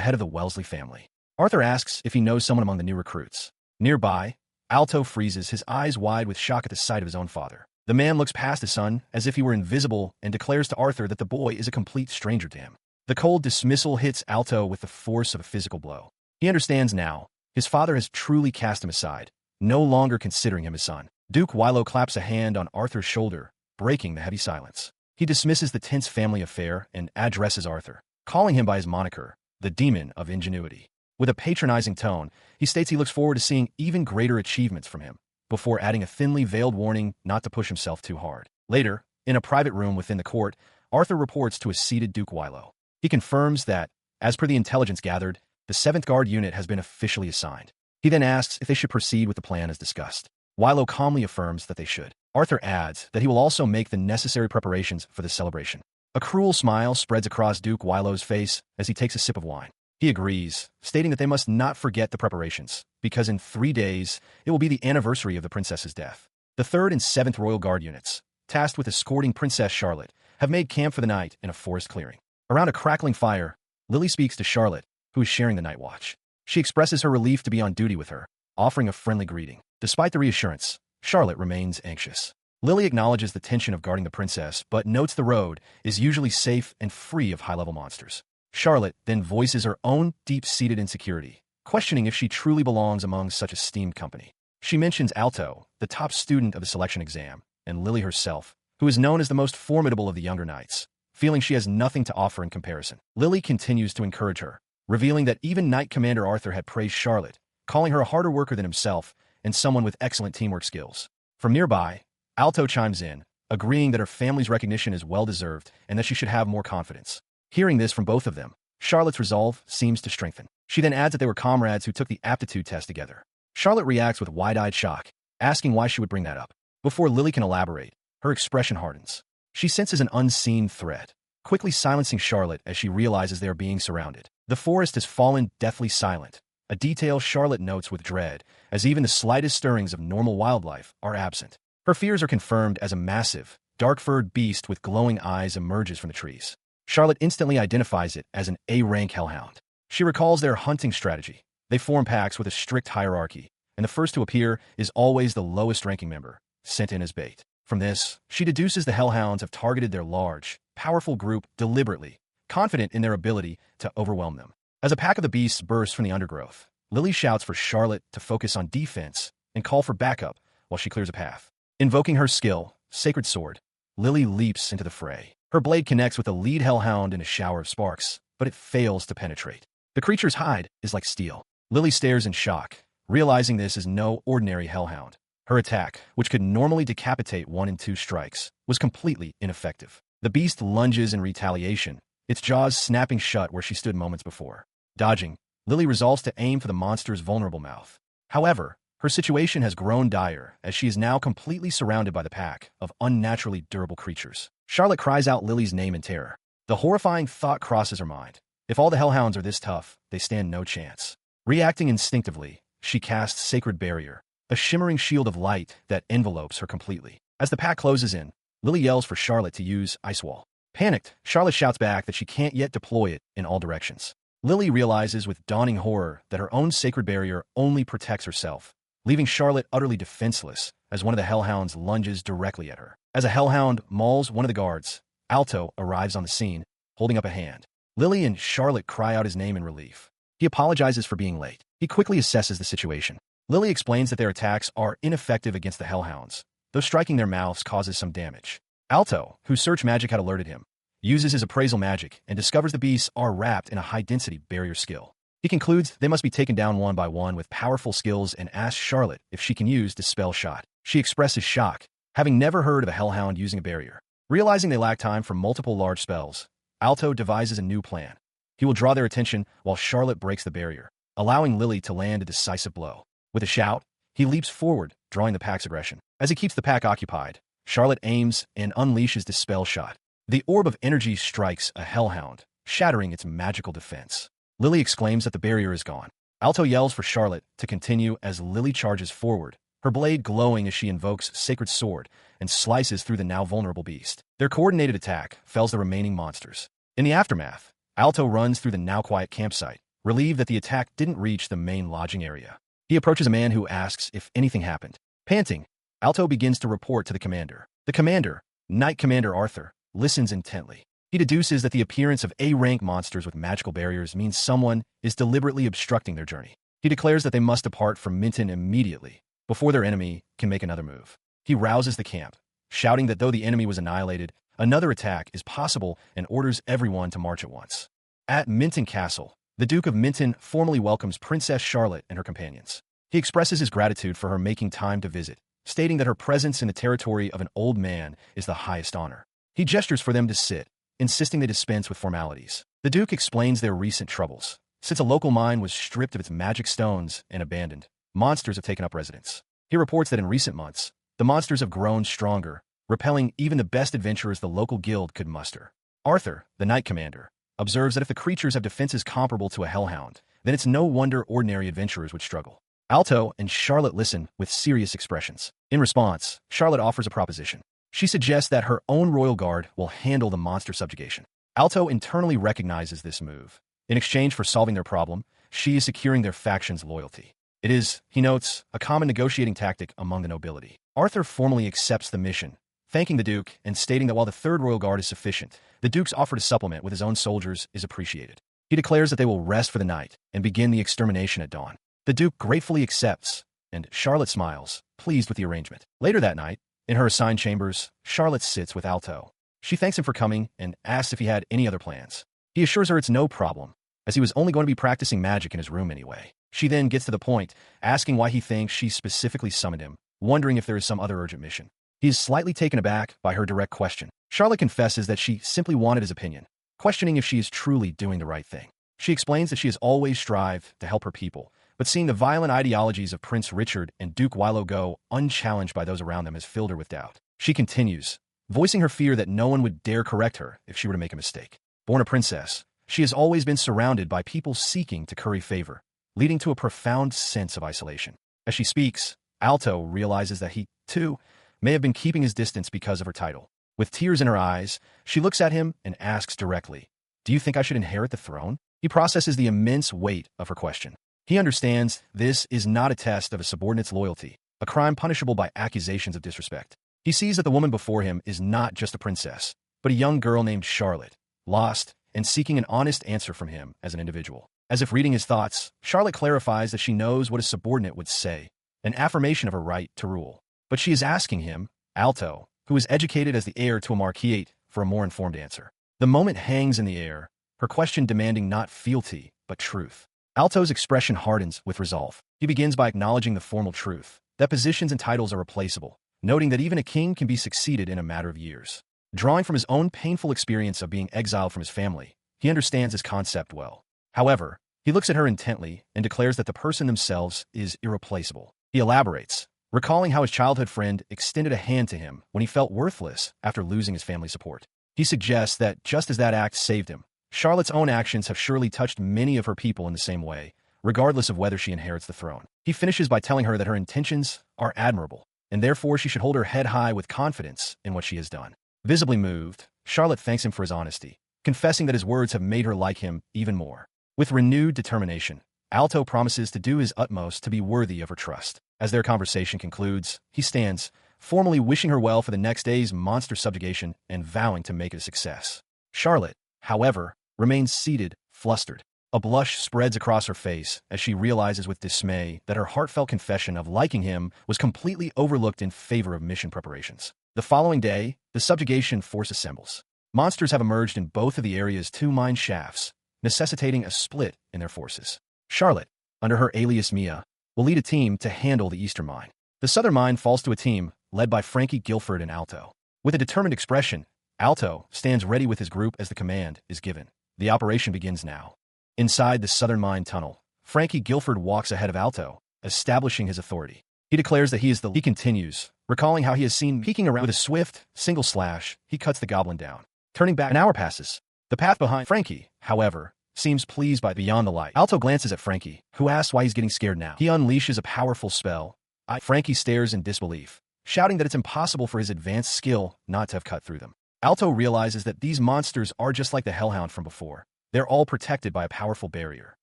head of the Wellesley family. Arthur asks if he knows someone among the new recruits. Nearby, Alto freezes, his eyes wide with shock at the sight of his own father. The man looks past his son as if he were invisible and declares to Arthur that the boy is a complete stranger to him. The cold dismissal hits Alto with the force of a physical blow. He understands now. His father has truly cast him aside, no longer considering him his son. Duke Wilo claps a hand on Arthur's shoulder, breaking the heavy silence. He dismisses the tense family affair and addresses Arthur, calling him by his moniker, the Demon of Ingenuity. With a patronizing tone, he states he looks forward to seeing even greater achievements from him, before adding a thinly veiled warning not to push himself too hard. Later, in a private room within the court, Arthur reports to a seated Duke Wilo. He confirms that, as per the intelligence gathered, the 7th Guard unit has been officially assigned. He then asks if they should proceed with the plan as discussed. Wilo calmly affirms that they should. Arthur adds that he will also make the necessary preparations for the celebration. A cruel smile spreads across Duke Wilo's face as he takes a sip of wine. He agrees, stating that they must not forget the preparations, because in 3 days, it will be the anniversary of the princess's death. The 3rd and 7th Royal Guard units, tasked with escorting Princess Charlotte, have made camp for the night in a forest clearing. Around a crackling fire, Lily speaks to Charlotte, who is sharing the night watch. She expresses her relief to be on duty with her, offering a friendly greeting. Despite the reassurance, Charlotte remains anxious. Lily acknowledges the tension of guarding the princess, but notes the road is usually safe and free of high-level monsters. Charlotte then voices her own deep-seated insecurity, questioning if she truly belongs among such esteemed company. She mentions Alto, the top student of the selection exam, and Lily herself, who is known as the most formidable of the younger knights, feeling she has nothing to offer in comparison. Lily continues to encourage her, revealing that even Knight Commander Arthur had praised Charlotte, calling her a harder worker than himself and someone with excellent teamwork skills. From nearby, Alto chimes in, agreeing that her family's recognition is well-deserved and that she should have more confidence. Hearing this from both of them, Charlotte's resolve seems to strengthen. She then adds that they were comrades who took the aptitude test together. Charlotte reacts with wide-eyed shock, asking why she would bring that up. Before Lily can elaborate, her expression hardens. She senses an unseen threat, quickly silencing Charlotte as she realizes they are being surrounded. The forest has fallen deathly silent, a detail Charlotte notes with dread, as even the slightest stirrings of normal wildlife are absent. Her fears are confirmed as a massive, dark-furred beast with glowing eyes emerges from the trees. Charlotte instantly identifies it as an A-rank hellhound. She recalls their hunting strategy. They form packs with a strict hierarchy, and the first to appear is always the lowest-ranking member, sent in as bait. From this, she deduces the hellhounds have targeted their large, powerful group deliberately, confident in their ability to overwhelm them. As a pack of the beasts bursts from the undergrowth, Lily shouts for Charlotte to focus on defense and call for backup while she clears a path. Invoking her skill, Sacred Sword, Lily leaps into the fray. Her blade connects with the lead hellhound in a shower of sparks, but it fails to penetrate. The creature's hide is like steel. Lily stares in shock, realizing this is no ordinary hellhound. Her attack, which could normally decapitate 1 in 2 strikes, was completely ineffective. The beast lunges in retaliation, its jaws snapping shut where she stood moments before. Dodging, Lily resolves to aim for the monster's vulnerable mouth. However, her situation has grown dire as she is now completely surrounded by the pack of unnaturally durable creatures. Charlotte cries out Lily's name in terror. The horrifying thought crosses her mind. If all the hellhounds are this tough, they stand no chance. Reacting instinctively, she casts Sacred Barrier, a shimmering shield of light that envelopes her completely. As the pack closes in, Lily yells for Charlotte to use Ice Wall. Panicked, Charlotte shouts back that she can't yet deploy it in all directions. Lily realizes with dawning horror that her own Sacred Barrier only protects herself, leaving Charlotte utterly defenseless as one of the hellhounds lunges directly at her. As a hellhound mauls one of the guards, Alto arrives on the scene, holding up a hand. Lily and Charlotte cry out his name in relief. He apologizes for being late. He quickly assesses the situation. Lily explains that their attacks are ineffective against the hellhounds, though striking their mouths causes some damage. Alto, whose search magic had alerted him, uses his appraisal magic and discovers the beasts are wrapped in a high-density barrier skill. He concludes they must be taken down one by one with powerful skills and asks Charlotte if she can use Dispel Shot. She expresses shock, having never heard of a hellhound using a barrier. Realizing they lack time for multiple large spells, Alto devises a new plan. He will draw their attention while Charlotte breaks the barrier, allowing Lily to land a decisive blow. With a shout, he leaps forward, drawing the pack's aggression. As he keeps the pack occupied, Charlotte aims and unleashes Dispel Shot. The orb of energy strikes a hellhound, shattering its magical defense. Lily exclaims that the barrier is gone. Alto yells for Charlotte to continue as Lily charges forward, her blade glowing as she invokes Sacred Sword and slices through the now vulnerable beast. Their coordinated attack fells the remaining monsters. In the aftermath, Alto runs through the now quiet campsite, relieved that the attack didn't reach the main lodging area. He approaches a man who asks if anything happened. Panting, Alto begins to report to the commander. The commander, Knight Commander Arthur, listens intently. He deduces that the appearance of A-rank monsters with magical barriers means someone is deliberately obstructing their journey. He declares that they must depart from Minton immediately, before their enemy can make another move. He rouses the camp, shouting that though the enemy was annihilated, another attack is possible and orders everyone to march at once. At Minton Castle, the Duke of Minton formally welcomes Princess Charlotte and her companions. He expresses his gratitude for her making time to visit, stating that her presence in the territory of an old man is the highest honor. He gestures for them to sit, insisting they dispense with formalities. The Duke explains their recent troubles. Since a local mine was stripped of its magic stones and abandoned, monsters have taken up residence. He reports that in recent months, the monsters have grown stronger, repelling even the best adventurers the local guild could muster. Arthur, the Knight Commander, observes that if the creatures have defenses comparable to a hellhound, then it's no wonder ordinary adventurers would struggle. Alto and Charlotte listen with serious expressions. In response, Charlotte offers a proposition. She suggests that her own royal guard will handle the monster subjugation. Alto internally recognizes this move. In exchange for solving their problem, she is securing their faction's loyalty. It is, he notes, a common negotiating tactic among the nobility. Arthur formally accepts the mission, thanking the Duke and stating that while the Third Royal Guard is sufficient, the Duke's offer to supplement with his own soldiers is appreciated. He declares that they will rest for the night and begin the extermination at dawn. The Duke gratefully accepts, and Charlotte smiles, pleased with the arrangement. Later that night, in her assigned chambers, Charlotte sits with Alto. She thanks him for coming and asks if he had any other plans. He assures her it's no problem, as he was only going to be practicing magic in his room anyway. She then gets to the point, asking why he thinks she specifically summoned him, wondering if there is some other urgent mission. He is slightly taken aback by her direct question. Charlotte confesses that she simply wanted his opinion, questioning if she is truly doing the right thing. She explains that she has always strived to help her people, but seeing the violent ideologies of Prince Richard and Duke Wilo go unchallenged by those around them has filled her with doubt. She continues, voicing her fear that no one would dare correct her if she were to make a mistake. Born a princess, she has always been surrounded by people seeking to curry favor, leading to a profound sense of isolation. As she speaks, Alto realizes that he, too, may have been keeping his distance because of her title. With tears in her eyes, she looks at him and asks directly, "Do you think I should inherit the throne?" He processes the immense weight of her question. He understands this is not a test of a subordinate's loyalty, a crime punishable by accusations of disrespect. He sees that the woman before him is not just a princess, but a young girl named Charlotte, lost and seeking an honest answer from him as an individual. As if reading his thoughts, Charlotte clarifies that she knows what a subordinate would say, an affirmation of her right to rule. But she is asking him, Alto, who is educated as the heir to a marquisate, for a more informed answer. The moment hangs in the air, her question demanding not fealty, but truth. Alto's expression hardens with resolve. He begins by acknowledging the formal truth, that positions and titles are replaceable, noting that even a king can be succeeded in a matter of years. Drawing from his own painful experience of being exiled from his family, he understands this concept well. However, he looks at her intently and declares that the person themselves is irreplaceable. He elaborates, recalling how his childhood friend extended a hand to him when he felt worthless after losing his family support. He suggests that just as that act saved him, Charlotte's own actions have surely touched many of her people in the same way, regardless of whether she inherits the throne. He finishes by telling her that her intentions are admirable, and therefore she should hold her head high with confidence in what she has done. Visibly moved, Charlotte thanks him for his honesty, confessing that his words have made her like him even more. With renewed determination, Alto promises to do his utmost to be worthy of her trust. As their conversation concludes, he stands, formally wishing her well for the next day's monster subjugation and vowing to make it a success. Charlotte, however, remains seated, flustered. A blush spreads across her face as she realizes with dismay that her heartfelt confession of liking him was completely overlooked in favor of mission preparations. The following day, the subjugation force assembles. Monsters have emerged in both of the area's two mine shafts, necessitating a split in their forces. Charlotte, under her alias Mia, will lead a team to handle the eastern mine. The southern mine falls to a team led by Frankie, Guilford, and Alto. With a determined expression, Alto stands ready with his group as the command is given. The operation begins now. Inside the southern mine tunnel, Frankie Guilford walks ahead of Alto, establishing his authority. He declares that he is the leader. He continues, recalling how he has seen peeking around with a swift, single slash, he cuts the goblin down. Turning back, an hour passes. The path behind Frankie, however, seems pleased by beyond the light. Alto glances at Frankie, who asks why he's getting scared now. He unleashes a powerful spell. Frankie stares in disbelief, shouting that it's impossible for his advanced skill not to have cut through them. Alto realizes that these monsters are just like the Hellhound from before. They're all protected by a powerful barrier.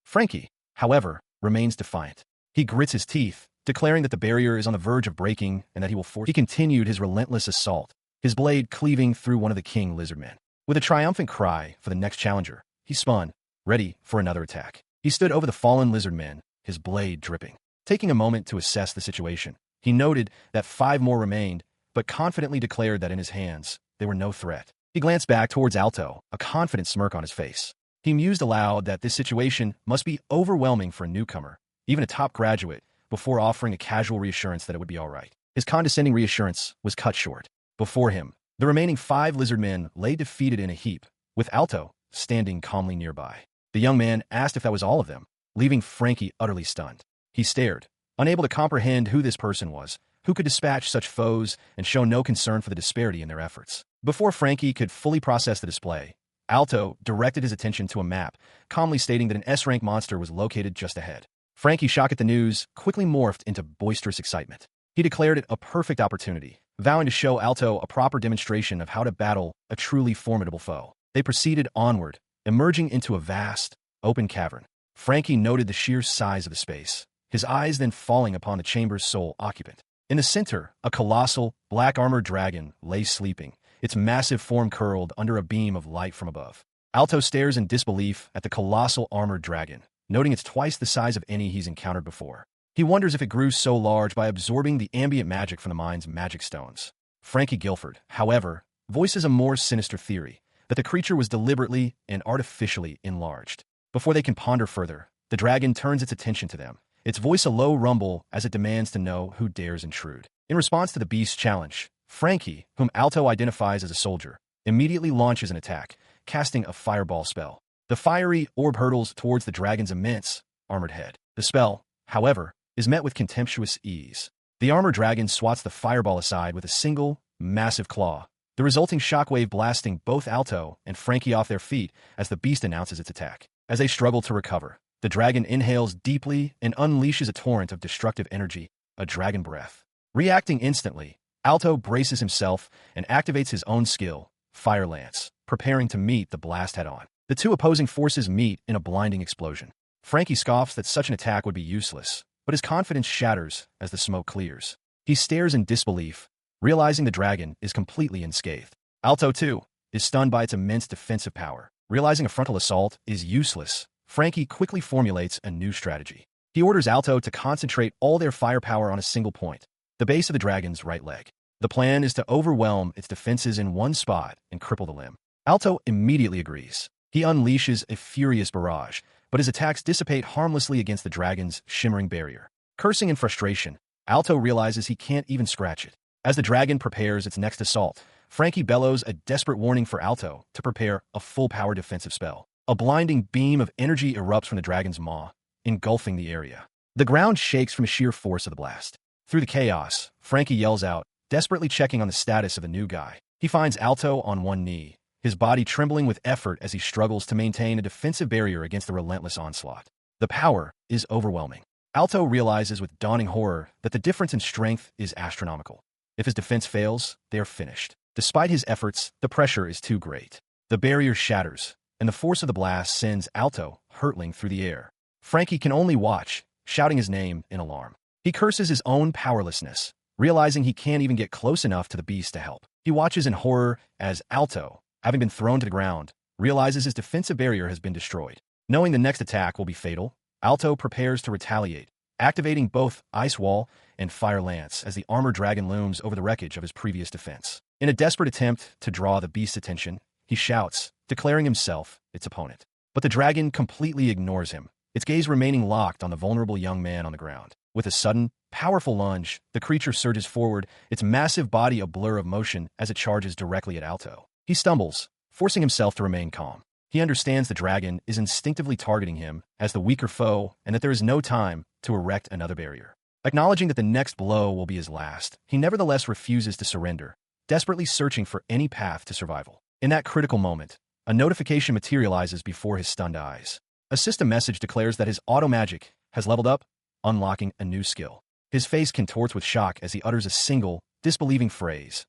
Frankie, however, remains defiant. He grits his teeth, declaring that the barrier is on the verge of breaking and that he will force. He continued his relentless assault, his blade cleaving through one of the king lizardmen. With a triumphant cry for the next challenger, he spun, ready for another attack. He stood over the fallen lizardmen, his blade dripping. Taking a moment to assess the situation, he noted that 5 more remained, but confidently declared that in his hands, they were no threat. He glanced back towards Alto, a confident smirk on his face. He mused aloud that this situation must be overwhelming for a newcomer, even a top graduate, before offering a casual reassurance that it would be all right. His condescending reassurance was cut short. Before him, The remaining 5 lizard men lay defeated in a heap, with Alto standing calmly nearby. The young man asked if that was all of them, leaving Frankie utterly stunned. He stared, unable to comprehend who this person was, who could dispatch such foes and show no concern for the disparity in their efforts. Before Frankie could fully process the display, Alto directed his attention to a map, calmly stating that an S-rank monster was located just ahead. Frankie, shocked at the news, quickly morphed into boisterous excitement. He declared it a perfect opportunity, vowing to show Alto a proper demonstration of how to battle a truly formidable foe. They proceeded onward, emerging into a vast, open cavern. Frankie noted the sheer size of the space, his eyes then falling upon the chamber's sole occupant. In the center, a colossal, black-armored dragon lay sleeping, its massive form curled under a beam of light from above. Alto stares in disbelief at the colossal armored dragon, noting it's twice the size of any he's encountered before. He wonders if it grew so large by absorbing the ambient magic from the mind's magic stones. Frankie Guilford, however, voices a more sinister theory, that the creature was deliberately and artificially enlarged. Before they can ponder further, the dragon turns its attention to them, its voice a low rumble as it demands to know who dares intrude. In response to the beast's challenge, Frankie, whom Alto identifies as a soldier, immediately launches an attack, casting a fireball spell. The fiery orb hurtles towards the dragon's immense, armored head. The spell, however, is met with contemptuous ease. The armored dragon swats the fireball aside with a single, massive claw, the resulting shockwave blasting both Alto and Frankie off their feet as the beast announces its attack. As they struggle to recover, the dragon inhales deeply and unleashes a torrent of destructive energy, a dragon breath. Reacting instantly, Alto braces himself and activates his own skill, Fire Lance, preparing to meet the blast head-on. The two opposing forces meet in a blinding explosion. Frankie scoffs that such an attack would be useless, but his confidence shatters as the smoke clears. He stares in disbelief, realizing the dragon is completely unscathed. Alto, too, is stunned by its immense defensive power. Realizing a frontal assault is useless, Frankie quickly formulates a new strategy. He orders Alto to concentrate all their firepower on a single point, the base of the dragon's right leg. The plan is to overwhelm its defenses in one spot and cripple the limb. Alto immediately agrees. He unleashes a furious barrage, but his attacks dissipate harmlessly against the dragon's shimmering barrier. Cursing in frustration, Alto realizes he can't even scratch it. As the dragon prepares its next assault, Frankie bellows a desperate warning for Alto to prepare a full-power defensive spell. A blinding beam of energy erupts from the dragon's maw, engulfing the area. The ground shakes from the sheer force of the blast. Through the chaos, Frankie yells out, desperately checking on the status of the new guy. He finds Alto on one knee, his body trembling with effort as he struggles to maintain a defensive barrier against the relentless onslaught. The power is overwhelming. Alto realizes with dawning horror that the difference in strength is astronomical. If his defense fails, they are finished. Despite his efforts, the pressure is too great. The barrier shatters, and the force of the blast sends Alto hurtling through the air. Frankie can only watch, shouting his name in alarm. He curses his own powerlessness, realizing he can't even get close enough to the beast to help. He watches in horror as Alto, having been thrown to the ground, realizes his defensive barrier has been destroyed. Knowing the next attack will be fatal, Alto prepares to retaliate, activating both Ice Wall and Fire Lance as the armored dragon looms over the wreckage of his previous defense. In a desperate attempt to draw the beast's attention, he shouts, declaring himself its opponent. But the dragon completely ignores him, its gaze remaining locked on the vulnerable young man on the ground. With a sudden, powerful lunge, the creature surges forward, its massive body a blur of motion as it charges directly at Alto. He stumbles, forcing himself to remain calm. He understands the dragon is instinctively targeting him as the weaker foe and that there is no time to erect another barrier. Acknowledging that the next blow will be his last, he nevertheless refuses to surrender, desperately searching for any path to survival. In that critical moment, a notification materializes before his stunned eyes. A system message declares that his auto magic has leveled up, unlocking a new skill. His face contorts with shock as he utters a single, disbelieving phrase.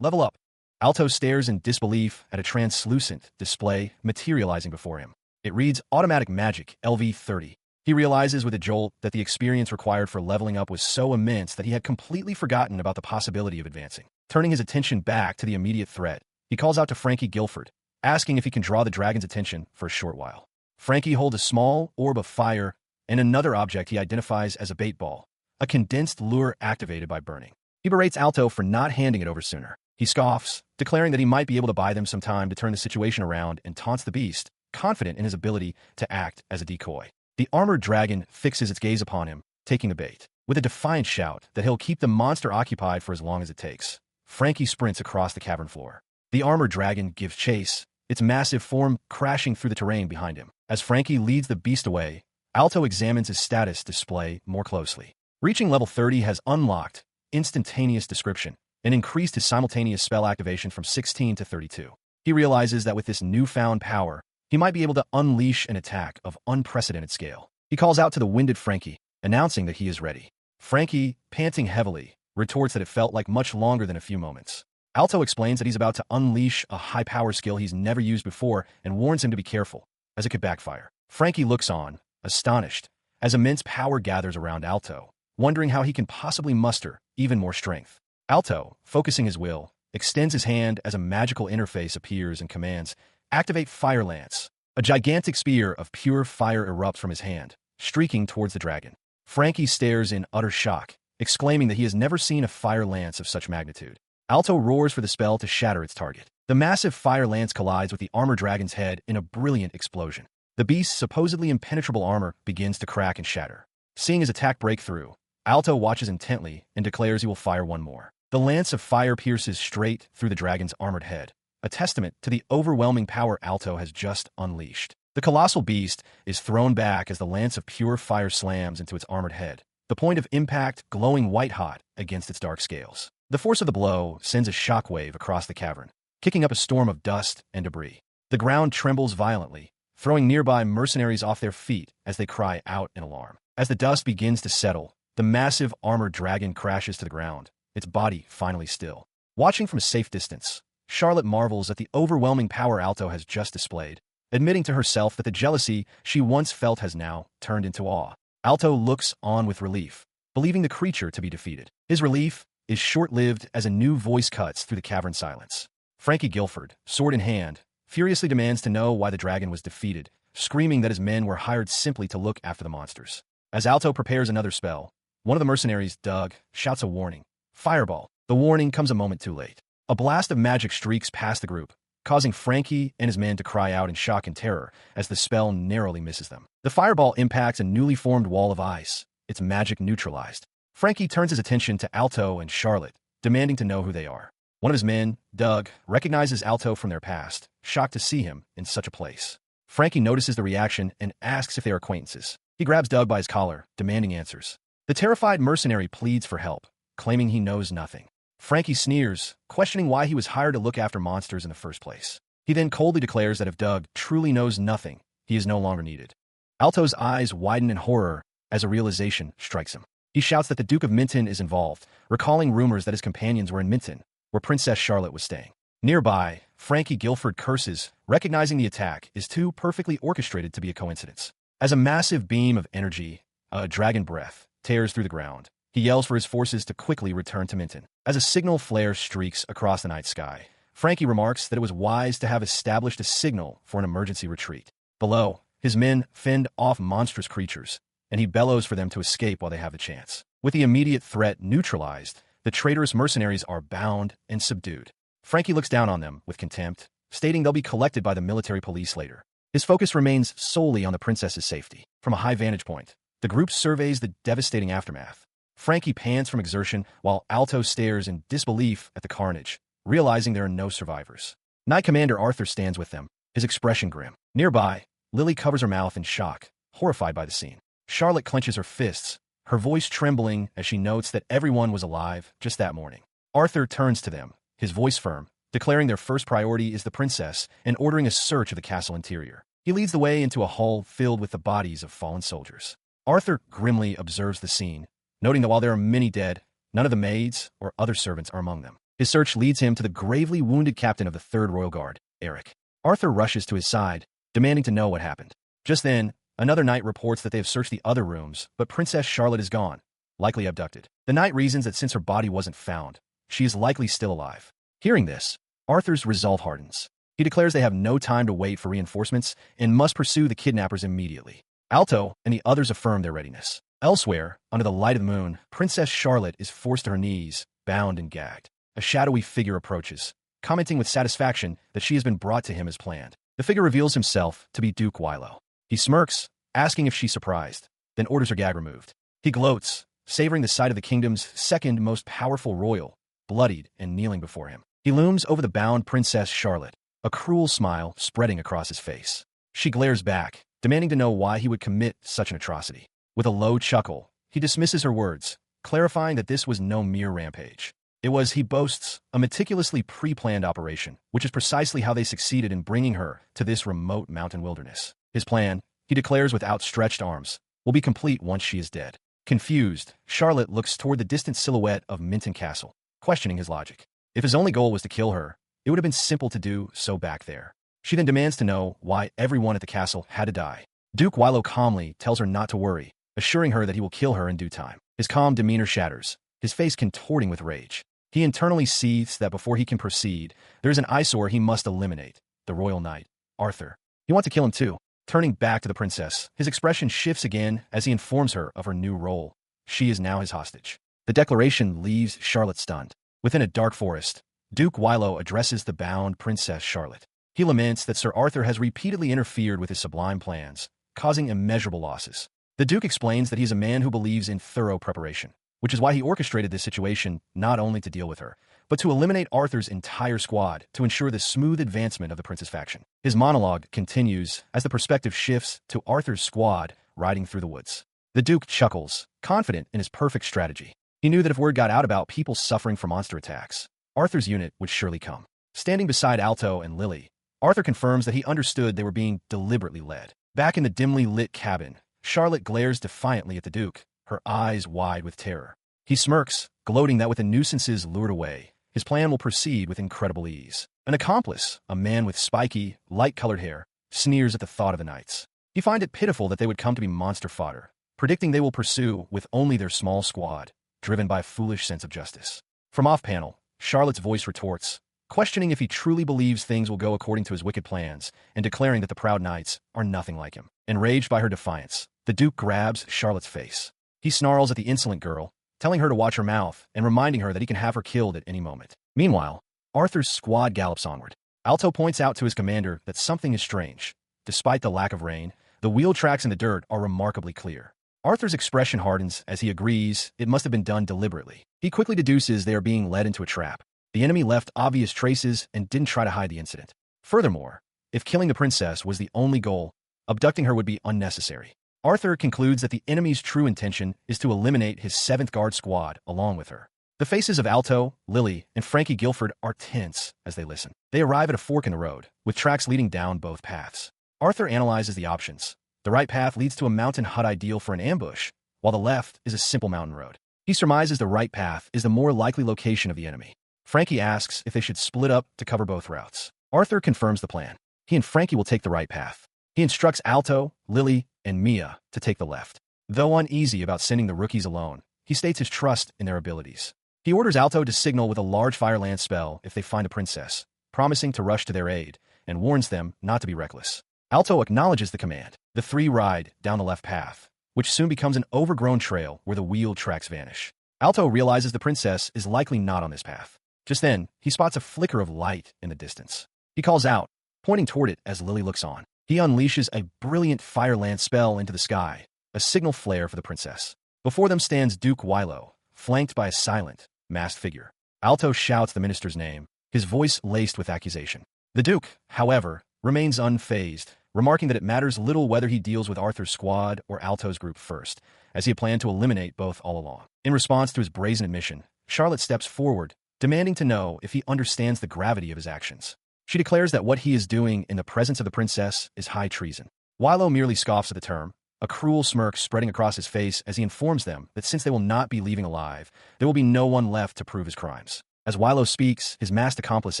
Level up. Alto stares in disbelief at a translucent display materializing before him. It reads Automatic Magic, LV30. He realizes with a jolt that the experience required for leveling up was so immense that he had completely forgotten about the possibility of advancing. Turning his attention back to the immediate threat, he calls out to Frankie Guilford, asking if he can draw the dragon's attention for a short while. Frankie holds a small orb of fire and another object he identifies as a bait ball, a condensed lure activated by burning. He berates Alto for not handing it over sooner. He scoffs, declaring that he might be able to buy them some time to turn the situation around, and taunts the beast, confident in his ability to act as a decoy. The armored dragon fixes its gaze upon him, taking the bait. With a defiant shout that he'll keep the monster occupied for as long as it takes, Frankie sprints across the cavern floor. The armored dragon gives chase, its massive form crashing through the terrain behind him. As Frankie leads the beast away, Alto examines his status display more closely. Reaching level 30 has unlocked instantaneous description and increased his simultaneous spell activation from 16 to 32. He realizes that with this newfound power, he might be able to unleash an attack of unprecedented scale. He calls out to the winded Frankie, announcing that he is ready. Frankie, panting heavily, retorts that it felt like much longer than a few moments. Alto explains that he's about to unleash a high-power skill he's never used before and warns him to be careful, as it could backfire. Frankie looks on, astonished, as immense power gathers around Alto, wondering how he can possibly muster even more strength. Alto, focusing his will, extends his hand as a magical interface appears and commands, "Activate Fire Lance." A gigantic spear of pure fire erupts from his hand, streaking towards the dragon. Frankie stares in utter shock, exclaiming that he has never seen a fire lance of such magnitude. Alto roars for the spell to shatter its target. The massive fire lance collides with the armored dragon's head in a brilliant explosion. The beast's supposedly impenetrable armor begins to crack and shatter. Seeing his attack break through, Alto watches intently and declares he will fire one more. The lance of fire pierces straight through the dragon's armored head, a testament to the overwhelming power Alto has just unleashed. The colossal beast is thrown back as the lance of pure fire slams into its armored head, the point of impact glowing white-hot against its dark scales. The force of the blow sends a shockwave across the cavern, kicking up a storm of dust and debris. The ground trembles violently, throwing nearby mercenaries off their feet as they cry out in alarm. As the dust begins to settle, the massive armored dragon crashes to the ground, its body finally still. Watching from a safe distance, Charlotte marvels at the overwhelming power Alto has just displayed, admitting to herself that the jealousy she once felt has now turned into awe. Alto looks on with relief, believing the creature to be defeated. His relief is short-lived as a new voice cuts through the cavern silence. Frankie Guilford, sword in hand, furiously demands to know why the dragon was defeated, screaming that his men were hired simply to look after the monsters. As Alto prepares another spell, one of the mercenaries, Doug, shouts a warning. Fireball. The warning comes a moment too late. A blast of magic streaks past the group, causing Frankie and his men to cry out in shock and terror as the spell narrowly misses them. The fireball impacts a newly formed wall of ice, its magic neutralized. Frankie turns his attention to Alto and Charlotte, demanding to know who they are. One of his men, Doug, recognizes Alto from their past, shocked to see him in such a place. Frankie notices the reaction and asks if they are acquaintances. He grabs Doug by his collar, demanding answers. The terrified mercenary pleads for help, claiming he knows nothing. Frankie sneers, questioning why he was hired to look after monsters in the first place. He then coldly declares that if Doug truly knows nothing, he is no longer needed. Alto's eyes widen in horror as a realization strikes him. He shouts that the Duke of Minton is involved, recalling rumors that his companions were in Minton, where Princess Charlotte was staying. Nearby, Frankie Guilford curses, recognizing the attack is too perfectly orchestrated to be a coincidence. As a massive beam of energy, a dragon breath, tears through the ground, he yells for his forces to quickly return to Minton. As a signal flare streaks across the night sky, Frankie remarks that it was wise to have established a signal for an emergency retreat. Below, his men fend off monstrous creatures, and he bellows for them to escape while they have the chance. With the immediate threat neutralized, the traitorous mercenaries are bound and subdued. Frankie looks down on them with contempt, stating they'll be collected by the military police later. His focus remains solely on the princess's safety. From a high vantage point, the group surveys the devastating aftermath. Frankie pants from exertion while Alto stares in disbelief at the carnage, realizing there are no survivors. Knight Commander Arthur stands with them, his expression grim. Nearby, Lily covers her mouth in shock, horrified by the scene. Charlotte clenches her fists, her voice trembling as she notes that everyone was alive just that morning. Arthur turns to them, his voice firm, declaring their first priority is the princess and ordering a search of the castle interior. He leads the way into a hall filled with the bodies of fallen soldiers. Arthur grimly observes the scene, noting that while there are many dead, none of the maids or other servants are among them. His search leads him to the gravely wounded captain of the 3rd Royal Guard, Eric. Arthur rushes to his side, demanding to know what happened. Just then, another knight reports that they have searched the other rooms, but Princess Charlotte is gone, likely abducted. The knight reasons that since her body wasn't found, she is likely still alive. Hearing this, Arthur's resolve hardens. He declares they have no time to wait for reinforcements and must pursue the kidnappers immediately. Alto and the others affirm their readiness. Elsewhere, under the light of the moon, Princess Charlotte is forced to her knees, bound and gagged. A shadowy figure approaches, commenting with satisfaction that she has been brought to him as planned. The figure reveals himself to be Duke Wilo. He smirks, asking if she's surprised, then orders her gag removed. He gloats, savoring the sight of the kingdom's second most powerful royal, bloodied and kneeling before him. He looms over the bound Princess Charlotte, a cruel smile spreading across his face. She glares back, demanding to know why he would commit such an atrocity. With a low chuckle, he dismisses her words, clarifying that this was no mere rampage. It was, he boasts, a meticulously pre-planned operation, which is precisely how they succeeded in bringing her to this remote mountain wilderness. His plan, he declares with outstretched arms, will be complete once she is dead. Confused, Charlotte looks toward the distant silhouette of Minton Castle, questioning his logic. If his only goal was to kill her, it would have been simple to do so back there. She then demands to know why everyone at the castle had to die. Duke Wilo calmly tells her not to worry, assuring her that he will kill her in due time. His calm demeanor shatters, his face contorting with rage. He internally seethes that before he can proceed, there is an eyesore he must eliminate, the royal knight, Arthur. He wants to kill him too. Turning back to the princess, his expression shifts again as he informs her of her new role. She is now his hostage. The declaration leaves Charlotte stunned. Within a dark forest, Duke Wilo addresses the bound Princess Charlotte. He laments that Sir Arthur has repeatedly interfered with his sublime plans, causing immeasurable losses. The Duke explains that he is a man who believes in thorough preparation, which is why he orchestrated this situation not only to deal with her, but to eliminate Arthur's entire squad to ensure the smooth advancement of the Prince's faction. His monologue continues as the perspective shifts to Arthur's squad riding through the woods. The Duke chuckles, confident in his perfect strategy. He knew that if word got out about people suffering from monster attacks, Arthur's unit would surely come. Standing beside Alto and Lily, Arthur confirms that he understood they were being deliberately led. Back in the dimly lit cabin, Charlotte glares defiantly at the Duke, her eyes wide with terror. He smirks, gloating that with the nuisances lured away, his plan will proceed with incredible ease. An accomplice, a man with spiky, light-colored hair, sneers at the thought of the knights. He finds it pitiful that they would come to be monster fodder, predicting they will pursue with only their small squad, driven by a foolish sense of justice. From off-panel, Charlotte's voice retorts, questioning if he truly believes things will go according to his wicked plans, and declaring that the proud knights are nothing like him. Enraged by her defiance, the Duke grabs Charlotte's face. He snarls at the insolent girl, telling her to watch her mouth and reminding her that he can have her killed at any moment. Meanwhile, Arthur's squad gallops onward. Alto points out to his commander that something is strange. Despite the lack of rain, the wheel tracks in the dirt are remarkably clear. Arthur's expression hardens as he agrees it must have been done deliberately. He quickly deduces they are being led into a trap. The enemy left obvious traces and didn't try to hide the incident. Furthermore, if killing the princess was the only goal, abducting her would be unnecessary. Arthur concludes that the enemy's true intention is to eliminate his 7th Guard squad along with her. The faces of Alto, Lily, and Frankie Guilford are tense as they listen. They arrive at a fork in the road, with tracks leading down both paths. Arthur analyzes the options. The right path leads to a mountain hut ideal for an ambush, while the left is a simple mountain road. He surmises the right path is the more likely location of the enemy. Frankie asks if they should split up to cover both routes. Arthur confirms the plan. He and Frankie will take the right path. He instructs Alto, Lily, and Mia to take the left. Though uneasy about sending the rookies alone, he states his trust in their abilities. He orders Alto to signal with a large fire lance spell if they find a princess, promising to rush to their aid, and warns them not to be reckless. Alto acknowledges the command. The three ride down the left path, which soon becomes an overgrown trail where the wheel tracks vanish. Alto realizes the princess is likely not on this path. Just then, he spots a flicker of light in the distance. He calls out, pointing toward it as Lily looks on. He unleashes a brilliant fire lance spell into the sky, a signal flare for the princess. Before them stands Duke Wilo, flanked by a silent, masked figure. Alto shouts the minister's name, his voice laced with accusation. The Duke, however, remains unfazed, remarking that it matters little whether he deals with Arthur's squad or Alto's group first, as he had planned to eliminate both all along. In response to his brazen admission, Charlotte steps forward, demanding to know if he understands the gravity of his actions. She declares that what he is doing in the presence of the princess is high treason. Wilo merely scoffs at the term, a cruel smirk spreading across his face as he informs them that since they will not be leaving alive, there will be no one left to prove his crimes. As Wilo speaks, his masked accomplice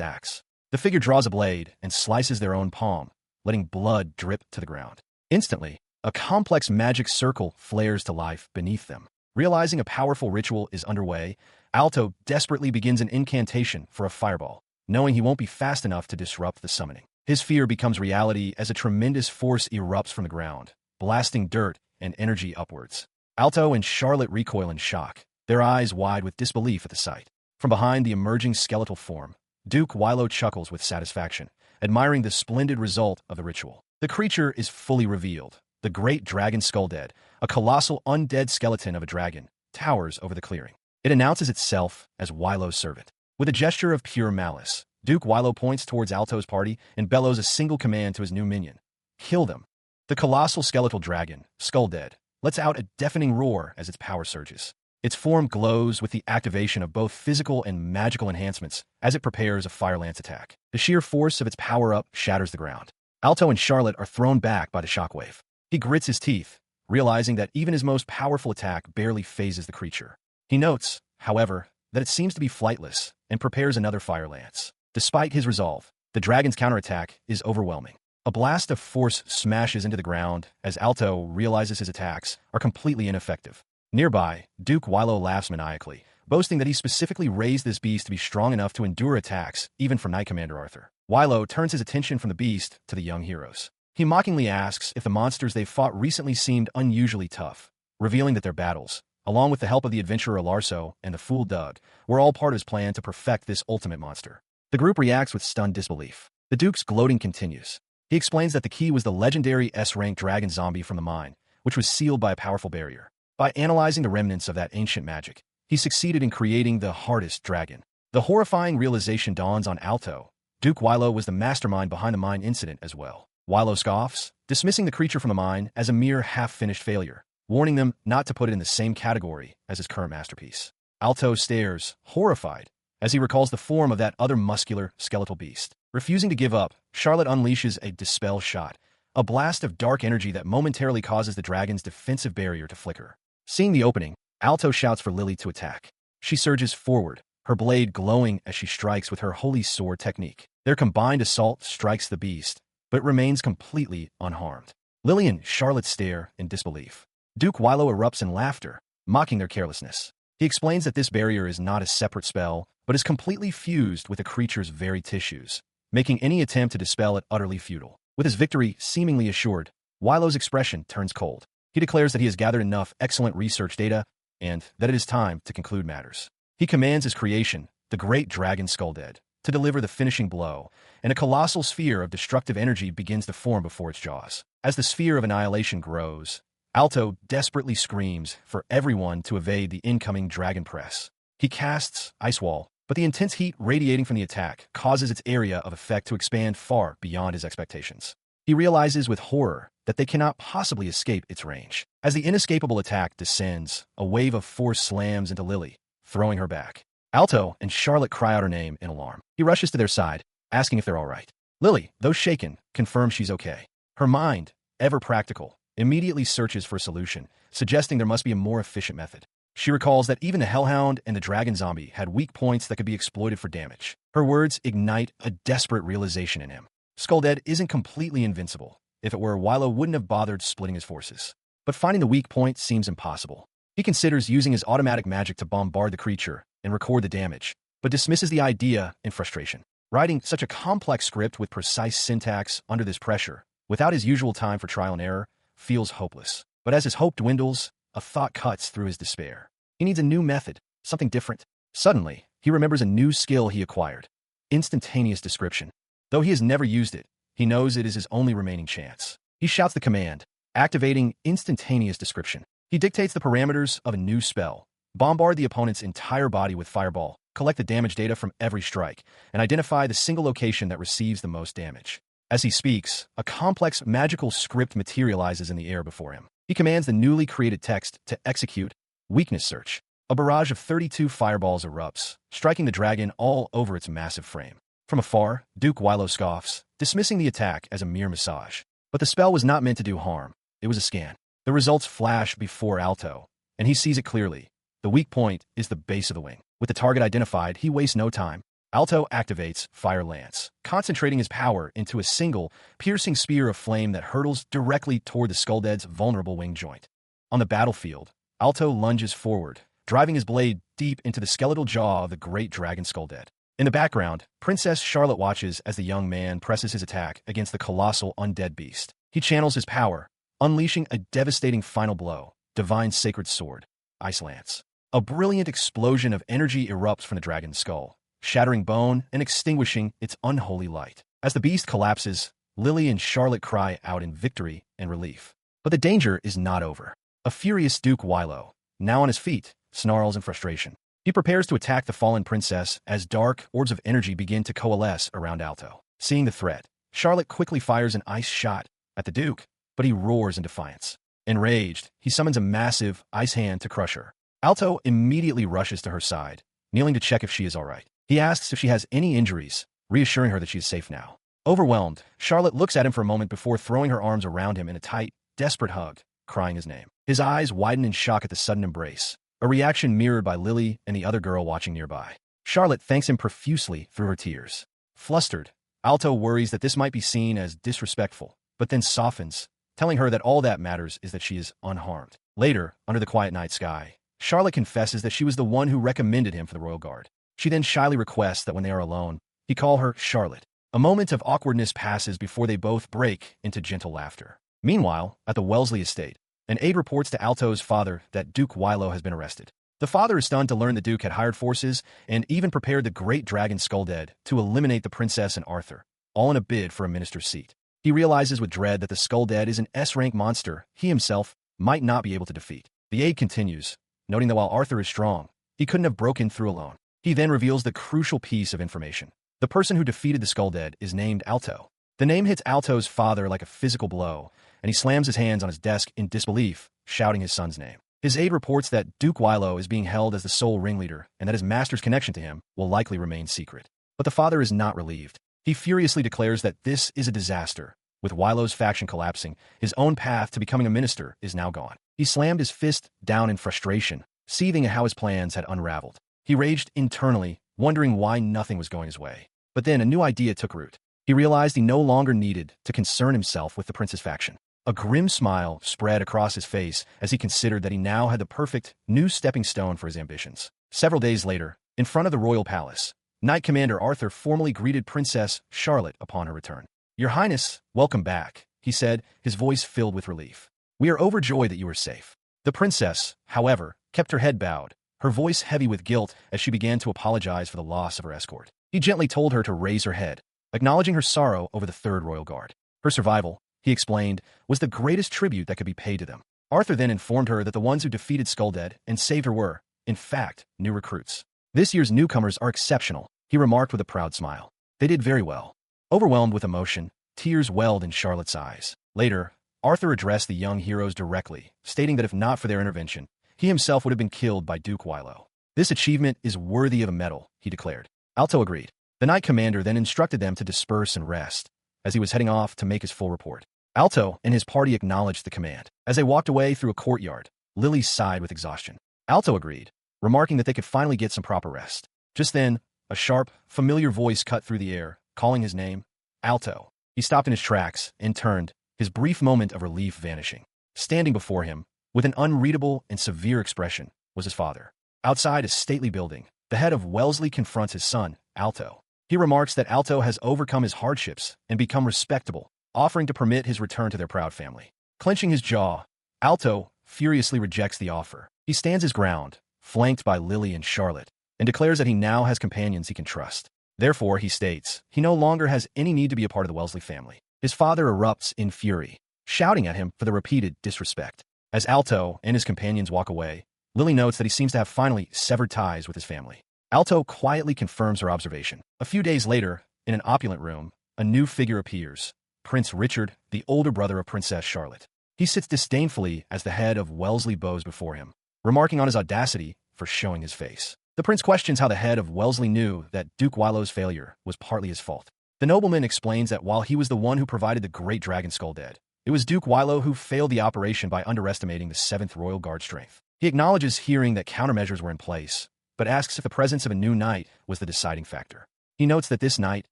acts. The figure draws a blade and slices their own palm, letting blood drip to the ground. Instantly, a complex magic circle flares to life beneath them. Realizing a powerful ritual is underway, Alto desperately begins an incantation for a fireball, knowing he won't be fast enough to disrupt the summoning. His fear becomes reality as a tremendous force erupts from the ground, blasting dirt and energy upwards. Alto and Charlotte recoil in shock, their eyes wide with disbelief at the sight. From behind the emerging skeletal form, Duke Wilo chuckles with satisfaction, admiring the splendid result of the ritual. The creature is fully revealed. The great dragon skull dead, a colossal undead skeleton of a dragon, towers over the clearing. It announces itself as Wilo's servant. With a gesture of pure malice, Duke Wilo points towards Alto's party and bellows a single command to his new minion. Kill them. The colossal skeletal dragon, Skull Dead, lets out a deafening roar as its power surges. Its form glows with the activation of both physical and magical enhancements as it prepares a fire lance attack. The sheer force of its power-up shatters the ground. Alto and Charlotte are thrown back by the shockwave. He grits his teeth, realizing that even his most powerful attack barely phases the creature. He notes, however, that it seems to be flightless and prepares another fire lance. Despite his resolve, the dragon's counterattack is overwhelming. A blast of force smashes into the ground as Alto realizes his attacks are completely ineffective. Nearby, Duke Wilo laughs maniacally, boasting that he specifically raised this beast to be strong enough to endure attacks even from Knight Commander Arthur. Wilo turns his attention from the beast to the young heroes. He mockingly asks if the monsters they've fought recently seemed unusually tough, revealing that their battles, along with the help of the adventurer Larso and the fool Doug, were all part of his plan to perfect this ultimate monster. The group reacts with stunned disbelief. The Duke's gloating continues. He explains that the key was the legendary S-rank dragon zombie from the mine, which was sealed by a powerful barrier. By analyzing the remnants of that ancient magic, he succeeded in creating the hardest dragon. The horrifying realization dawns on Alto. Duke Wilo was the mastermind behind the mine incident as well. Wilo scoffs, dismissing the creature from the mine as a mere half-finished failure, warning them not to put it in the same category as his current masterpiece. Alto stares, horrified, as he recalls the form of that other muscular, skeletal beast. Refusing to give up, Charlotte unleashes a dispel shot, a blast of dark energy that momentarily causes the dragon's defensive barrier to flicker. Seeing the opening, Alto shouts for Lily to attack. She surges forward, her blade glowing as she strikes with her holy sword technique. Their combined assault strikes the beast, but remains completely unharmed. Lily and Charlotte stare in disbelief. Duke Wilo erupts in laughter, mocking their carelessness. He explains that this barrier is not a separate spell, but is completely fused with the creature's very tissues, making any attempt to dispel it utterly futile. With his victory seemingly assured, Wilo's expression turns cold. He declares that he has gathered enough excellent research data and that it is time to conclude matters. He commands his creation, the great dragon Skull Dead, to deliver the finishing blow, and a colossal sphere of destructive energy begins to form before its jaws. As the sphere of annihilation grows, Alto desperately screams for everyone to evade the incoming dragon press. He casts Ice Wall, but the intense heat radiating from the attack causes its area of effect to expand far beyond his expectations. He realizes with horror that they cannot possibly escape its range. As the inescapable attack descends, a wave of force slams into Lily, throwing her back. Alto and Charlotte cry out her name in alarm. He rushes to their side, asking if they're all right. Lily, though shaken, confirms she's okay. Her mind, ever practical, immediately searches for a solution, suggesting there must be a more efficient method. She recalls that even the Hellhound and the Dragon Zombie had weak points that could be exploited for damage. Her words ignite a desperate realization in him. Skull Dead isn't completely invincible. If it were, Wilo wouldn't have bothered splitting his forces. But finding the weak point seems impossible. He considers using his automatic magic to bombard the creature and record the damage, but dismisses the idea in frustration. Writing such a complex script with precise syntax under this pressure, without his usual time for trial and error, feels hopeless. But as his hope dwindles, a thought cuts through his despair. He needs a new method, something different. Suddenly, he remembers a new skill he acquired: instantaneous description. Though he has never used it, he knows it is his only remaining chance. He shouts the command, activating instantaneous description. He dictates the parameters of a new spell: bombard the opponent's entire body with fireball, collect the damage data from every strike, and identify the single location that receives the most damage. As he speaks, a complex magical script materializes in the air before him. He commands the newly created text to execute weakness search. A barrage of 32 fireballs erupts, striking the dragon all over its massive frame. From afar, Duke Wilo scoffs, dismissing the attack as a mere massage. But the spell was not meant to do harm. It was a scan. The results flash before Alto, and he sees it clearly. The weak point is the base of the wing. With the target identified, he wastes no time. Alto activates Fire Lance, concentrating his power into a single, piercing spear of flame that hurtles directly toward the Skull Dead's vulnerable wing joint. On the battlefield, Alto lunges forward, driving his blade deep into the skeletal jaw of the great dragon Skull Dead. In the background, Princess Charlotte watches as the young man presses his attack against the colossal undead beast. He channels his power, unleashing a devastating final blow: Divine Sacred Sword, Ice Lance. A brilliant explosion of energy erupts from the dragon's skull, shattering bone and extinguishing its unholy light. As the beast collapses, Lily and Charlotte cry out in victory and relief. But the danger is not over. A furious Duke Wilo, now on his feet, snarls in frustration. He prepares to attack the fallen princess as dark orbs of energy begin to coalesce around Alto. Seeing the threat, Charlotte quickly fires an ice shot at the Duke, but he roars in defiance. Enraged, he summons a massive ice hand to crush her. Alto immediately rushes to her side, kneeling to check if she is alright. He asks if she has any injuries, reassuring her that she is safe now. Overwhelmed, Charlotte looks at him for a moment before throwing her arms around him in a tight, desperate hug, crying his name. His eyes widen in shock at the sudden embrace, a reaction mirrored by Lily and the other girl watching nearby. Charlotte thanks him profusely through her tears. Flustered, Alto worries that this might be seen as disrespectful, but then softens, telling her that all that matters is that she is unharmed. Later, under the quiet night sky, Charlotte confesses that she was the one who recommended him for the royal guard. She then shyly requests that when they are alone, he call her Charlotte. A moment of awkwardness passes before they both break into gentle laughter. Meanwhile, at the Wellesley estate, an aide reports to Alto's father that Duke Wilo has been arrested. The father is stunned to learn the Duke had hired forces and even prepared the great dragon Skulldead to eliminate the princess and Arthur, all in a bid for a minister's seat. He realizes with dread that the Skulldead is an S-rank monster he himself might not be able to defeat. The aide continues, noting that while Arthur is strong, he couldn't have broken through alone. He then reveals the crucial piece of information. The person who defeated the Skulldead is named Alto. The name hits Alto's father like a physical blow, and he slams his hands on his desk in disbelief, shouting his son's name. His aide reports that Duke Wilo is being held as the sole ringleader and that his master's connection to him will likely remain secret. But the father is not relieved. He furiously declares that this is a disaster. With Wilo's faction collapsing, his own path to becoming a minister is now gone. He slammed his fist down in frustration, seething at how his plans had unraveled. He raged internally, wondering why nothing was going his way. But then a new idea took root. He realized he no longer needed to concern himself with the prince's faction. A grim smile spread across his face as he considered that he now had the perfect new stepping stone for his ambitions. Several days later, in front of the royal palace, Knight Commander Arthur formally greeted Princess Charlotte upon her return. "Your Highness, welcome back," he said, his voice filled with relief. "We are overjoyed that you are safe." The princess, however, kept her head bowed, her voice heavy with guilt as she began to apologize for the loss of her escort. He gently told her to raise her head, acknowledging her sorrow over the third royal guard. Her survival, he explained, was the greatest tribute that could be paid to them. Arthur then informed her that the ones who defeated Skulldead and saved her were, in fact, new recruits. "This year's newcomers are exceptional," he remarked with a proud smile. "They did very well." Overwhelmed with emotion, tears welled in Charlotte's eyes. Later, Arthur addressed the young heroes directly, stating that if not for their intervention, he himself would have been killed by Duke Wilo. "This achievement is worthy of a medal," he declared. Alto agreed. The Knight Commander then instructed them to disperse and rest, as he was heading off to make his full report. Alto and his party acknowledged the command. As they walked away through a courtyard, Lily sighed with exhaustion. Alto agreed, remarking that they could finally get some proper rest. Just then, a sharp, familiar voice cut through the air, calling his name, Alto. He stopped in his tracks and turned, his brief moment of relief vanishing. Standing before him, with an unreadable and severe expression, was his father. Outside a stately building, the head of Wellesley confronts his son, Alto. He remarks that Alto has overcome his hardships and become respectable, offering to permit his return to their proud family. Clenching his jaw, Alto furiously rejects the offer. He stands his ground, flanked by Lily and Charlotte, and declares that he now has companions he can trust. Therefore, he states, he no longer has any need to be a part of the Wellesley family. His father erupts in fury, shouting at him for the repeated disrespect. As Alto and his companions walk away, Lily notes that he seems to have finally severed ties with his family. Alto quietly confirms her observation. A few days later, in an opulent room, a new figure appears, Prince Richard, the older brother of Princess Charlotte. He sits disdainfully as the head of Wellesley bows before him, remarking on his audacity for showing his face. The prince questions how the head of Wellesley knew that Duke Wilo's failure was partly his fault. The nobleman explains that while he was the one who provided the great dragon Skulldead, it was Duke Wilo who failed the operation by underestimating the 7th Royal Guard strength. He acknowledges hearing that countermeasures were in place, but asks if the presence of a new knight was the deciding factor. He notes that this knight,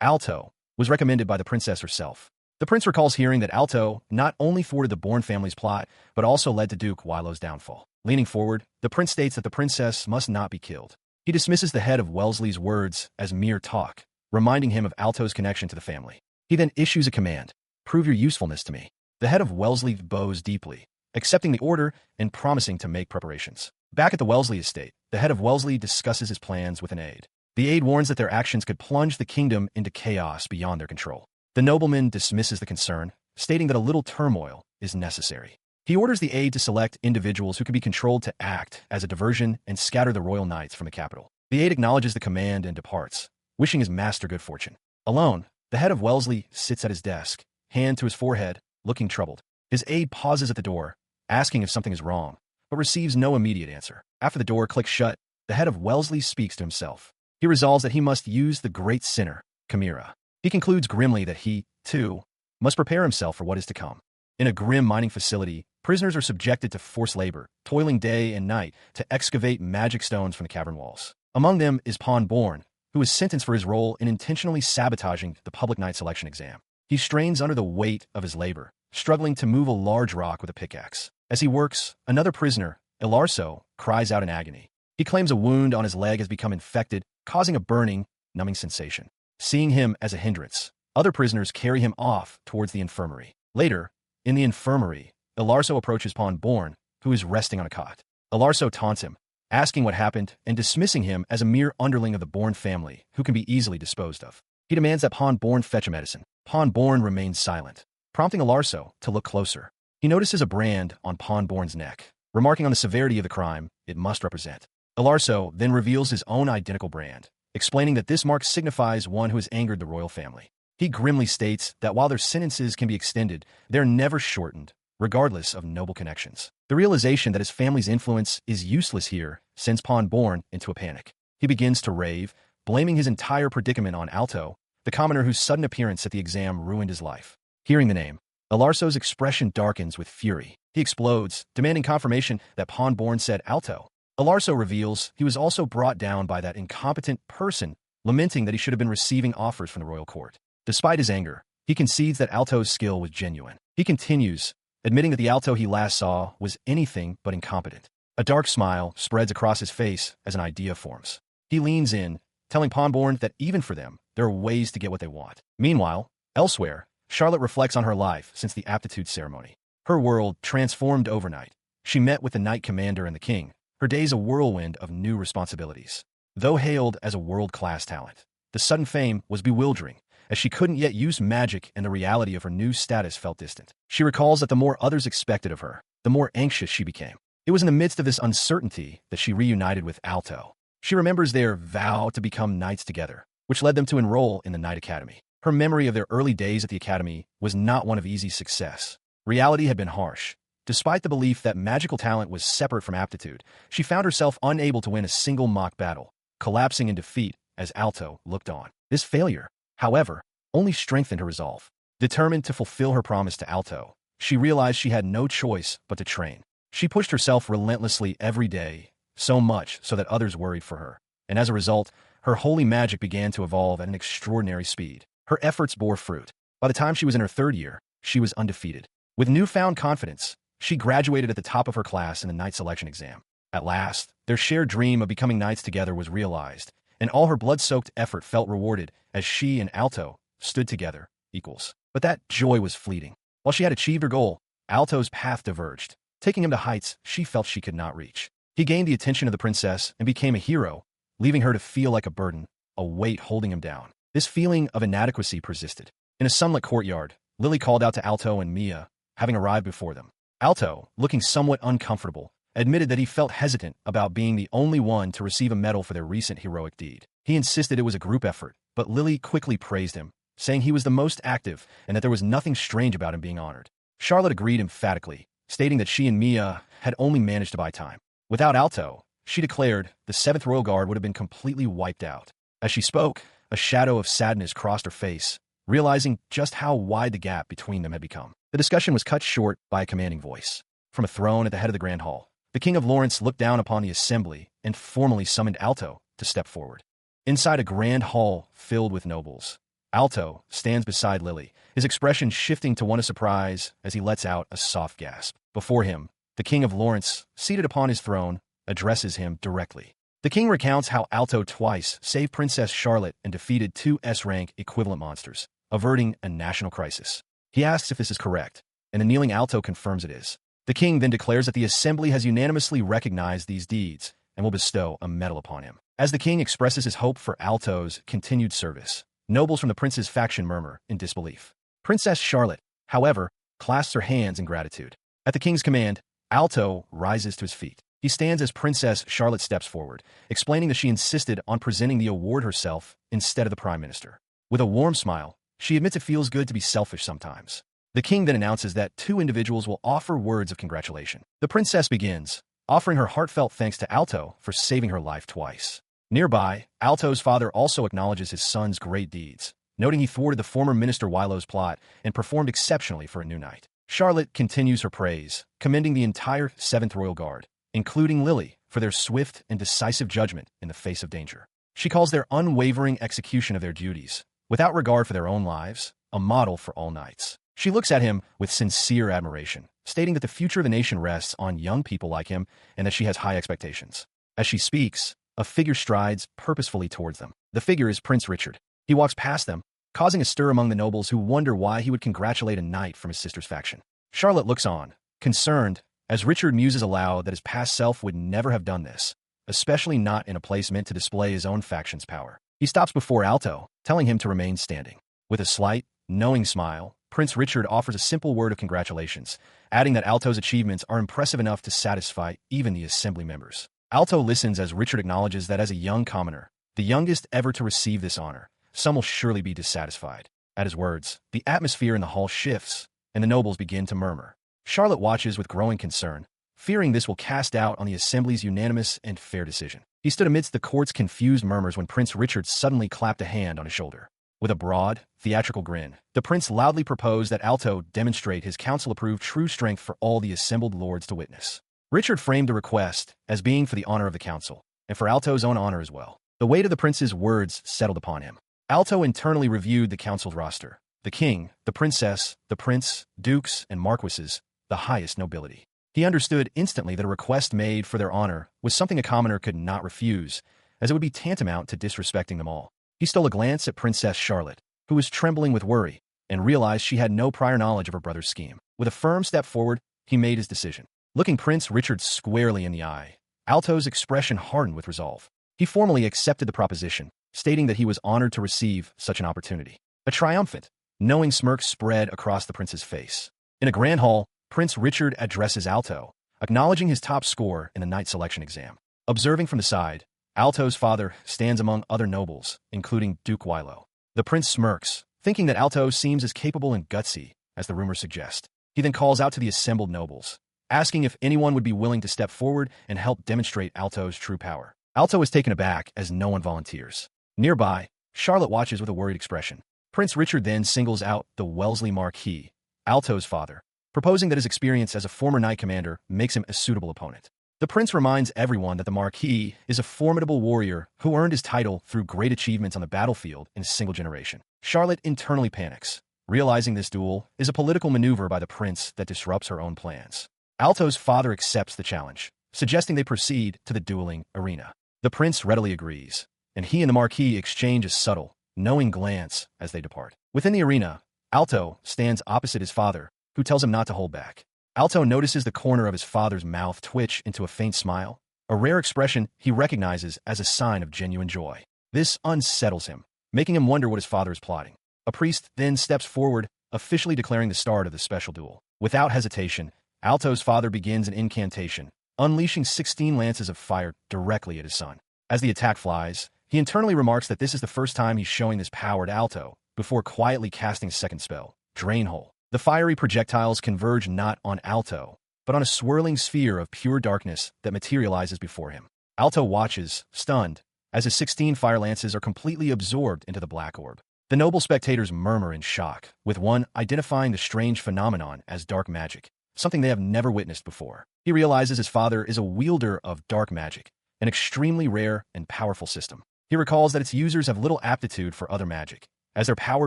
Alto, was recommended by the princess herself. The prince recalls hearing that Alto not only thwarted the Bourne family's plot, but also led to Duke Wilo's downfall. Leaning forward, the prince states that the princess must not be killed. He dismisses the head of Wellesley's words as mere talk, reminding him of Alto's connection to the family. He then issues a command, "Prove your usefulness to me." The head of Wellesley bows deeply, accepting the order and promising to make preparations. Back at the Wellesley estate, the head of Wellesley discusses his plans with an aide. The aide warns that their actions could plunge the kingdom into chaos beyond their control. The nobleman dismisses the concern, stating that a little turmoil is necessary. He orders the aide to select individuals who can be controlled to act as a diversion and scatter the royal knights from the capital. The aide acknowledges the command and departs, wishing his master good fortune. Alone, the head of Wellesley sits at his desk, hand to his forehead, looking troubled. His aide pauses at the door, asking if something is wrong, but receives no immediate answer. After the door clicks shut, the head of Wellesley speaks to himself. He resolves that he must use the great sinner, Chimera. He concludes grimly that he, too, must prepare himself for what is to come. In a grim mining facility, prisoners are subjected to forced labor, toiling day and night to excavate magic stones from the cavern walls. Among them is Pawn Born, who is sentenced for his role in intentionally sabotaging the public knight selection exam. He strains under the weight of his labor, struggling to move a large rock with a pickaxe. As he works, another prisoner, Elarso, cries out in agony. He claims a wound on his leg has become infected, causing a burning, numbing sensation. Seeing him as a hindrance, other prisoners carry him off towards the infirmary. Later, in the infirmary, Elarso approaches Pawn Born, who is resting on a cot. Elarso taunts him, asking what happened and dismissing him as a mere underling of the Born family who can be easily disposed of. He demands that Pawn Born fetch a medicine. Pawn Born remains silent, prompting Elarso to look closer. He notices a brand on Pawn Born's neck, remarking on the severity of the crime it must represent. Elarso then reveals his own identical brand, explaining that this mark signifies one who has angered the royal family. He grimly states that while their sentences can be extended, they're never shortened, regardless of noble connections. The realization that his family's influence is useless here sends Pawn Born into a panic. He begins to rave, blaming his entire predicament on Alto, the commoner whose sudden appearance at the exam ruined his life. Hearing the name, Elarso's expression darkens with fury. He explodes, demanding confirmation that Pawn Born said Alto. Elarso reveals he was also brought down by that incompetent person, lamenting that he should have been receiving offers from the royal court. Despite his anger, he concedes that Alto's skill was genuine. He continues, admitting that the Alto he last saw was anything but incompetent. A dark smile spreads across his face as an idea forms. He leans in, telling Pawn Born that even for them, there are ways to get what they want. Meanwhile, elsewhere, Charlotte reflects on her life since the aptitude ceremony. Her world transformed overnight. She met with the knight commander and the king, her days a whirlwind of new responsibilities. Though hailed as a world-class talent, the sudden fame was bewildering, as she couldn't yet use magic and the reality of her new status felt distant. She recalls that the more others expected of her, the more anxious she became. It was in the midst of this uncertainty that she reunited with Alto. She remembers their vow to become knights together, which led them to enroll in the Knight Academy. Her memory of their early days at the academy was not one of easy success. Reality had been harsh. Despite the belief that magical talent was separate from aptitude, she found herself unable to win a single mock battle, collapsing in defeat as Alto looked on. This failure, however, only strengthened her resolve. Determined to fulfill her promise to Alto, she realized she had no choice but to train. She pushed herself relentlessly every day, so much so that others worried for her. And as a result, her holy magic began to evolve at an extraordinary speed. Her efforts bore fruit. By the time she was in her third year, she was undefeated. With newfound confidence, she graduated at the top of her class in the knight selection exam. At last, their shared dream of becoming knights together was realized, and all her blood-soaked effort felt rewarded as she and Alto stood together, equals. But that joy was fleeting. While she had achieved her goal, Alto's path diverged, taking him to heights she felt she could not reach. He gained the attention of the princess and became a hero, leaving her to feel like a burden, a weight holding him down. This feeling of inadequacy persisted. In a sunlit courtyard, Lily called out to Alto and Mia, having arrived before them. Alto, looking somewhat uncomfortable, admitted that he felt hesitant about being the only one to receive a medal for their recent heroic deed. He insisted it was a group effort, but Lily quickly praised him, saying he was the most active and that there was nothing strange about him being honored. Charlotte agreed emphatically, stating that she and Mia had only managed to buy time. Without Alto, she declared, the 7th Royal Guard would have been completely wiped out. As she spoke, a shadow of sadness crossed her face, realizing just how wide the gap between them had become. The discussion was cut short by a commanding voice. From a throne at the head of the Grand Hall, the King of Lawrence looked down upon the assembly and formally summoned Alto to step forward. Inside a grand hall filled with nobles, Alto stands beside Lily, his expression shifting to one of surprise as he lets out a soft gasp. Before him, the King of Lawrence, seated upon his throne, addresses him directly. The king recounts how Alto twice saved Princess Charlotte and defeated 2 S-rank equivalent monsters, averting a national crisis. He asks if this is correct, and the kneeling Alto confirms it is. The king then declares that the assembly has unanimously recognized these deeds and will bestow a medal upon him. As the king expresses his hope for Alto's continued service, nobles from the prince's faction murmur in disbelief. Princess Charlotte, however, clasps her hands in gratitude. At the king's command, Alto rises to his feet. He stands as Princess Charlotte steps forward, explaining that she insisted on presenting the award herself instead of the prime minister. With a warm smile, she admits it feels good to be selfish sometimes. The king then announces that two individuals will offer words of congratulation. The princess begins, offering her heartfelt thanks to Alto for saving her life twice. Nearby, Alto's father also acknowledges his son's great deeds, noting he thwarted the former Minister Wilo's plot and performed exceptionally for a new knight. Charlotte continues her praise, commending the entire 7th Royal Guard, including Lily, for their swift and decisive judgment in the face of danger. She calls their unwavering execution of their duties, without regard for their own lives, a model for all knights. She looks at him with sincere admiration, stating that the future of the nation rests on young people like him and that she has high expectations. As she speaks, a figure strides purposefully towards them. The figure is Prince Richard. He walks past them, causing a stir among the nobles who wonder why he would congratulate a knight from his sister's faction. Charlotte looks on, concerned, as Richard muses aloud that his past self would never have done this, especially not in a place meant to display his own faction's power. He stops before Alto, telling him to remain standing. With a slight, knowing smile, Prince Richard offers a simple word of congratulations, adding that Alto's achievements are impressive enough to satisfy even the assembly members. Alto listens as Richard acknowledges that as a young commoner, the youngest ever to receive this honor, some will surely be dissatisfied. At his words, the atmosphere in the hall shifts, and the nobles begin to murmur. Charlotte watches with growing concern, fearing this will cast doubt on the assembly's unanimous and fair decision. He stood amidst the court's confused murmurs when Prince Richard suddenly clapped a hand on his shoulder. With a broad, theatrical grin, the prince loudly proposed that Alto demonstrate his council-approved true strength for all the assembled lords to witness. Richard framed the request as being for the honor of the council, and for Alto's own honor as well. The weight of the prince's words settled upon him. Alto internally reviewed the council's roster. The king, the princess, the prince, dukes, and marquises, the highest nobility. He understood instantly that a request made for their honor was something a commoner could not refuse, as it would be tantamount to disrespecting them all. He stole a glance at Princess Charlotte, who was trembling with worry, and realized she had no prior knowledge of her brother's scheme. With a firm step forward, he made his decision. Looking Prince Richard squarely in the eye, Alto's expression hardened with resolve. He formally accepted the proposition, stating that he was honored to receive such an opportunity. A triumphant, knowing smirk spread across the prince's face. In a grand hall, Prince Richard addresses Alto, acknowledging his top score in the knight selection exam. Observing from the side, Alto's father stands among other nobles, including Duke Wilo. The prince smirks, thinking that Alto seems as capable and gutsy as the rumors suggest. He then calls out to the assembled nobles, asking if anyone would be willing to step forward and help demonstrate Alto's true power. Alto is taken aback as no one volunteers. Nearby, Charlotte watches with a worried expression. Prince Richard then singles out the Wellesley Marquis, Alto's father, proposing that his experience as a former knight commander makes him a suitable opponent. The prince reminds everyone that the Marquis is a formidable warrior who earned his title through great achievements on the battlefield in a single generation. Charlotte internally panics, realizing this duel is a political maneuver by the prince that disrupts her own plans. Alto's father accepts the challenge, suggesting they proceed to the dueling arena. The prince readily agrees, and he and the Marquis exchange a subtle, knowing glance as they depart. Within the arena, Alto stands opposite his father, who tells him not to hold back. Alto notices the corner of his father's mouth twitch into a faint smile, a rare expression he recognizes as a sign of genuine joy. This unsettles him, making him wonder what his father is plotting. A priest then steps forward, officially declaring the start of the special duel. Without hesitation, Alto's father begins an incantation, unleashing 16 lances of fire directly at his son. As the attack flies, he internally remarks that this is the first time he's showing this power to Alto, before quietly casting a second spell, Drain Hole. The fiery projectiles converge not on Alto, but on a swirling sphere of pure darkness that materializes before him. Alto watches, stunned, as his 16 fire lances are completely absorbed into the black orb. The noble spectators murmur in shock, with one identifying the strange phenomenon as dark magic, something they have never witnessed before. He realizes his father is a wielder of dark magic, an extremely rare and powerful system. He recalls that its users have little aptitude for other magic, as their power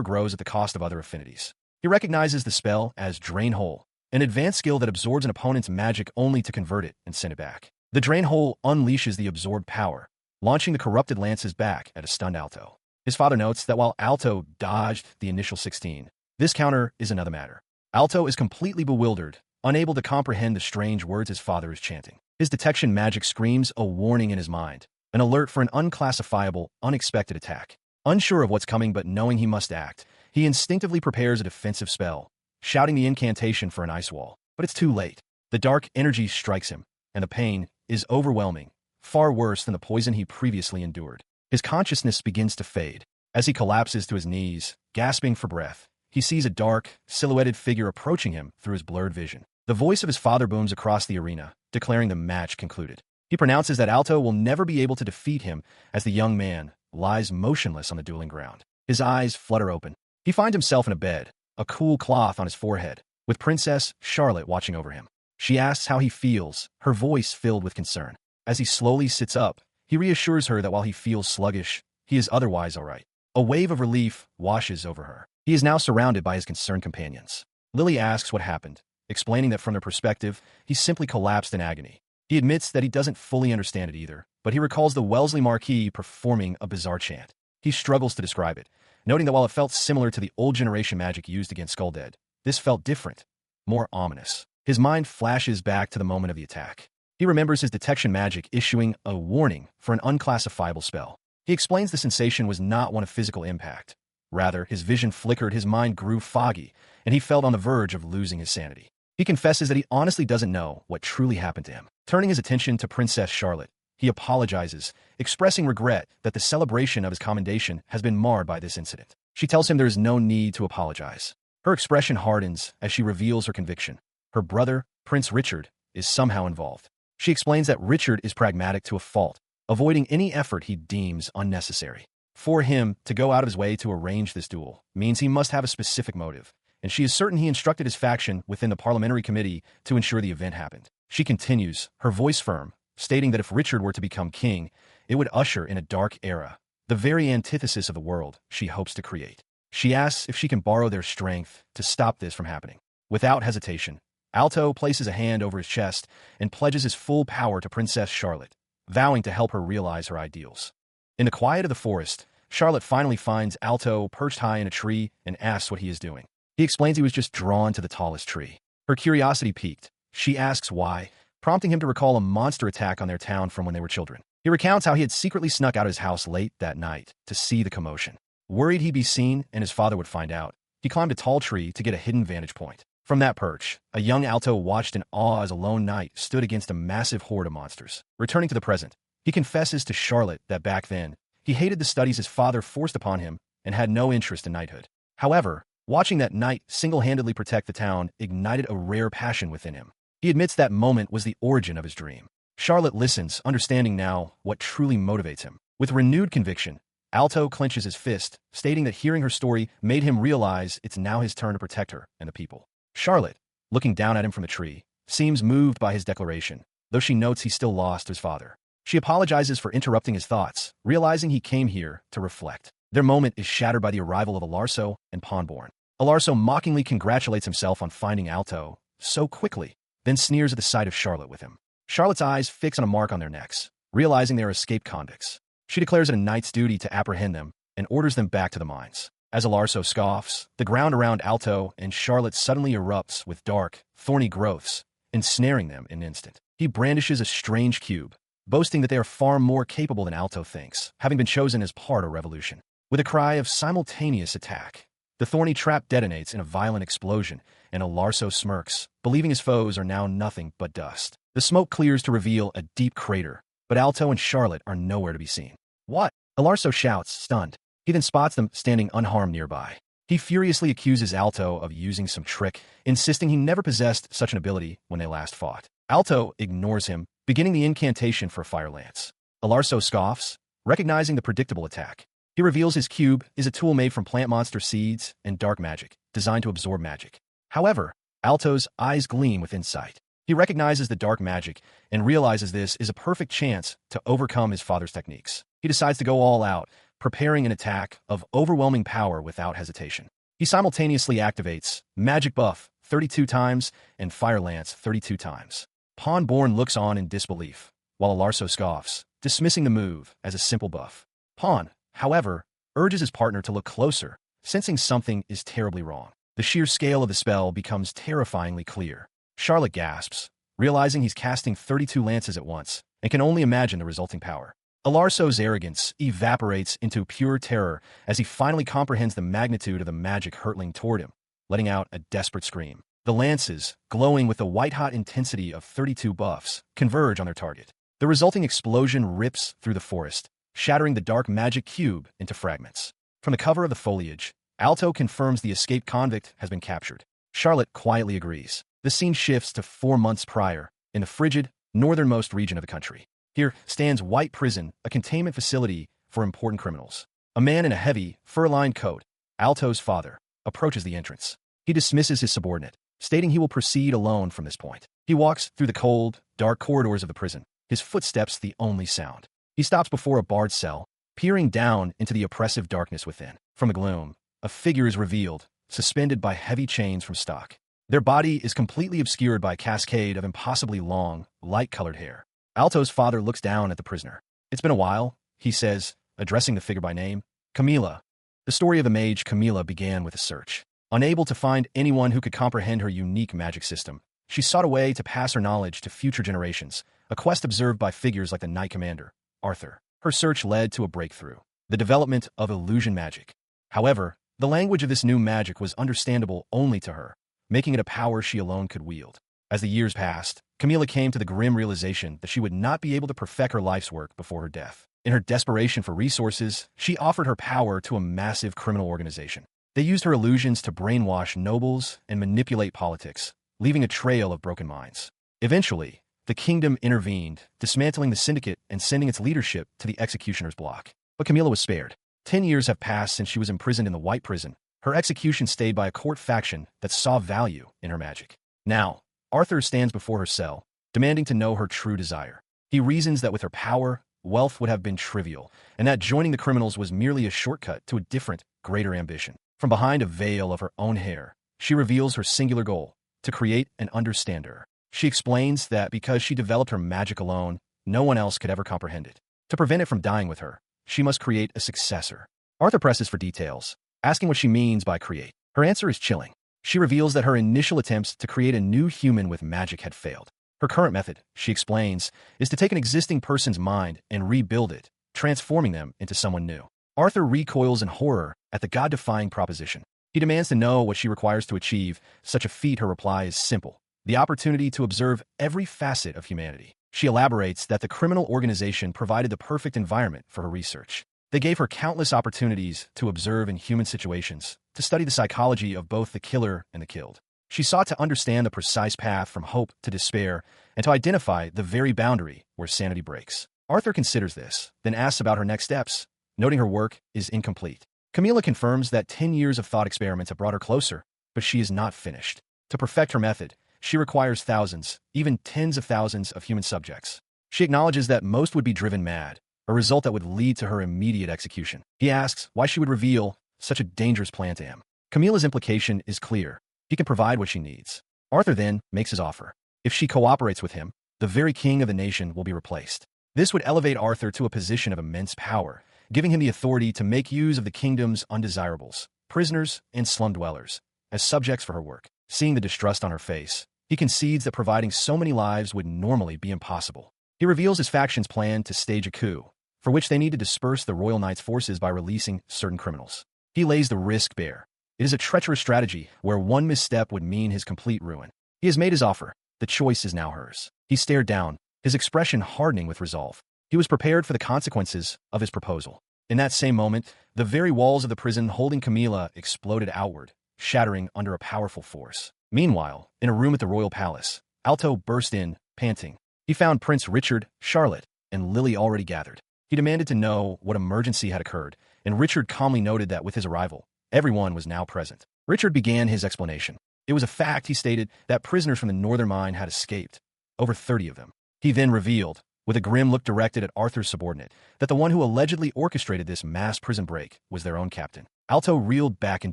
grows at the cost of other affinities. He recognizes the spell as Drain Hole, an advanced skill that absorbs an opponent's magic only to convert it and send it back. The Drain Hole unleashes the absorbed power, launching the corrupted lances back at a stunned Alto. His father notes that while Alto dodged the initial 16, this counter is another matter. Alto is completely bewildered, unable to comprehend the strange words his father is chanting. His detection magic screams a warning in his mind, an alert for an unclassifiable, unexpected attack. Unsure of what's coming but knowing he must act, he instinctively prepares a defensive spell, shouting the incantation for an ice wall. But it's too late. The dark energy strikes him, and the pain is overwhelming, far worse than the poison he previously endured. His consciousness begins to fade. As he collapses to his knees, gasping for breath, he sees a dark, silhouetted figure approaching him through his blurred vision. The voice of his father booms across the arena, declaring the match concluded. He pronounces that Alto will never be able to defeat him as the young man lies motionless on the dueling ground. His eyes flutter open. He finds himself in a bed, a cool cloth on his forehead, with Princess Charlotte watching over him. She asks how he feels, her voice filled with concern. As he slowly sits up, he reassures her that while he feels sluggish, he is otherwise all right. A wave of relief washes over her. He is now surrounded by his concerned companions. Lily asks what happened, explaining that from their perspective, he simply collapsed in agony. He admits that he doesn't fully understand it either, but he recalls the Wellesley Marquis performing a bizarre chant. He struggles to describe it, noting that while it felt similar to the old generation magic used against Skulldead, this felt different, more ominous. His mind flashes back to the moment of the attack. He remembers his detection magic issuing a warning for an unclassifiable spell. He explains the sensation was not one of physical impact. Rather, his vision flickered, his mind grew foggy, and he felt on the verge of losing his sanity. He confesses that he honestly doesn't know what truly happened to him. Turning his attention to Princess Charlotte, he apologizes, expressing regret that the celebration of his commendation has been marred by this incident. She tells him there is no need to apologize. Her expression hardens as she reveals her conviction. Her brother, Prince Richard, is somehow involved. She explains that Richard is pragmatic to a fault, avoiding any effort he deems unnecessary. For him to go out of his way to arrange this duel means he must have a specific motive, and she is certain he instructed his faction within the parliamentary committee to ensure the event happened. She continues, her voice firm, stating that if Richard were to become king, it would usher in a dark era, the very antithesis of the world she hopes to create. She asks if she can borrow their strength to stop this from happening. Without hesitation, Alto places a hand over his chest and pledges his full power to Princess Charlotte, vowing to help her realize her ideals. In the quiet of the forest, Charlotte finally finds Alto perched high in a tree and asks what he is doing. He explains he was just drawn to the tallest tree. Her curiosity piqued. She asks why, prompting him to recall a monster attack on their town from when they were children. He recounts how he had secretly snuck out of his house late that night to see the commotion. Worried he'd be seen and his father would find out, he climbed a tall tree to get a hidden vantage point. From that perch, a young Alto watched in awe as a lone knight stood against a massive horde of monsters. Returning to the present, he confesses to Charlotte that back then, he hated the studies his father forced upon him and had no interest in knighthood. However, watching that knight single-handedly protect the town ignited a rare passion within him. He admits that moment was the origin of his dream. Charlotte listens, understanding now what truly motivates him. With renewed conviction, Alto clenches his fist, stating that hearing her story made him realize it's now his turn to protect her and the people. Charlotte, looking down at him from the tree, seems moved by his declaration, though she notes he still lost his father. She apologizes for interrupting his thoughts, realizing he came here to reflect. Their moment is shattered by the arrival of Alarso and Pawnborn. Alarso mockingly congratulates himself on finding Alto so quickly, then sneers at the sight of Charlotte with him. Charlotte's eyes fix on a mark on their necks, realizing they are escaped convicts. She declares it a knight's duty to apprehend them and orders them back to the mines. As Alarso scoffs, the ground around Alto and Charlotte suddenly erupts with dark, thorny growths, ensnaring them in an instant. He brandishes a strange cube, boasting that they are far more capable than Alto thinks, having been chosen as part of a revolution. With a cry of simultaneous attack, the thorny trap detonates in a violent explosion, and Alarso smirks, believing his foes are now nothing but dust. The smoke clears to reveal a deep crater, but Alto and Charlotte are nowhere to be seen. What? Alarso shouts, stunned. He then spots them standing unharmed nearby. He furiously accuses Alto of using some trick, insisting he never possessed such an ability when they last fought. Alto ignores him, beginning the incantation for a fire lance. Alarso scoffs, recognizing the predictable attack. He reveals his cube is a tool made from plant monster seeds and dark magic, designed to absorb magic. However, Alto's eyes gleam with insight. He recognizes the dark magic and realizes this is a perfect chance to overcome his father's techniques. He decides to go all out, preparing an attack of overwhelming power without hesitation. He simultaneously activates Magic Buff 32 times and Fire Lance 32 times. Pawnborn looks on in disbelief, while Alarso scoffs, dismissing the move as a simple buff. Pawn, however, urges his partner to look closer, sensing something is terribly wrong. The sheer scale of the spell becomes terrifyingly clear. Charlotte gasps, realizing he's casting 32 lances at once, and can only imagine the resulting power. Alarso's arrogance evaporates into pure terror as he finally comprehends the magnitude of the magic hurtling toward him, letting out a desperate scream. The lances, glowing with the white-hot intensity of 32 buffs, converge on their target. The resulting explosion rips through the forest, shattering the dark magic cube into fragments. From the cover of the foliage, Alto confirms the escaped convict has been captured. Charlotte quietly agrees. The scene shifts to 4 months prior, in the frigid, northernmost region of the country. Here stands White Prison, a containment facility for important criminals. A man in a heavy, fur-lined coat, Alto's father, approaches the entrance. He dismisses his subordinate, stating he will proceed alone from this point. He walks through the cold, dark corridors of the prison, his footsteps the only sound. He stops before a barred cell, peering down into the oppressive darkness within. From the gloom, a figure is revealed, suspended by heavy chains from stock. Their body is completely obscured by a cascade of impossibly long, light-colored hair. Alto's father looks down at the prisoner. "It's been a while," he says, addressing the figure by name. Camila. The story of the mage Camila began with a search. Unable to find anyone who could comprehend her unique magic system, she sought a way to pass her knowledge to future generations, a quest observed by figures like the Knight Commander, Arthur. Her search led to a breakthrough, the development of illusion magic. However, the language of this new magic was understandable only to her, making it a power she alone could wield. As the years passed, Camila came to the grim realization that she would not be able to perfect her life's work before her death. In her desperation for resources, she offered her power to a massive criminal organization. They used her illusions to brainwash nobles and manipulate politics, leaving a trail of broken minds. Eventually, the kingdom intervened, dismantling the syndicate and sending its leadership to the executioner's block. But Camila was spared. 10 years have passed since she was imprisoned in the White Prison, her execution stayed by a court faction that saw value in her magic. Now, Arthur stands before her cell, demanding to know her true desire. He reasons that with her power, wealth would have been trivial, and that joining the criminals was merely a shortcut to a different, greater ambition. From behind a veil of her own hair, she reveals her singular goal, to create and understand her. She explains that because she developed her magic alone, no one else could ever comprehend it. To prevent it from dying with her, she must create a successor. Arthur presses for details, asking what she means by create. Her answer is chilling. She reveals that her initial attempts to create a new human with magic had failed. Her current method, she explains, is to take an existing person's mind and rebuild it, transforming them into someone new. Arthur recoils in horror at the God-defying proposition. He demands to know what she requires to achieve such a feat. Her reply is simple: the opportunity to observe every facet of humanity. She elaborates that the criminal organization provided the perfect environment for her research. They gave her countless opportunities to observe in human situations, to study the psychology of both the killer and the killed. She sought to understand the precise path from hope to despair and to identify the very boundary where sanity breaks. Arthur considers this, then asks about her next steps, noting her work is incomplete. Camila confirms that 10 years of thought experiments have brought her closer, but she is not finished. To perfect her method, she requires thousands, even tens of thousands of human subjects. She acknowledges that most would be driven mad, a result that would lead to her immediate execution. He asks why she would reveal such a dangerous plan to him. Camila's implication is clear. He can provide what she needs. Arthur then makes his offer. If she cooperates with him, the very king of the nation will be replaced. This would elevate Arthur to a position of immense power, giving him the authority to make use of the kingdom's undesirables, prisoners and slum dwellers, as subjects for her work. Seeing the distrust on her face, he concedes that providing so many lives would normally be impossible. He reveals his faction's plan to stage a coup, for which they need to disperse the Royal Knight's forces by releasing certain criminals. He lays the risk bare. It is a treacherous strategy where one misstep would mean his complete ruin. He has made his offer. The choice is now hers. He stared down, his expression hardening with resolve. He was prepared for the consequences of his proposal. In that same moment, the very walls of the prison holding Camila exploded outward, shattering under a powerful force. Meanwhile, in a room at the royal palace, Alto burst in, panting. He found Prince Richard, Charlotte, and Lily already gathered. He demanded to know what emergency had occurred, and Richard calmly noted that with his arrival, everyone was now present. Richard began his explanation. It was a fact, he stated, that prisoners from the northern mine had escaped, over 30 of them. He then revealed, with a grim look directed at Arthur's subordinate, that the one who allegedly orchestrated this mass prison break was their own captain. Alto reeled back in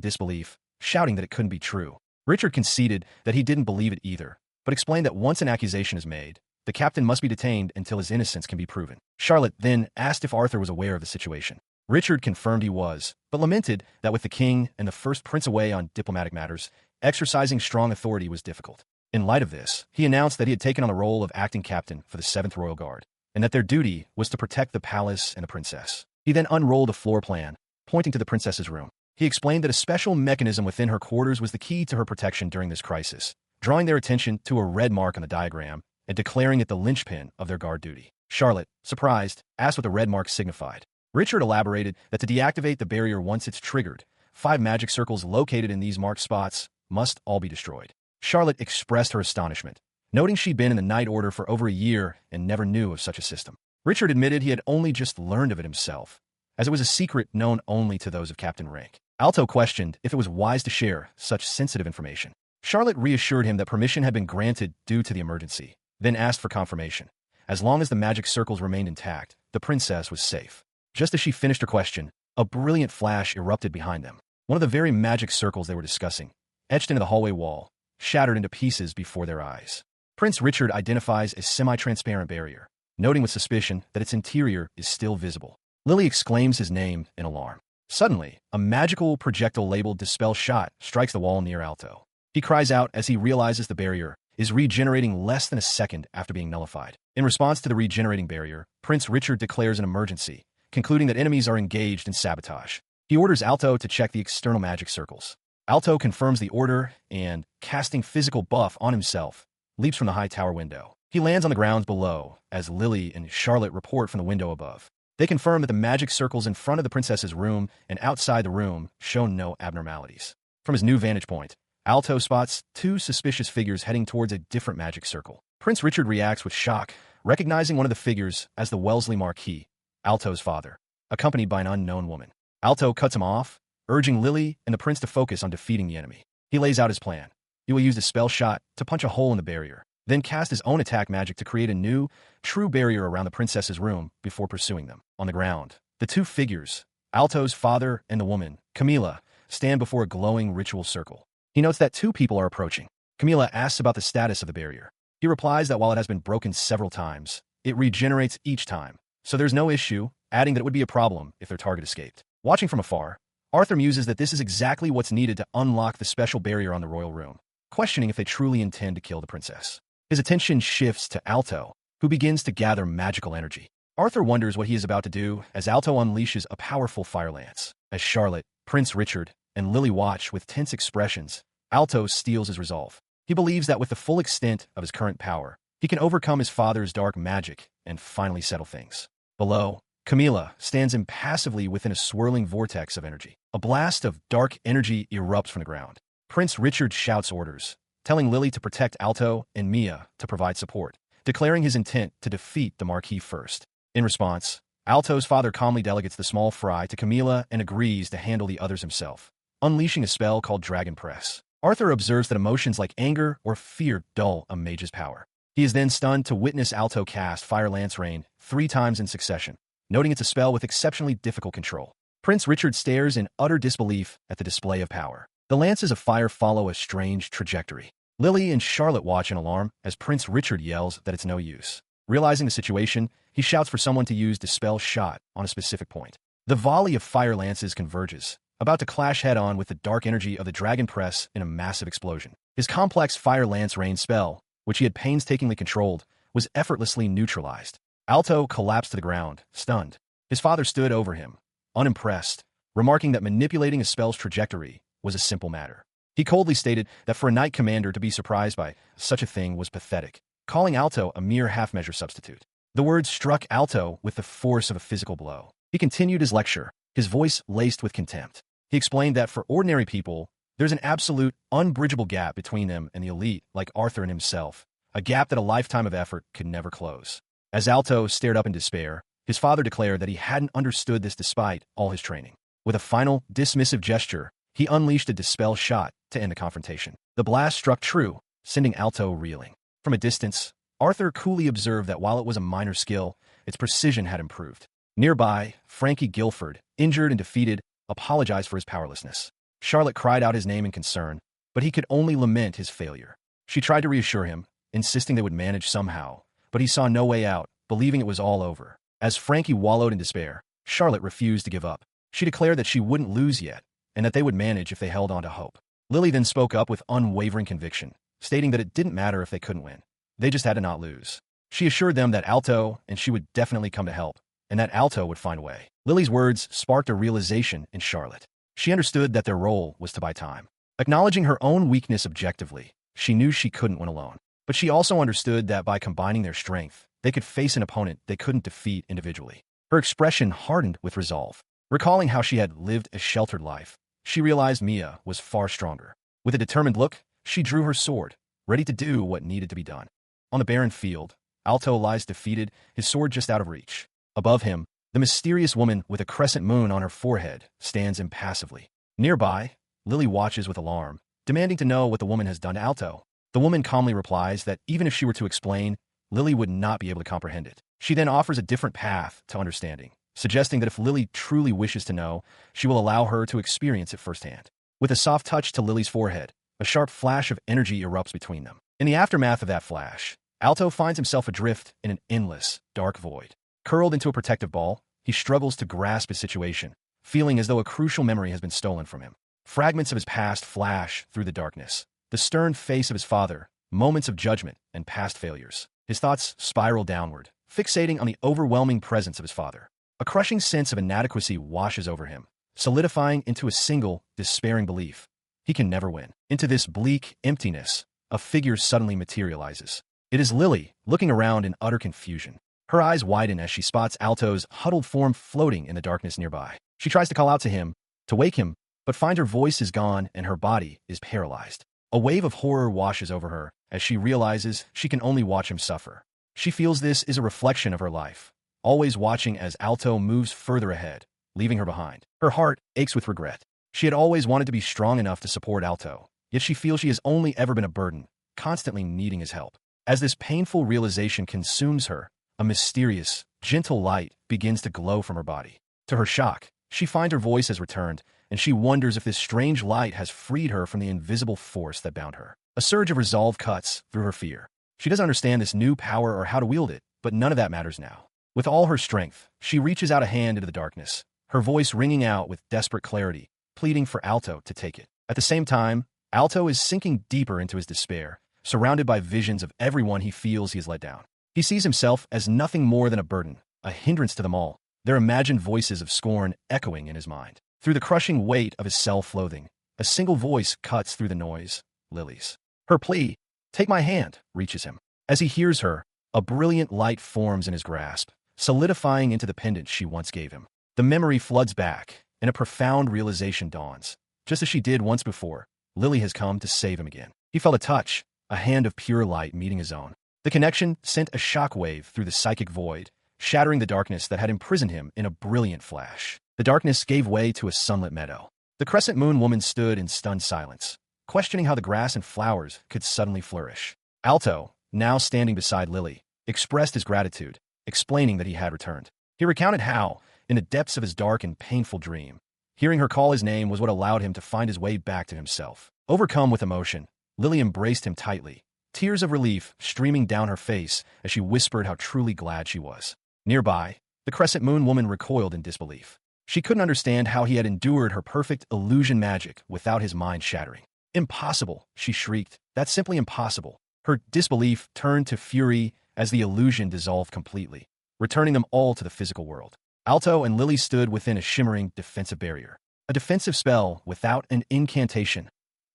disbelief, shouting that it couldn't be true. Richard conceded that he didn't believe it either, but explained that once an accusation is made, the captain must be detained until his innocence can be proven. Charlotte then asked if Arthur was aware of the situation. Richard confirmed he was, but lamented that with the king and the first prince away on diplomatic matters, exercising strong authority was difficult. In light of this, he announced that he had taken on the role of acting captain for the 7th Royal Guard, and that their duty was to protect the palace and the princess. He then unrolled a floor plan, pointing to the princess's room. He explained that a special mechanism within her quarters was the key to her protection during this crisis, drawing their attention to a red mark on the diagram and declaring it the linchpin of their guard duty. Charlotte, surprised, asked what the red mark signified. Richard elaborated that to deactivate the barrier once it's triggered, 5 magic circles located in these marked spots must all be destroyed. Charlotte expressed her astonishment, noting she'd been in the Night Order for over a year and never knew of such a system. Richard admitted he had only just learned of it himself, as it was a secret known only to those of captain rank. Alto questioned if it was wise to share such sensitive information. Charlotte reassured him that permission had been granted due to the emergency, then asked for confirmation. As long as the magic circles remained intact, the princess was safe. Just as she finished her question, a brilliant flash erupted behind them. One of the very magic circles they were discussing, etched into the hallway wall, shattered into pieces before their eyes. Prince Richard identifies a semi-transparent barrier, noting with suspicion that its interior is still visible. Lily exclaims his name in alarm. Suddenly, a magical projectile labeled Dispel Shot strikes the wall near Alto. He cries out as he realizes the barrier is regenerating less than a second after being nullified. In response to the regenerating barrier, Prince Richard declares an emergency, concluding that enemies are engaged in sabotage. He orders Alto to check the external magic circles. Alto confirms the order and, casting physical buff on himself, leaps from the high tower window. He lands on the ground below as Lily and Charlotte report from the window above. They confirm that the magic circles in front of the princess's room and outside the room show no abnormalities. From his new vantage point, Alto spots 2 suspicious figures heading towards a different magic circle. Prince Richard reacts with shock, recognizing one of the figures as the Wellesley Marquis, Alto's father, accompanied by an unknown woman. Alto cuts him off, urging Lily and the prince to focus on defeating the enemy. He lays out his plan. He will use the spell shot to punch a hole in the barrier, then cast his own attack magic to create a new, true barrier around the princess's room before pursuing them. On the ground, the 2 figures, Alto's father and the woman, Camila, stand before a glowing ritual circle. He notes that 2 people are approaching. Camila asks about the status of the barrier. He replies that while it has been broken several times, it regenerates each time, so there's no issue, adding that it would be a problem if their target escaped. Watching from afar, Arthur muses that this is exactly what's needed to unlock the special barrier on the royal room, questioning if they truly intend to kill the princess. His attention shifts to Alto, who begins to gather magical energy. Arthur wonders what he is about to do as Alto unleashes a powerful fire lance. As Charlotte, Prince Richard, and Lily watch with tense expressions, Alto steals his resolve. He believes that with the full extent of his current power, he can overcome his father's dark magic and finally settle things. Below, Camila stands impassively within a swirling vortex of energy. A blast of dark energy erupts from the ground. Prince Richard shouts orders, telling Lily to protect Alto and Mia to provide support, declaring his intent to defeat the Marquis first. In response, Alto's father calmly delegates the small fry to Camila and agrees to handle the others himself, unleashing a spell called Dragon Press. Arthur observes that emotions like anger or fear dull a mage's power. He is then stunned to witness Alto cast Fire Lance Rain 3 times in succession, noting it's a spell with exceptionally difficult control. Prince Richard stares in utter disbelief at the display of power. The lances of fire follow a strange trajectory. Lily and Charlotte watch in alarm as Prince Richard yells that it's no use. Realizing the situation, he shouts for someone to use Dispel Shot on a specific point. The volley of fire lances converges, about to clash head-on with the dark energy of the Dragon Press in a massive explosion. His complex Fire Lance Rain spell, which he had painstakingly controlled, was effortlessly neutralized. Alto collapsed to the ground, stunned. His father stood over him, unimpressed, remarking that manipulating a spell's trajectory was a simple matter. He coldly stated that for a knight commander to be surprised by such a thing was pathetic, calling Alto a mere half-measure substitute. The words struck Alto with the force of a physical blow. He continued his lecture, his voice laced with contempt. He explained that for ordinary people, there's an absolute, unbridgeable gap between them and the elite like Arthur and himself, a gap that a lifetime of effort could never close. As Alto stared up in despair, his father declared that he hadn't understood this despite all his training. With a final, dismissive gesture, he unleashed a Dispel Shot to end the confrontation. The blast struck true, sending Alto reeling. From a distance, Arthur coolly observed that while it was a minor skill, its precision had improved. Nearby, Frankie Guilford, injured and defeated, apologized for his powerlessness. Charlotte cried out his name in concern, but he could only lament his failure. She tried to reassure him, insisting they would manage somehow, but he saw no way out, believing it was all over. As Frankie wallowed in despair, Charlotte refused to give up. She declared that she wouldn't lose yet, and that they would manage if they held on to hope. Lily then spoke up with unwavering conviction, stating that it didn't matter if they couldn't win. They just had to not lose. She assured them that Alto and she would definitely come to help, and that Alto would find a way. Lily's words sparked a realization in Charlotte. She understood that their role was to buy time. Acknowledging her own weakness objectively, she knew she couldn't win alone. But she also understood that by combining their strength, they could face an opponent they couldn't defeat individually. Her expression hardened with resolve. Recalling how she had lived a sheltered life, she realized Mia was far stronger. With a determined look, she drew her sword, ready to do what needed to be done. On the barren field, Alto lies defeated, his sword just out of reach. Above him, the mysterious woman with a crescent moon on her forehead stands impassively. Nearby, Lily watches with alarm, demanding to know what the woman has done to Alto. The woman calmly replies that even if she were to explain, Lily would not be able to comprehend it. She then offers a different path to understanding, suggesting that if Lily truly wishes to know, she will allow her to experience it firsthand. With a soft touch to Lily's forehead, a sharp flash of energy erupts between them. In the aftermath of that flash, Alto finds himself adrift in an endless, dark void. Curled into a protective ball, he struggles to grasp his situation, feeling as though a crucial memory has been stolen from him. Fragments of his past flash through the darkness. The stern face of his father, moments of judgment, and past failures. His thoughts spiral downward, fixating on the overwhelming presence of his father. A crushing sense of inadequacy washes over him, solidifying into a single, despairing belief. He can never win. Into this bleak emptiness, a figure suddenly materializes. It is Lily, looking around in utter confusion. Her eyes widen as she spots Alto's huddled form floating in the darkness nearby. She tries to call out to him, to wake him, but finds her voice is gone and her body is paralyzed. A wave of horror washes over her as she realizes she can only watch him suffer. She feels this is a reflection of her life, always watching as Alto moves further ahead, leaving her behind. Her heart aches with regret. She had always wanted to be strong enough to support Alto, yet she feels she has only ever been a burden, constantly needing his help. As this painful realization consumes her, a mysterious, gentle light begins to glow from her body. To her shock, she finds her voice has returned, and she wonders if this strange light has freed her from the invisible force that bound her. A surge of resolve cuts through her fear. She doesn't understand this new power or how to wield it, but none of that matters now. With all her strength, she reaches out a hand into the darkness, her voice ringing out with desperate clarity, pleading for Alto to take it. At the same time, Alto is sinking deeper into his despair, surrounded by visions of everyone he feels he has let down. He sees himself as nothing more than a burden, a hindrance to them all, their imagined voices of scorn echoing in his mind. Through the crushing weight of his self-loathing, a single voice cuts through the noise, Lily's. Her plea, "Take my hand," reaches him. As he hears her, a brilliant light forms in his grasp, solidifying into the pendant she once gave him. The memory floods back, and a profound realization dawns. Just as she did once before, Lily has come to save him again. He felt a touch, a hand of pure light meeting his own. The connection sent a shockwave through the psychic void, shattering the darkness that had imprisoned him in a brilliant flash. The darkness gave way to a sunlit meadow. The crescent moon woman stood in stunned silence, questioning how the grass and flowers could suddenly flourish. Alto, now standing beside Lily, expressed his gratitude, explaining that he had returned. He recounted how, in the depths of his dark and painful dream, hearing her call his name was what allowed him to find his way back to himself. Overcome with emotion, Lily embraced him tightly, tears of relief streaming down her face as she whispered how truly glad she was. Nearby, the crescent moon woman recoiled in disbelief. She couldn't understand how he had endured her perfect illusion magic without his mind shattering. "Impossible," she shrieked. "That's simply impossible." Her disbelief turned to fury as the illusion dissolved completely, returning them all to the physical world. Alto and Lily stood within a shimmering defensive barrier. A defensive spell without an incantation.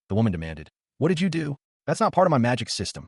The woman demanded, "What did you do? That's not part of my magic system."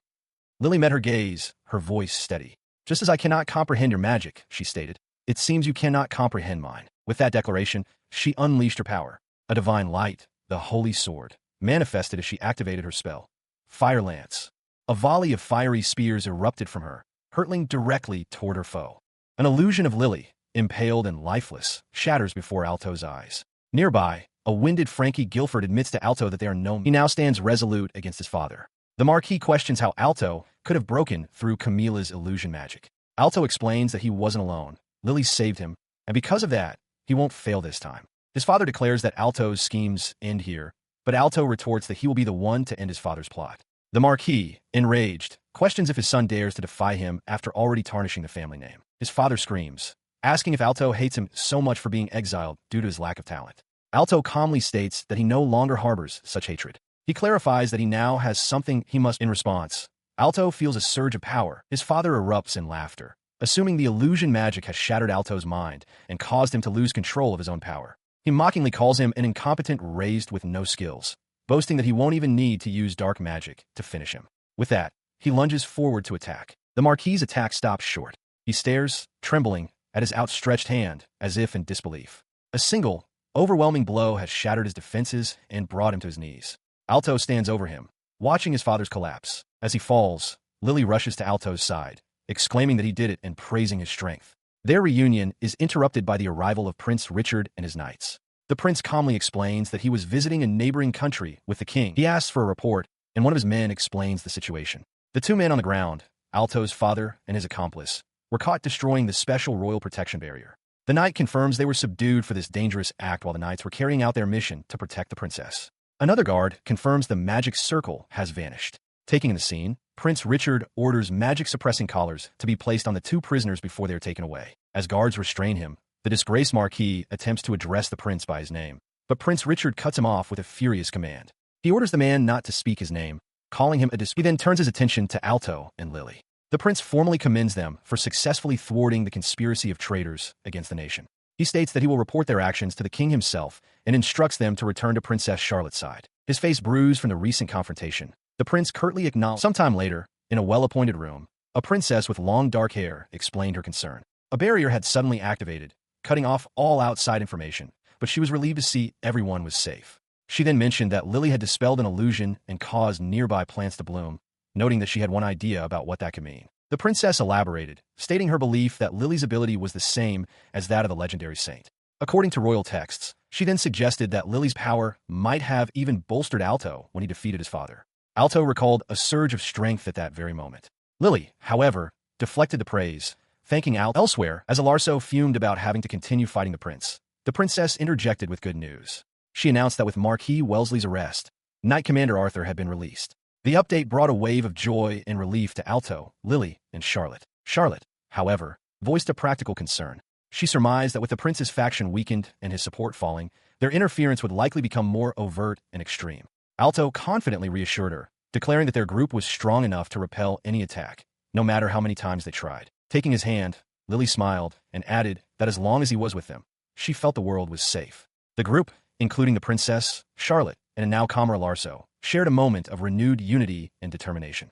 Lily met her gaze, her voice steady. "Just as I cannot comprehend your magic," she stated, "it seems you cannot comprehend mine." With that declaration, she unleashed her power. A divine light, the holy sword, manifested as she activated her spell. Fire lance. A volley of fiery spears erupted from her, hurtling directly toward her foe. An illusion of Lily, impaled and lifeless, shatters before Alto's eyes. Nearby, a winded Frankie Guilford admits to Alto that they are no. He now stands resolute against his father. The Marquis questions how Alto could have broken through Camilla's illusion magic. Alto explains that he wasn't alone. Lily saved him, and because of that, he won't fail this time. His father declares that Alto's schemes end here, but Alto retorts that he will be the one to end his father's plot. The Marquis, enraged, questions if his son dares to defy him after already tarnishing the family name. His father screams, asking if Alto hates him so much for being exiled due to his lack of talent. Alto calmly states that he no longer harbors such hatred. He clarifies that he now has something he must. In response, Alto feels a surge of power. His father erupts in laughter, assuming the illusion magic has shattered Alto's mind and caused him to lose control of his own power. He mockingly calls him an incompetent raised with no skills, boasting that he won't even need to use dark magic to finish him. With that, he lunges forward to attack. The Marquis's attack stops short. He stares, trembling, at his outstretched hand, as if in disbelief. A single, overwhelming blow has shattered his defenses and brought him to his knees. Alto stands over him, watching his father's collapse. As he falls, Lily rushes to Alto's side, exclaiming that he did it and praising his strength. Their reunion is interrupted by the arrival of Prince Richard and his knights. The prince calmly explains that he was visiting a neighboring country with the king. He asks for a report, and one of his men explains the situation. The two men on the ground, Alto's father and his accomplice, were caught destroying the special royal protection barrier. The knight confirms they were subdued for this dangerous act while the knights were carrying out their mission to protect the princess. Another guard confirms the magic circle has vanished. Taking in the scene, Prince Richard orders magic-suppressing collars to be placed on the two prisoners before they are taken away. As guards restrain him, the disgraced Marquis attempts to address the prince by his name, but Prince Richard cuts him off with a furious command. He orders the man not to speak his name, calling him a He then turns his attention to Alto and Lily. The prince formally commends them for successfully thwarting the conspiracy of traitors against the nation. He states that he will report their actions to the king himself and instructs them to return to Princess Charlotte's side. His face bruised from the recent confrontation, the prince curtly acknowledged. Sometime later, in a well-appointed room, a princess with long dark hair explained her concern. A barrier had suddenly activated, cutting off all outside information, but she was relieved to see everyone was safe. She then mentioned that Lily had dispelled an illusion and caused nearby plants to bloom, noting that she had one idea about what that could mean. The princess elaborated, stating her belief that Lily's ability was the same as that of the legendary saint. According to royal texts, she then suggested that Lily's power might have even bolstered Alto when he defeated his father. Alto recalled a surge of strength at that very moment. Lily, however, deflected the praise, thanking Alto. Elsewhere, as Alarso fumed about having to continue fighting the prince, the princess interjected with good news. She announced that with Marquis Wellesley's arrest, Knight Commander Arthur had been released. The update brought a wave of joy and relief to Alto, Lily, and Charlotte. Charlotte, however, voiced a practical concern. She surmised that with the prince's faction weakened and his support falling, their interference would likely become more overt and extreme. Alto confidently reassured her, declaring that their group was strong enough to repel any attack, no matter how many times they tried. Taking his hand, Lily smiled and added that as long as he was with them, she felt the world was safe. The group, including the princess, Charlotte, and now Comrade Larso, shared a moment of renewed unity and determination.